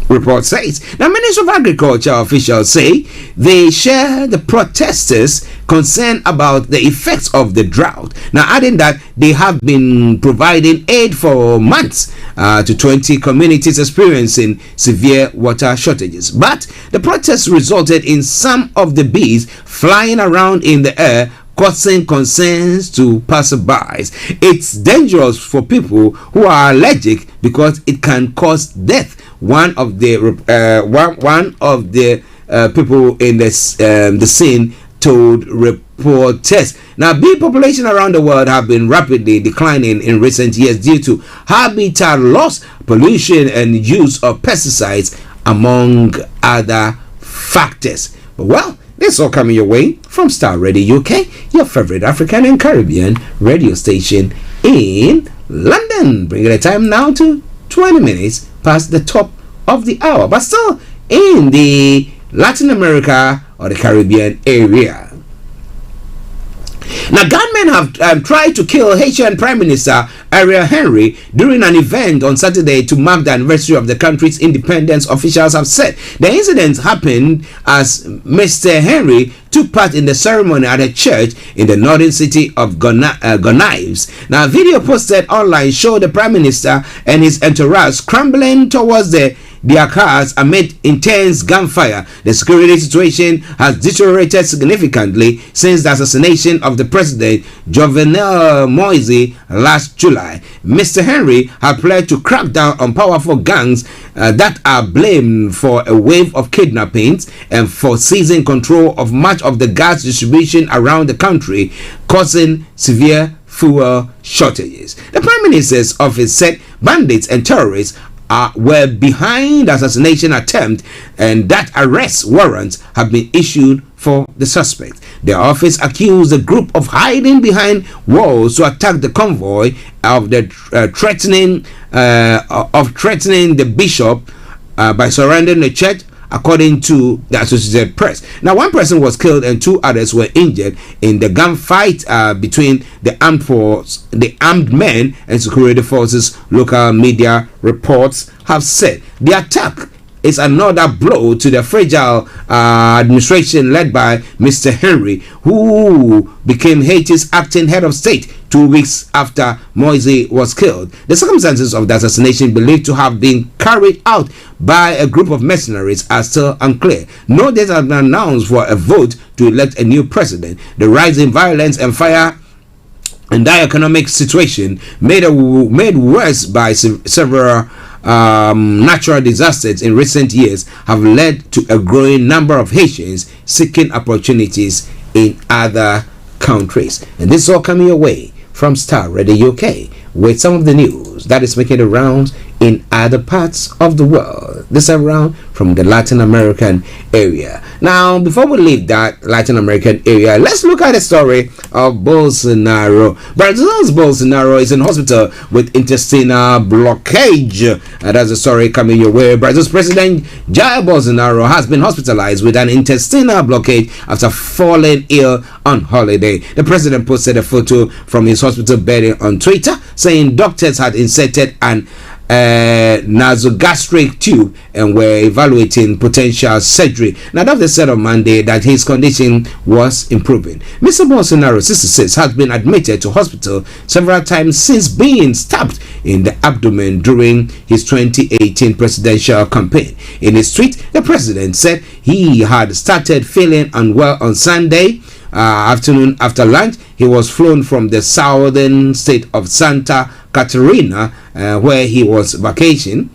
Report says. Now, Minister of Agriculture officials say they share the protesters' concern about the effects of the drought. Now, adding that they have been providing aid for months to 20 communities experiencing severe water shortages. But the protests resulted in some of the bees flying around in the air, causing concerns to passerbys. It's dangerous for people who are allergic because it can cause death. One of the people in the scene told reporters. Now, bee population around the world have been rapidly declining in recent years due to habitat loss, pollution, and use of pesticides, among other factors. But well, this all coming your way from Star Radio UK, your favorite African and Caribbean radio station in London. Bringing the time now to 20 minutes past the top of the hour, but still in the Latin America or the Caribbean area. Now, gunmen have tried to kill Haitian Prime Minister Ariel Henry during an event on Saturday to mark the anniversary of the country's independence, officials have said. The incident happened as Mr. Henry took part in the ceremony at a church in the northern city of Gonaives. Now, a video posted online showed the Prime Minister and his entourage scrambling towards their cars amid intense gunfire. The security situation has deteriorated significantly since the assassination of the president Jovenel Moise last July. Mr. Henry had pledged to crack down on powerful gangs that are blamed for a wave of kidnappings and for seizing control of much of the gas distribution around the country, causing severe fuel shortages. The Prime Minister's office said bandits and terrorists were behind the assassination attempt and that arrest warrants have been issued for the suspect. The office accused the group of hiding behind walls to attack the convoy, of threatening the bishop by surrounding the church, according to the Associated Press. Now, one person was killed and 2 others were injured in the gunfight between the armed men and security forces, local media reports have said. The attack is another blow to the fragile administration led by Mr. Henry, who became Haiti's acting head of state 2 weeks after Moise was killed. The circumstances of the assassination, believed to have been carried out by a group of mercenaries, are still unclear. No date has been announced for a vote to elect a new president. The rise in violence and fire and the economic situation made worse by several natural disasters in recent years have led to a growing number of Haitians seeking opportunities in other countries. And this is all coming your way from Starr Radio UK with some of the news that is making the rounds in other parts of the world. This around from the Latin American area. Now, before we leave that Latin American area, let's look at the story of Bolsonaro. Brazil's Bolsonaro is in hospital with intestinal blockage. That's the story coming your way. Brazil's President Jair Bolsonaro has been hospitalized with an intestinal blockage after falling ill on holiday. The president posted a photo from his hospital bed on Twitter saying doctors had inserted an nasogastric tube and were evaluating potential surgery. Now, doctors said on Monday that his condition was improving. Mr. Bolsonaro, 66, has been admitted to hospital several times since being stabbed in the abdomen during his 2018 presidential campaign. In his tweet, the president said he had started feeling unwell on Sunday afternoon after lunch. He was flown from the southern state of Santa Catarina, where he was vacationing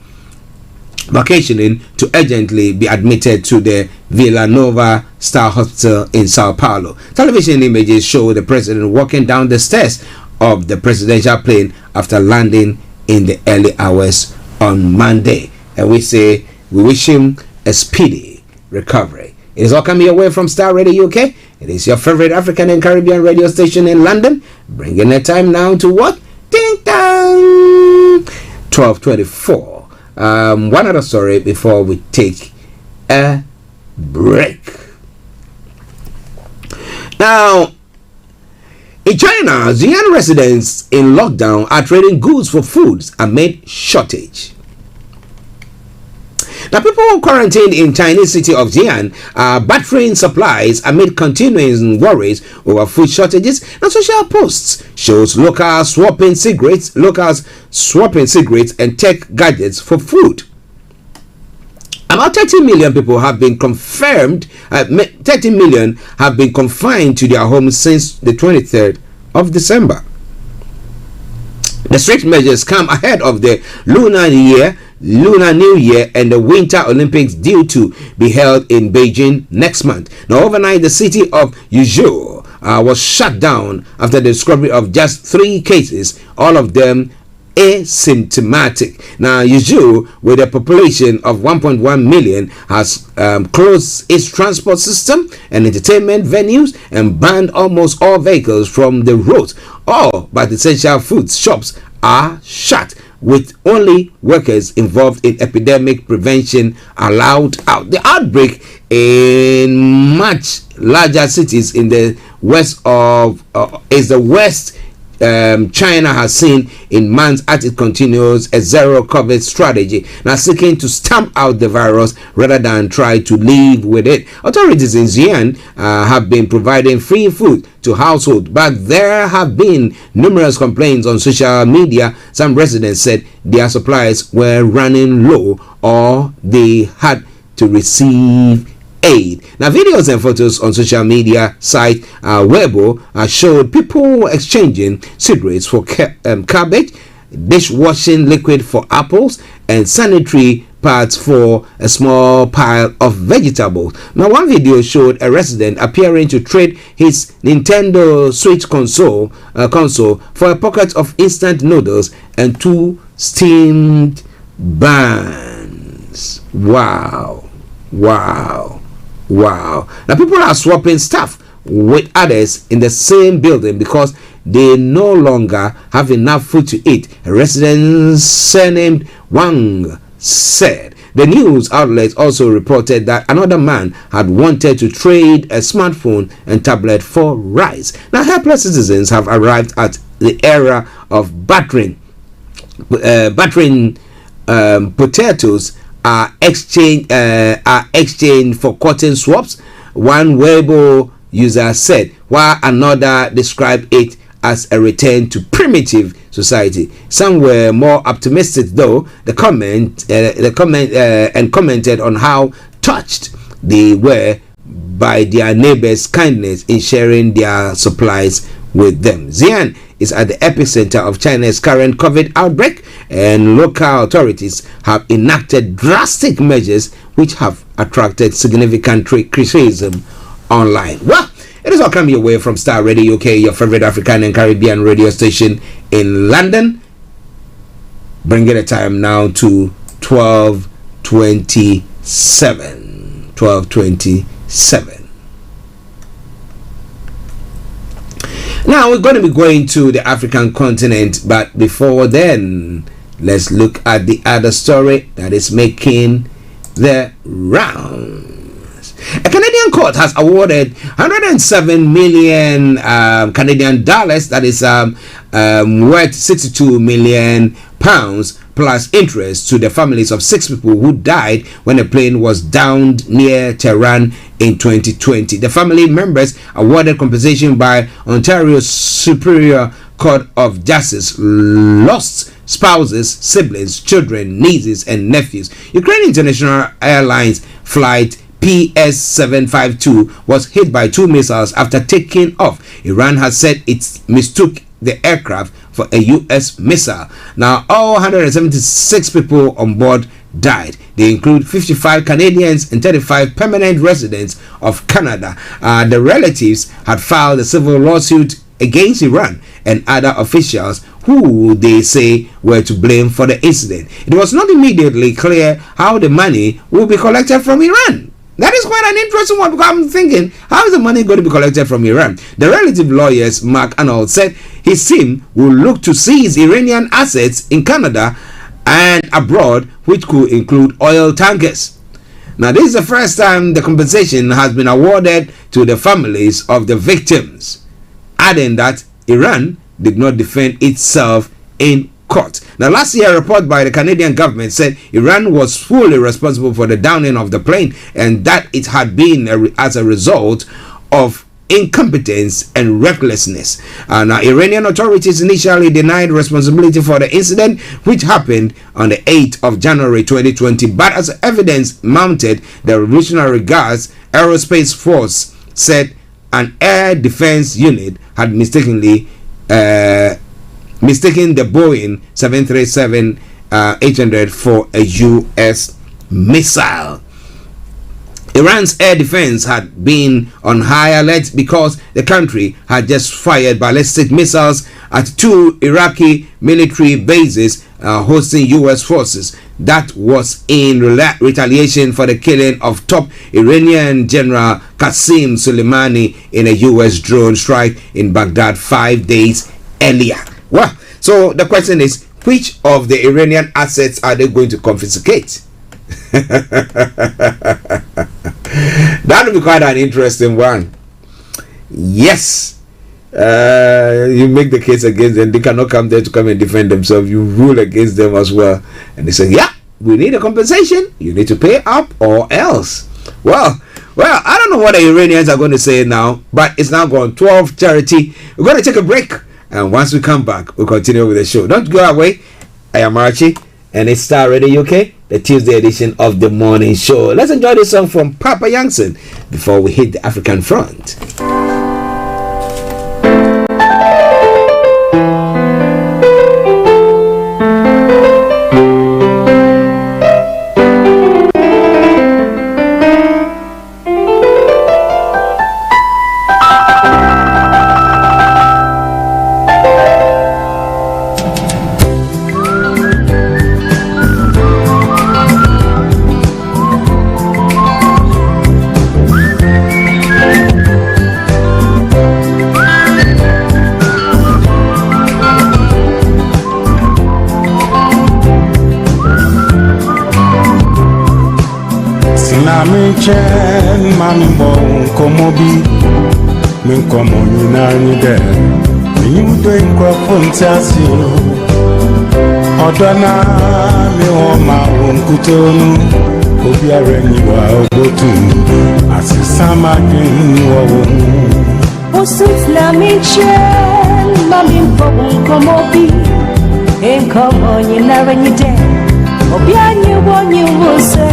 to urgently be admitted to the Villanova Starr Hospital in Sao Paulo. Television images show the president walking down the stairs of the presidential plane after landing in the early hours on Monday. And we say we wish him a speedy recovery. It is all coming your way from Starr Radio UK. It is your favorite African and Caribbean radio station in London, bringing the time now to what? Ding dong! 12:24. One other story before we take a break. Now, in China, Xi'an residents in lockdown are trading goods for foods amid shortage. Now, people quarantined in Chinese city of Xi'an are battering supplies amid continuing worries over food shortages. Now, social posts shows locals swapping cigarettes and tech gadgets for food. About 30 million people have been confirmed. 30 million have been confined to their homes since the 23rd of December. The strict measures come ahead of the Lunar New Year and the Winter Olympics due to be held in Beijing next month. Now, overnight, the city of Yuzhou was shut down after the discovery of just 3 cases, all of them asymptomatic. Now, Yuzhou, with a population of 1.1 million, has closed its transport system and entertainment venues and banned almost all vehicles from the roads. All but essential food shops are shut, with only workers involved in epidemic prevention allowed out. The outbreak in much larger cities in the west is the worst China has seen in months as it continues a zero COVID strategy, now seeking to stamp out the virus rather than try to live with it. Authorities in Xi'an have been providing free food to households, but there have been numerous complaints on social media. Some residents said their supplies were running low or they had to receive aid. Now, videos and photos on social media site Weibo showed people exchanging cigarettes for cabbage, dishwashing liquid for apples, and sanitary pads for a small pile of vegetables. Now, one video showed a resident appearing to trade his Nintendo Switch console for a pocket of instant noodles and 2 steamed buns. Wow. Now, people are swapping stuff with others in the same building because they no longer have enough food to eat. A resident surnamed Wang said. The news outlet also reported that another man had wanted to trade a smartphone and tablet for rice. Now, helpless citizens have arrived at the era of battering potatoes are exchanged for cotton swaps, one Weibo user said, while another described it as a return to primitive society. Some were more optimistic, though, and commented on how touched they were by their neighbors' kindness in sharing their supplies with them. Xi'an is at the epicenter of China's current COVID outbreak, and local authorities have enacted drastic measures which have attracted significant criticism online. Well, it is all coming your way from Star Radio UK, your favorite African and Caribbean radio station in London. Bringing the time now to 12:27. 12:27. Now we're going to be going to the African continent, but before then, let's look at the other story that is making the rounds. A Canadian court has awarded 107 million Canadian dollars, that is worth 62 million pounds plus interest, to the families of 6 people who died when a plane was downed near Tehran in 2020. The family members awarded compensation by Ontario's Superior Court of Justice lost spouses, siblings, children, nieces, and nephews. Ukraine International Airlines flight PS752 was hit by 2 missiles after taking off. Iran has said it mistook the aircraft for a U.S. missile. Now, all 176 people on board died. They include 55 Canadians and 35 permanent residents of Canada. The relatives had filed a civil lawsuit against Iran and other officials who they say were to blame for the incident. It was not immediately clear how the money will be collected from Iran. That is quite an interesting one, because I'm thinking, how is the money going to be collected from Iran? The relative lawyers, Mark Arnold, said his team will look to seize Iranian assets in Canada and abroad, which could include oil tankers. Now, this is the first time the compensation has been awarded to the families of the victims, adding that Iran did not defend itself in court. Now, last year, a report by the Canadian government said Iran was fully responsible for the downing of the plane, and that it had been as a result of incompetence and recklessness. Now, Iranian authorities initially denied responsibility for the incident, which happened on the 8th of January 2020, but as evidence mounted, the Revolutionary Guards Aerospace Force said an air defense unit had mistaken the Boeing 737-800 for a U.S. missile. Iran's air defense had been on high alert because the country had just fired ballistic missiles at 2 Iraqi military bases hosting U.S. forces. That was in retaliation for the killing of top Iranian General Qasem Soleimani in a U.S. drone strike in Baghdad 5 days earlier. Well, so the question is, which of the Iranian assets are they going to confiscate? That would be quite an interesting one. Yes, you make the case against them. They cannot come there to come and defend themselves. You rule against them as well, and they say, yeah, we need a compensation. You need to pay up or else. Well, I don't know what the Iranians are going to say now, but it's now gone 12 charity. We're going to take a break, and once we come back, we'll continue with the show. Don't go away. I am Archie, and it's Star Radio UK, the Tuesday edition of the morning show. Let's enjoy this song from Papa Youngson before we hit the African front. Chen mambo komobi min komo nyina ni de mi do nkwa fontiasi odona mi o ma wonkutonu obi areni wa obotu asisama din wo Osus na mi chen mambo komobi en komo nyina ni de obi anyi wo nyi wo se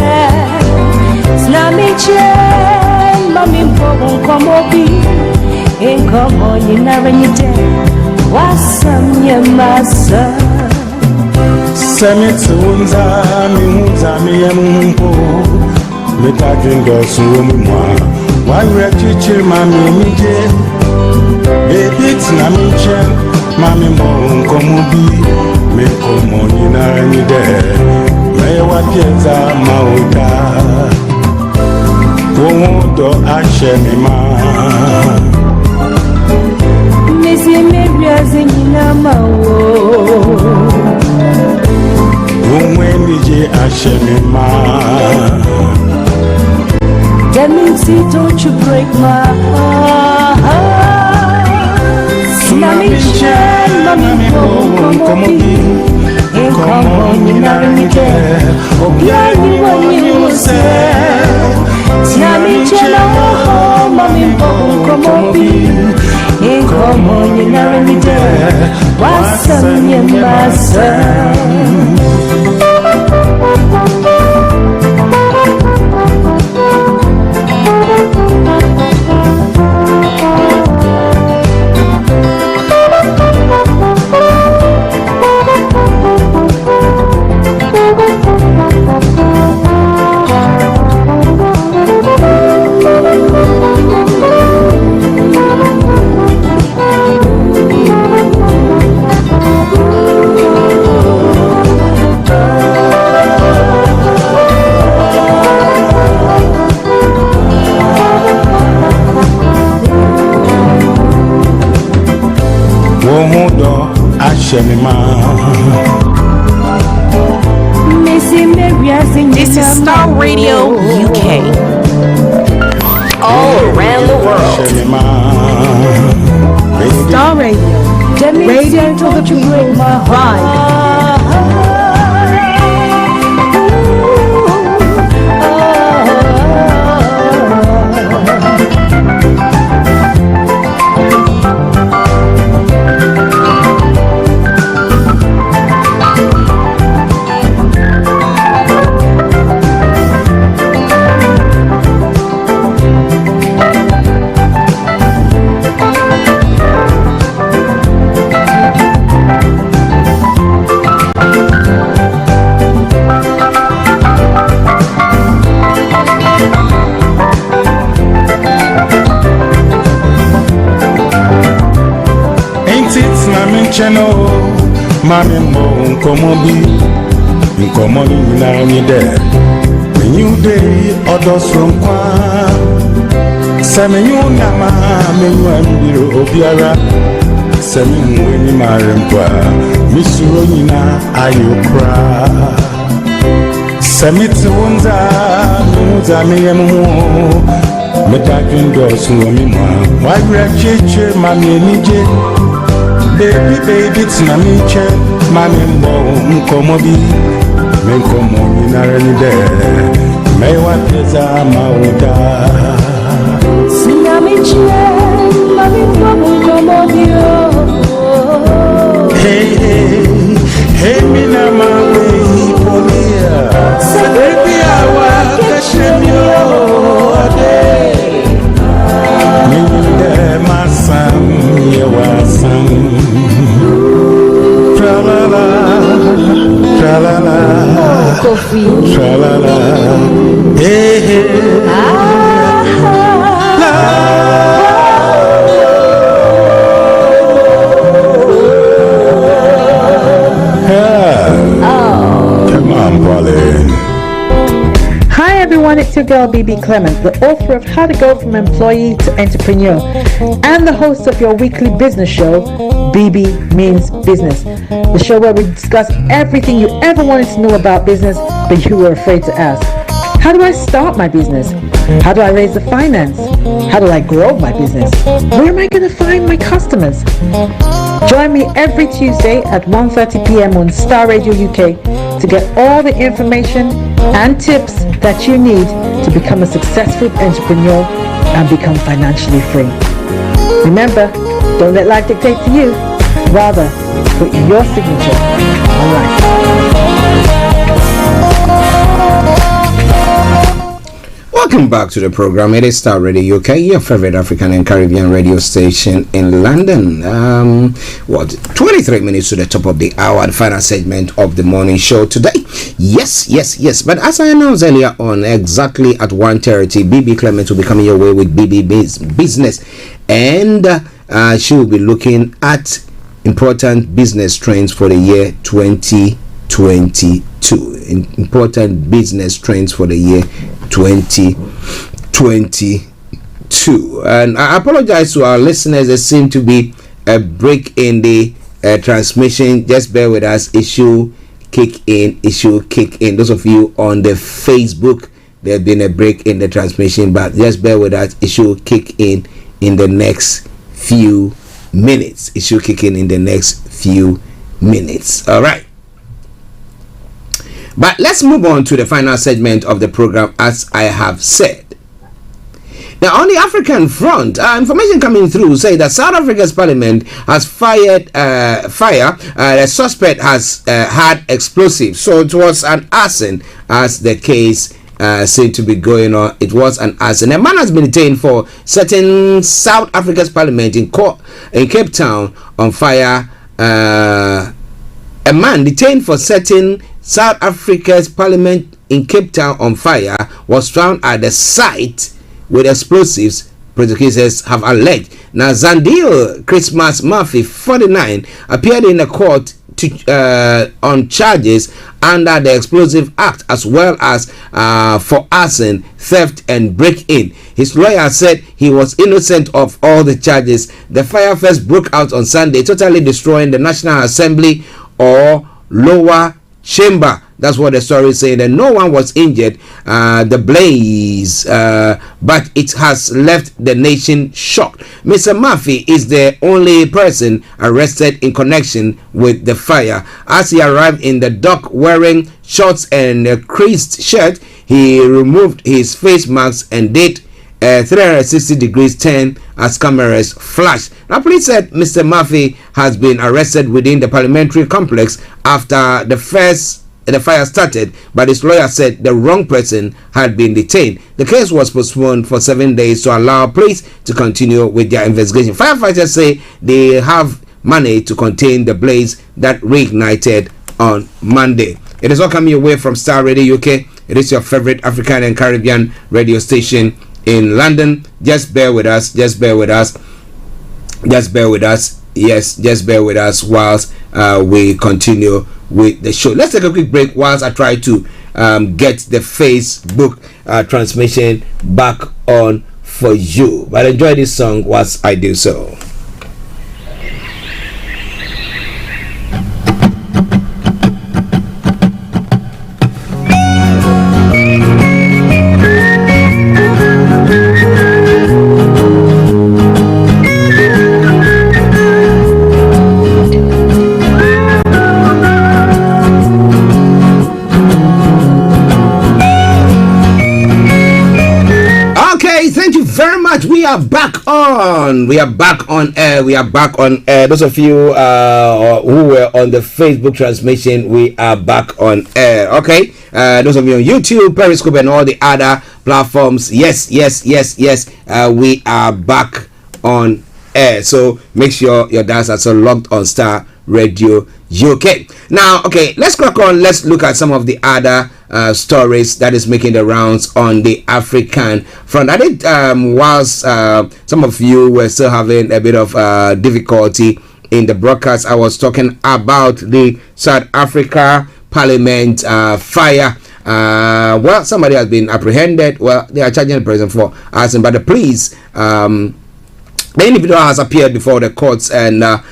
Slamichen, mami mpogo nkomobi, nkomo nyinara nyite, wasamye masa Semitsunza mimuza miyemumpo Metakindosu mwa Wanyre chichir mami nije Baby tina miche Mami mbonko mubi Mikomo nina nide Mewa pieza mauda Womudo ashe mima Misi mebya zinyina mawo Umwenije ashe mima That means don't you break my heart. Mami chen, mami komobi, inkomo ninarimite. Obiani wanyu se. Mami chen, mami komobi, inkomo ninarimite. Wasamye masa. This is Starr Radio UK. All around the world. Starr Radio. Radio to the people. Vibe. Channel, Mammy Mo, Komobi, Nkomoni Nide, the new day, others from Kwa, Samuel Nama, Menu Obiara, Samuel Winnie Marimpua, Miss Ronina, Ayukra, Samit Wunza, Muza Meyamo, Metakin Dos Womima, why Rachiche, Mammy Nije. Baby, it's na miche, mami mkomobi, menkomo ninarenide, mewa peza mauda. Sina miche, mami mkomobi. Hey, hey, hey, mina mawe hipolia. Baby, awa kashemio ade. Minde masam yewasam. Tra-la-la, tra-la-la, tra-la-la, hey, hey, come on, Pauline. Hi everyone, it's your girl BB Clement, the author of How to Go From Employee to Entrepreneur and the host of your weekly business show, BB Means Business, the show where we discuss everything you ever wanted to know about business but you were afraid to ask. How do I start my business? How do I raise the finance? How do I grow my business? Where am I going to find my customers? Join me every Tuesday at 1:30 p.m. on Starr Radio UK to get all the information and tips that you need to become a successful entrepreneur and become financially free. Remember, don't let life dictate to you. Rather, put your signature on life. Welcome back to the program. It is Star Radio UK, your favorite African and Caribbean radio station in London. 23 minutes to the top of the hour, the final segment of the morning show today. Yes. But as I announced earlier on, exactly at 1:30, BB Clement will be coming your way with BB Business, and she will be looking at important business trends for the year 2022. Important business trends for the year 2022. And I apologize to our listeners. There seemed to be a break in the transmission. Just bear with us. Issue kick in. Those of you on the Facebook, there's been a break in the transmission, but just bear with us. Issue kick in the next few minutes. All right. But let's move on to the final segment of the program, as I have said. Now, on the African front, information coming through say that South Africa's parliament has fired fire. The suspect has had explosives, so it was an arson, as the case seemed to be going on. It was an arson. A man has been detained for setting South Africa's parliament in Cape Town on fire. A man detained for setting South Africa's parliament in Cape Town on fire was found at the site with explosives, prosecutors have alleged. Now, Zandil Christmas Murphy, 49, appeared in the court on charges under the Explosive Act, as well as for arson, theft, and break-in. His lawyer said he was innocent of all the charges. The fire first broke out on Sunday, totally destroying the National Assembly or lower chamber. That's what the story is saying, and no one was injured. The blaze, but it has left the nation shocked. Mr. Murphy is the only person arrested in connection with the fire. As he arrived in the dock wearing shorts and a creased shirt, he removed his face mask and did 360 degrees turn as cameras flashed. Now, police said Mr. Murphy has been arrested within the parliamentary complex after the fire started, but his lawyer said the wrong person had been detained. The case was postponed for 7 days to allow police to continue with their investigation. Firefighters say they have money to contain the blaze that reignited on Monday. It is all coming away from Star Radio UK. It is your favorite African and Caribbean radio station in London. Just bear with us. Yes, just bear with us whilst we continue with the show. Let's take a quick break whilst I try to get the Facebook transmission back on for you. But enjoy this song whilst I do so. We are back on air. Those of you who were on the Facebook transmission, we are back on air. Okay, those of you on YouTube, Periscope, and all the other platforms, yes, we are back on air. So make sure your dials are so logged on Star Radio UK. Now, okay, let's crack on. Let's look at some of the other stories that is making the rounds on the African front. I think whilst some of you were still having a bit of difficulty in the broadcast, I was talking about the South Africa Parliament fire. Well, somebody has been apprehended. Well, they are charging the president for arson, but the police, the individual has appeared before the courts, and the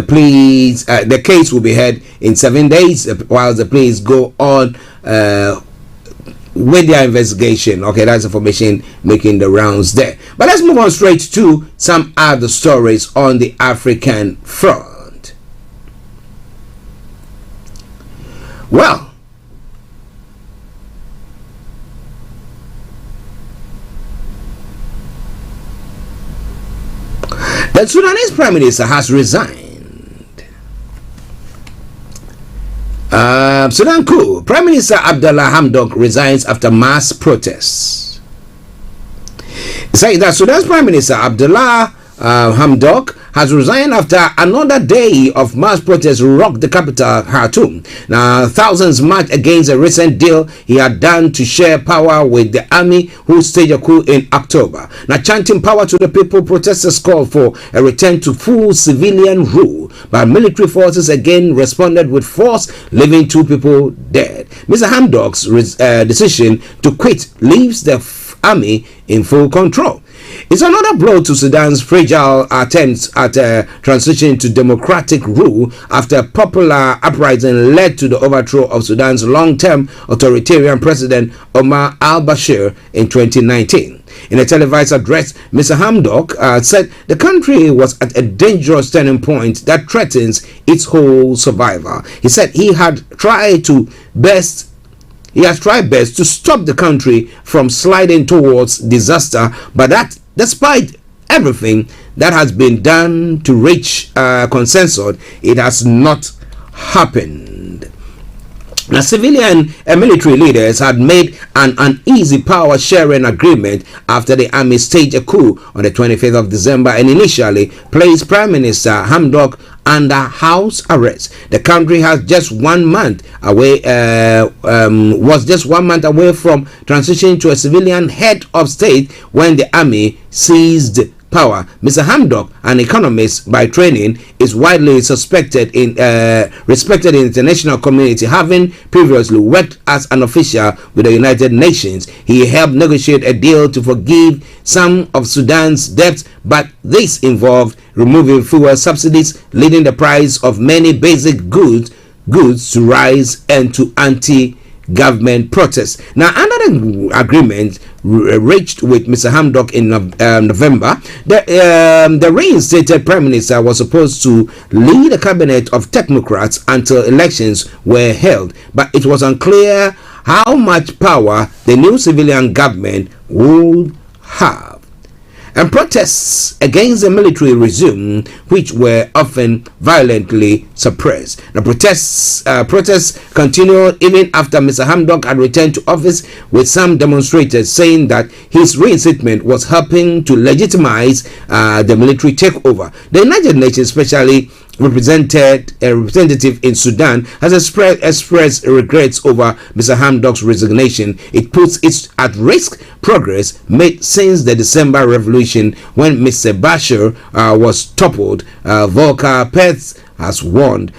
police, the case will be heard in 7 days while the police go on with their investigation. Okay, that's information making the rounds there. But let's move on straight to some other stories on the African front. Well, the Sudanese Prime Minister has resigned. Sudan coup. Prime Minister Abdallah Hamdok resigns after mass protests. Saying that Sudan's Prime Minister Abdullah Hamdok has resigned after another day of mass protests rocked the capital, Khartoum. Now, thousands marched against a recent deal he had done to share power with the army, who staged a coup in October. Now, chanting power to the people, protesters called for a return to full civilian rule, but military forces again responded with force, leaving 2 people dead. Mr. Hamdok's decision to quit leaves the army in full control. It's another blow to Sudan's fragile attempts at transition to democratic rule after popular uprising led to the overthrow of Sudan's long-term authoritarian president Omar al-Bashir in 2019. In a televised address, Mr. Hamdok said the country was at a dangerous turning point that threatens its whole survival. He said he has tried best to stop the country from sliding towards disaster, but that despite everything that has been done to reach consensus, it has not happened. Now, civilian and military leaders had made an uneasy power sharing agreement after the army staged a coup on the 25th of December and initially placed Prime Minister Hamdok under house arrest. The country has just 1 month away, was just 1 month away from transitioning to a civilian head of state when the army seized power. Mr. Hamdok, an economist by training, is widely respected in the international community, having previously worked as an official with the United Nations. He helped negotiate a deal to forgive some of Sudan's debts, but this involved removing fuel subsidies, leading the price of many basic goods to rise and to anti-government protests. Now, under the agreement reached with Mr. Hamdok in November, the reinstated Prime Minister was supposed to lead a cabinet of technocrats until elections were held, but it was unclear how much power the new civilian government would have. And protests against the military resumed, which were often violently suppressed. The protests continued even after Mr. Hamdok had returned to office, with some demonstrators saying that his reinstatement was helping to legitimize the military takeover. The United Nations, especially representative in Sudan, has expressed regrets over Mr. Hamdok's resignation. It puts it at risk progress made since the December revolution when Mr. Bashir was toppled. Volker Perthes has warned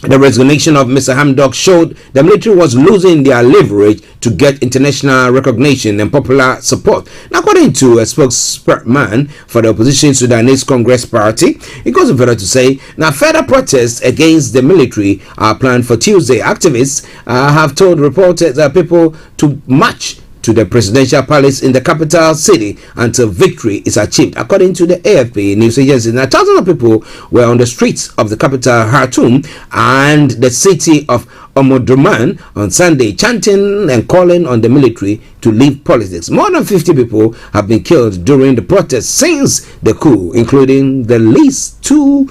the resignation of Mr. Hamdok showed the military was losing their leverage to get international recognition and popular support. Now, according to a spokesman for the opposition Sudanese Congress Party, it goes further to say, now further protests against the military are planned for Tuesday. Activists have told reporters that people to march to the presidential palace in the capital city until victory is achieved. According to the AFP news agency, now thousands of people were on the streets of the capital Khartoum and the city of Omdurman on Sunday, chanting and calling on the military to leave politics. More than 50 people have been killed during the protests since the coup, including at least two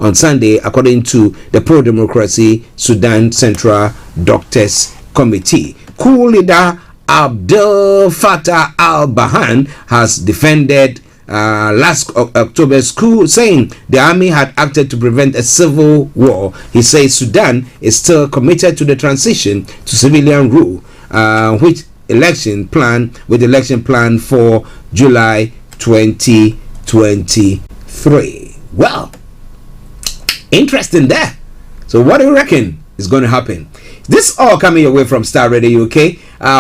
on Sunday, according to the pro-democracy Sudan Central Doctors Committee. Coup leader Abdel Fattah al-Burhan has defended last October's coup, saying the army had acted to prevent a civil war. He says Sudan is still committed to the transition to civilian rule, with election plan for July 2023. Well, interesting there. So what do you reckon is going to happen? This all coming away from Starr Radio UK.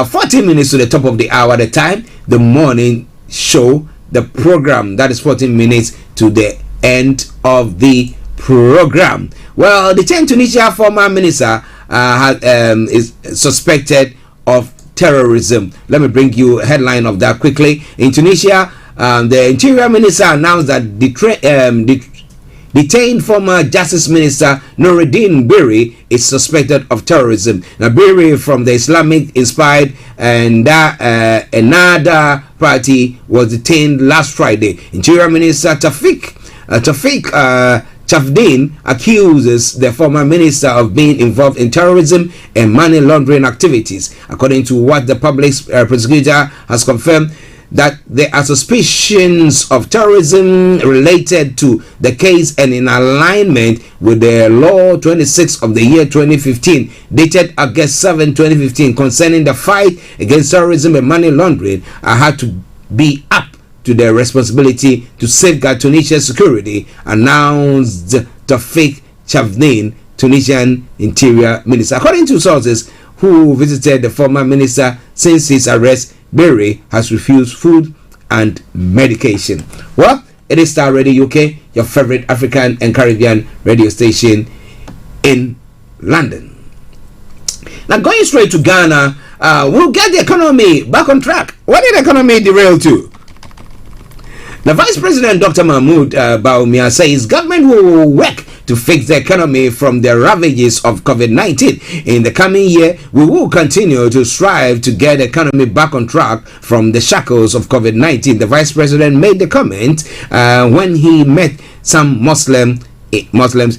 14 minutes to the top of the hour at the time. The morning show, the program that is 14 minutes to the end of the program. Well, the 10 Tunisia former minister is suspected of terrorism. Let me bring you a headline of that quickly. In Tunisia, the interior minister announced that detained former Justice Minister Noureddin Biri is suspected of terrorism. Now, Biri from the Islamic-inspired Ennahda party was detained last Friday. Interior Minister Tawfiq Chavdin accuses the former minister of being involved in terrorism and money laundering activities. According to what the public prosecutor has confirmed, that there are suspicions of terrorism related to the case and in alignment with the law 26 of the year 2015, dated August 7, 2015, concerning the fight against terrorism and money laundering, are had to be up to their responsibility to safeguard Tunisia's security, announced Tawfiq Chavdin, Tunisian Interior Minister. According to sources who visited the former minister since his arrest, Berry has refused food and medication. Well, it is Star Radio UK, your favorite African and Caribbean radio station in London. Now, going straight to Ghana, we'll get the economy back on track. What did the economy derail to? The Vice President, Dr. Mahmoud Bawumia, says government will work to fix the economy from the ravages of COVID-19. In the coming year, we will continue to strive to get the economy back on track from the shackles of COVID-19. The Vice President made the comment when he met some Muslims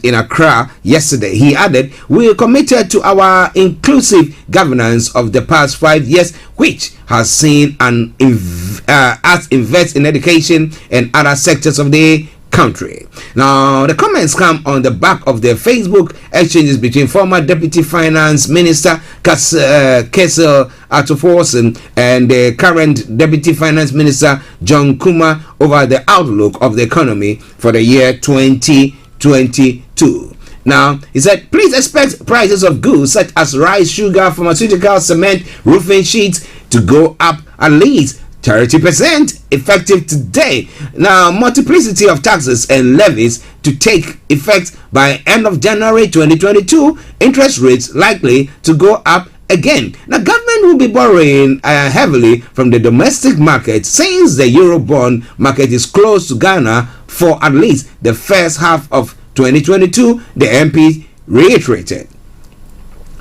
in Accra yesterday. He added, "We are committed to our inclusive governance of the past 5 years, which has seen us invest in education and other sectors of the country." Now, the comments come on the back of the Facebook exchanges between former Deputy Finance Minister Kessel Atuforsen and the current Deputy Finance Minister John Kuma over the outlook of the economy for the year 2022. Now, he said, please expect prices of goods such as rice, sugar, pharmaceutical, cement, roofing sheets to go up at least 30% effective today. Now, multiplicity of taxes and levies to take effect by end of January 2022. Interest rates likely to go up again. Now, government will be borrowing heavily from the domestic market since the Eurobond market is closed to Ghana for at least the first half of 2022, the MP reiterated.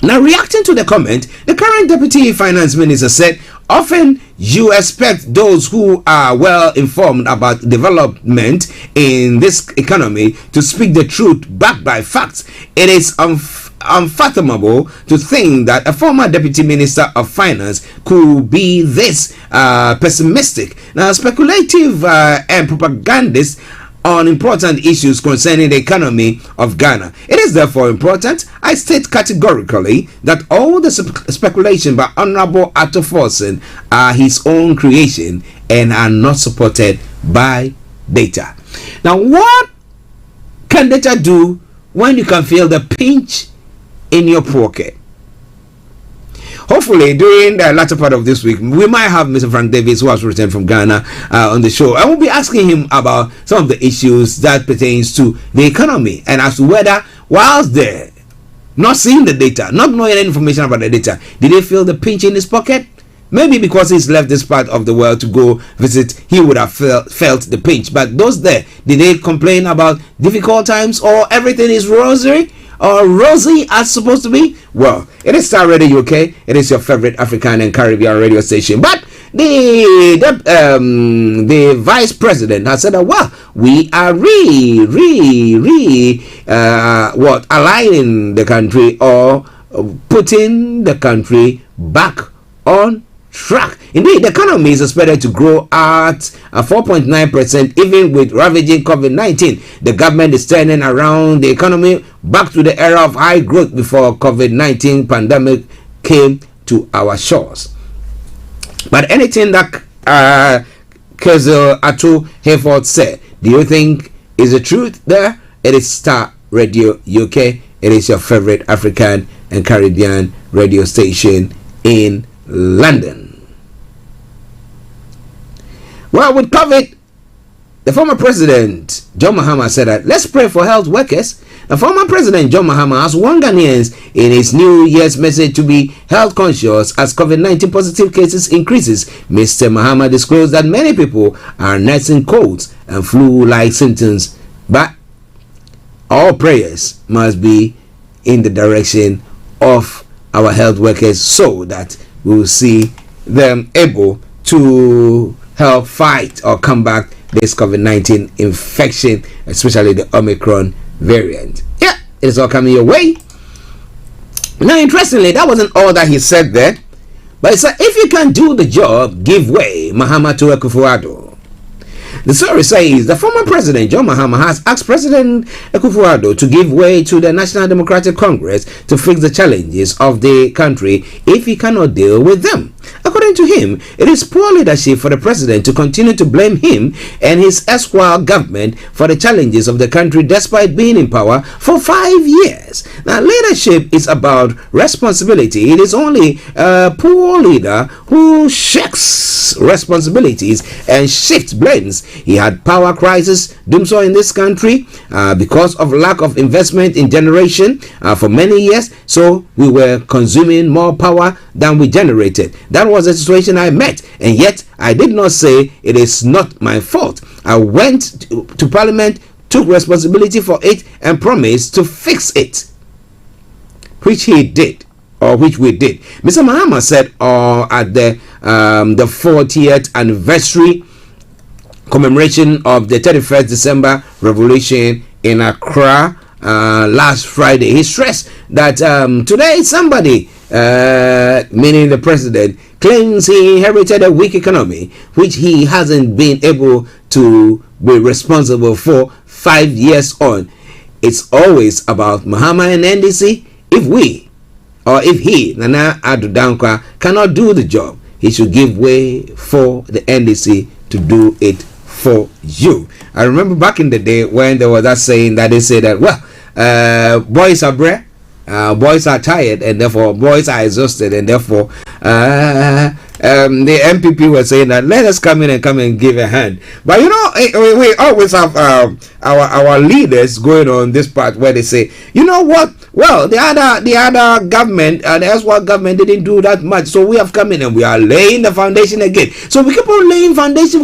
Now, reacting to the comment, the current Deputy Finance Minister said, often you expect those who are well informed about development in this economy to speak the truth backed by facts. It is unfathomable to think that a former Deputy Minister of Finance could be this pessimistic. Now, speculative and propagandist on important issues concerning the economy of Ghana. It is therefore important, I state categorically, that all the speculation by Honorable Atuforsen are his own creation and are not supported by data. Now, what can data do when you can feel the pinch in your pocket? Hopefully, during the latter part of this week, we might have Mr. Frank Davis, who has returned from Ghana, on the show. I will be asking him about some of the issues that pertains to the economy and as to whether, whilst there, not seeing the data, not knowing any information about the data, did he feel the pinch in his pocket? Maybe because he's left this part of the world to go visit, he would have felt the pinch. But those there, did they complain about difficult times or everything is rosy? Or rosy as supposed to be? Well, it is Star Radio UK. It is your favorite African and Caribbean radio station. But the vice president has said that, well, we are aligning the country or putting the country back on track. Indeed, the economy is expected to grow at 4.9% even with ravaging COVID-19. The government is turning around the economy back to the era of high growth before COVID-19 pandemic came to our shores. But anything that Kezel Atu Hayford said, do you think is the truth there? It is Star Radio UK. It is your favorite African and Caribbean radio station in London. Well, with COVID, the former president John Mahama said that let's pray for health workers. The former president John Mahama has warned Ghanaians in his New Year's message to be health conscious as COVID-19 positive cases increases. Mr. Mahama disclosed that many people are nursing colds and flu-like symptoms, but all prayers must be in the direction of our health workers so that we will see them able to help fight or combat this COVID-19 infection, especially the Omicron variant. Yeah, it's all coming your way. Now, interestingly, that wasn't all that he said there, but he said, if you can't do the job, give way, Mahama to Akufo-Addo. The story says the former president, John Mahama, has asked President Akufo-Addo to give way to the National Democratic Congress to fix the challenges of the country if he cannot deal with them. According to him, it is poor leadership for the president to continue to blame him and his erstwhile government for the challenges of the country despite being in power for 5 years. Now, leadership is about responsibility. It is only a poor leader who shirks responsibilities and shifts blames. He had power crisis, doom so in this country because of lack of investment in generation for many years. So we were consuming more power than we generated. That was the situation I met, and yet I did not say it is not my fault. I went to Parliament, took responsibility for it, and promised to fix it, which he did, or which we did. Mr. Mahama said at the 40th anniversary commemoration of the 31st December revolution in Accra last Friday. He stressed that today somebody, meaning the president, claims he inherited a weak economy which he hasn't been able to be responsible for 5 years on. It's always about Mahama and NDC. If we, or if he, Nana Addo Dankwa, cannot do the job, he should give way for the NDC to do it for you. I remember back in the day when there was that saying that they say that, well, boys are bred, boys are tired, and therefore boys are exhausted, and therefore the MPP were saying that let us come in and give a hand. But you know, we always have our leaders going on this part where they say, you know what? Well, the other government, the erstwhile government didn't do that much, so we have come in and we are laying the foundation again. So we keep on laying foundation,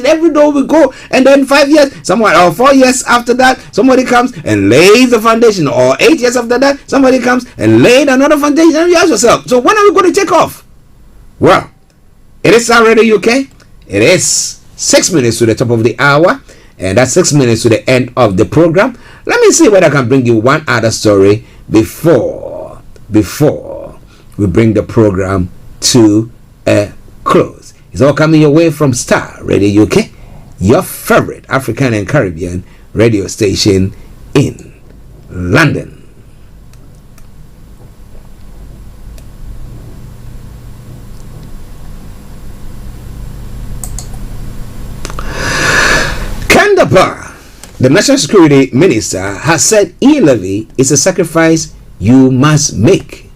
every day we go, and then 5 years, someone, or 4 years after that, somebody comes and lays the foundation, or 8 years after that, somebody comes and lays another foundation, and you ask yourself, so when are we going to take off? Well, it is already UK. It is 6 minutes to the top of the hour, and that's 6 minutes to the end of the program. Let me see whether I can bring you one other story before we bring the program to a close. It's all coming your way from Starr Radio UK, your favorite African and Caribbean radio station in London. The National Security Minister has said e-levy is a sacrifice you must make.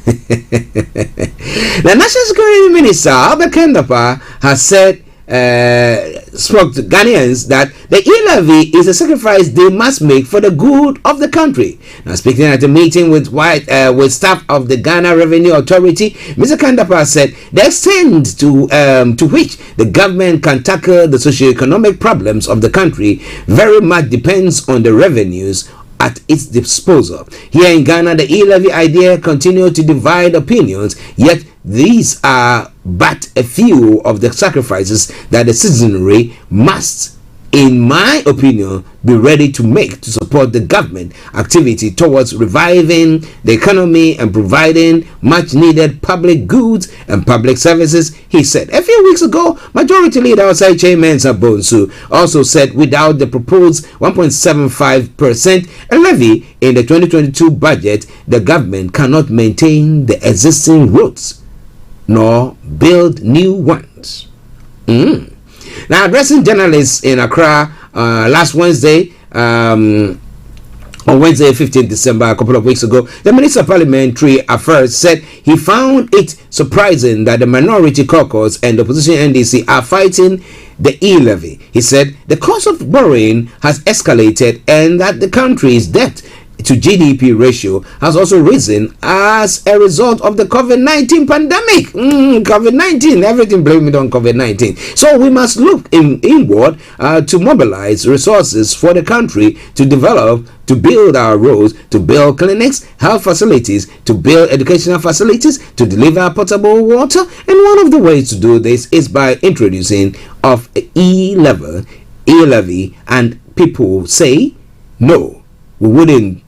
The National Security Minister, Albert Kendapa, has said, spoke to Ghanaians that the e-levy is a sacrifice they must make for the good of the country. Now, speaking at a meeting with staff of the Ghana Revenue Authority, Mr. Kandapa said the extent to which the government can tackle the socio-economic problems of the country very much depends on the revenues at its disposal. Here in Ghana, the e-levy idea continues to divide opinions, yet these are but a few of the sacrifices that the citizenry must, in my opinion, be ready to make to support the government activity towards reviving the economy and providing much needed public goods and public services, he said. A few weeks ago, Majority Leader Osai Mensa Bonsu also said without the proposed 1.75% levy in the 2022 budget, the government cannot maintain the existing roads nor build new ones. Now, addressing journalists in Accra last Wednesday, on Wednesday, 15th December, a couple of weeks ago, the Minister of Parliamentary Affairs said he found it surprising that the minority caucus and the opposition NDC are fighting the e-levy. He said the cost of borrowing has escalated and that the country's debt to GDP ratio has also risen as a result of the COVID-19 pandemic. COVID-19, everything blamed on COVID-19. So we must look inward to mobilize resources for the country to develop, to build our roads, to build clinics, health facilities, to build educational facilities, to deliver potable water. And one of the ways to do this is by introducing of e-levy, and people say No, we wouldn't,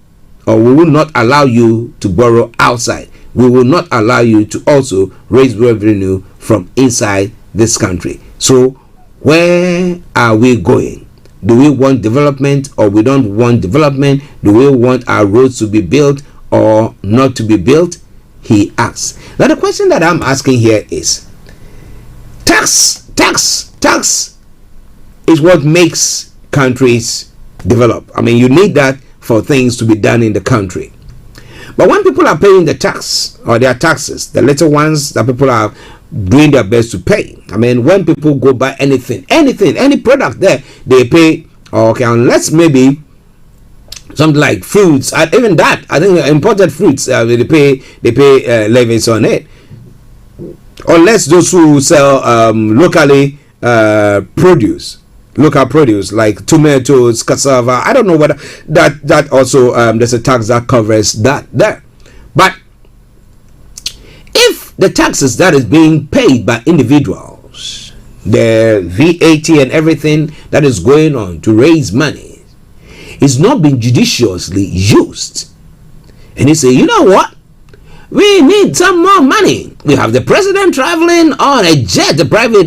or we will not allow you to borrow outside. We will not allow you to also raise revenue from inside this country. So where are we going? Do we want development or we don't want development? Do we want our roads to be built or not to be built? He asks. Now the question that I'm asking here is, tax is what makes countries develop. I mean, you need that for things to be done in the country. But when people are paying the tax or their taxes, the little ones that people are doing their best to pay. I mean, when people go buy anything, any product there, they pay, okay, unless maybe something like fruits, even that, I think imported fruits, they pay levies on it. Unless those who sell locally local produce like tomatoes, cassava, I don't know whether that also there's a tax that covers that there. But if the taxes that is being paid by individuals, the VAT and everything that is going on to raise money, is not being judiciously used, and you say, you know what, we need some more money. We have the president traveling on a jet, a private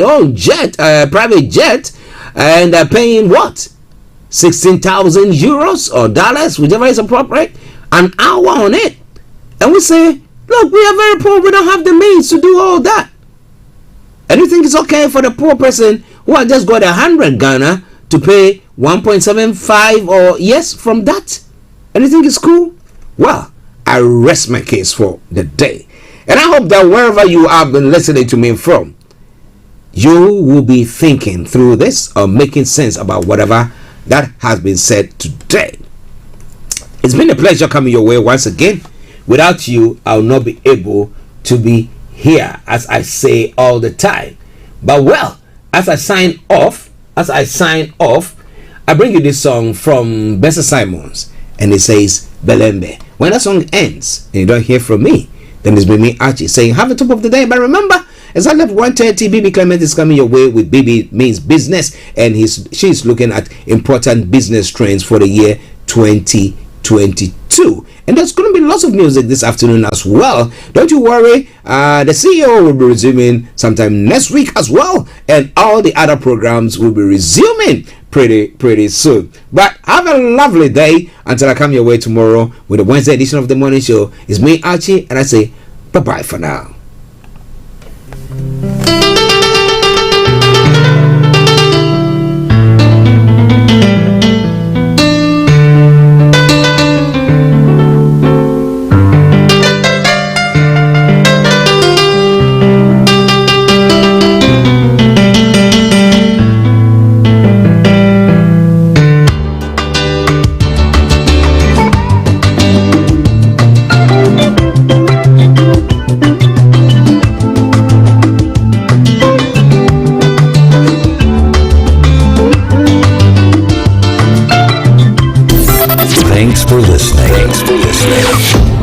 jet, and they're paying what, 16,000 euros or dollars, whichever is appropriate, an hour on it. And we say, look, we are very poor, we don't have the means to do all that. And you think it's okay for the poor person who has just got 100 Ghana to pay 1.75 or yes from that? And you think it's cool? Well, I rest my case for the day. And I hope that wherever you have been listening to me from, you will be thinking through this or making sense about whatever that has been said today. It's been a pleasure coming your way once again. Without you, I'll not be able to be here, as I say all the time. But well, as I sign off, I bring you this song from Bessie Simons, and it says Belembe. When that song ends and you don't hear from me, then it's been me, Archie, saying have a top of the day. But remember, exactly at 1:30, BB Clement is coming your way with BB Means Business, and she's looking at important business trends for the year 2022. And there's going to be lots of music this afternoon as well. Don't you worry. The CEO will be resuming sometime next week as well, and all the other programs will be resuming pretty soon. But have a lovely day until I come your way tomorrow with the Wednesday edition of the morning show. It's me, Archie, and I say bye bye for now. Thanks for listening.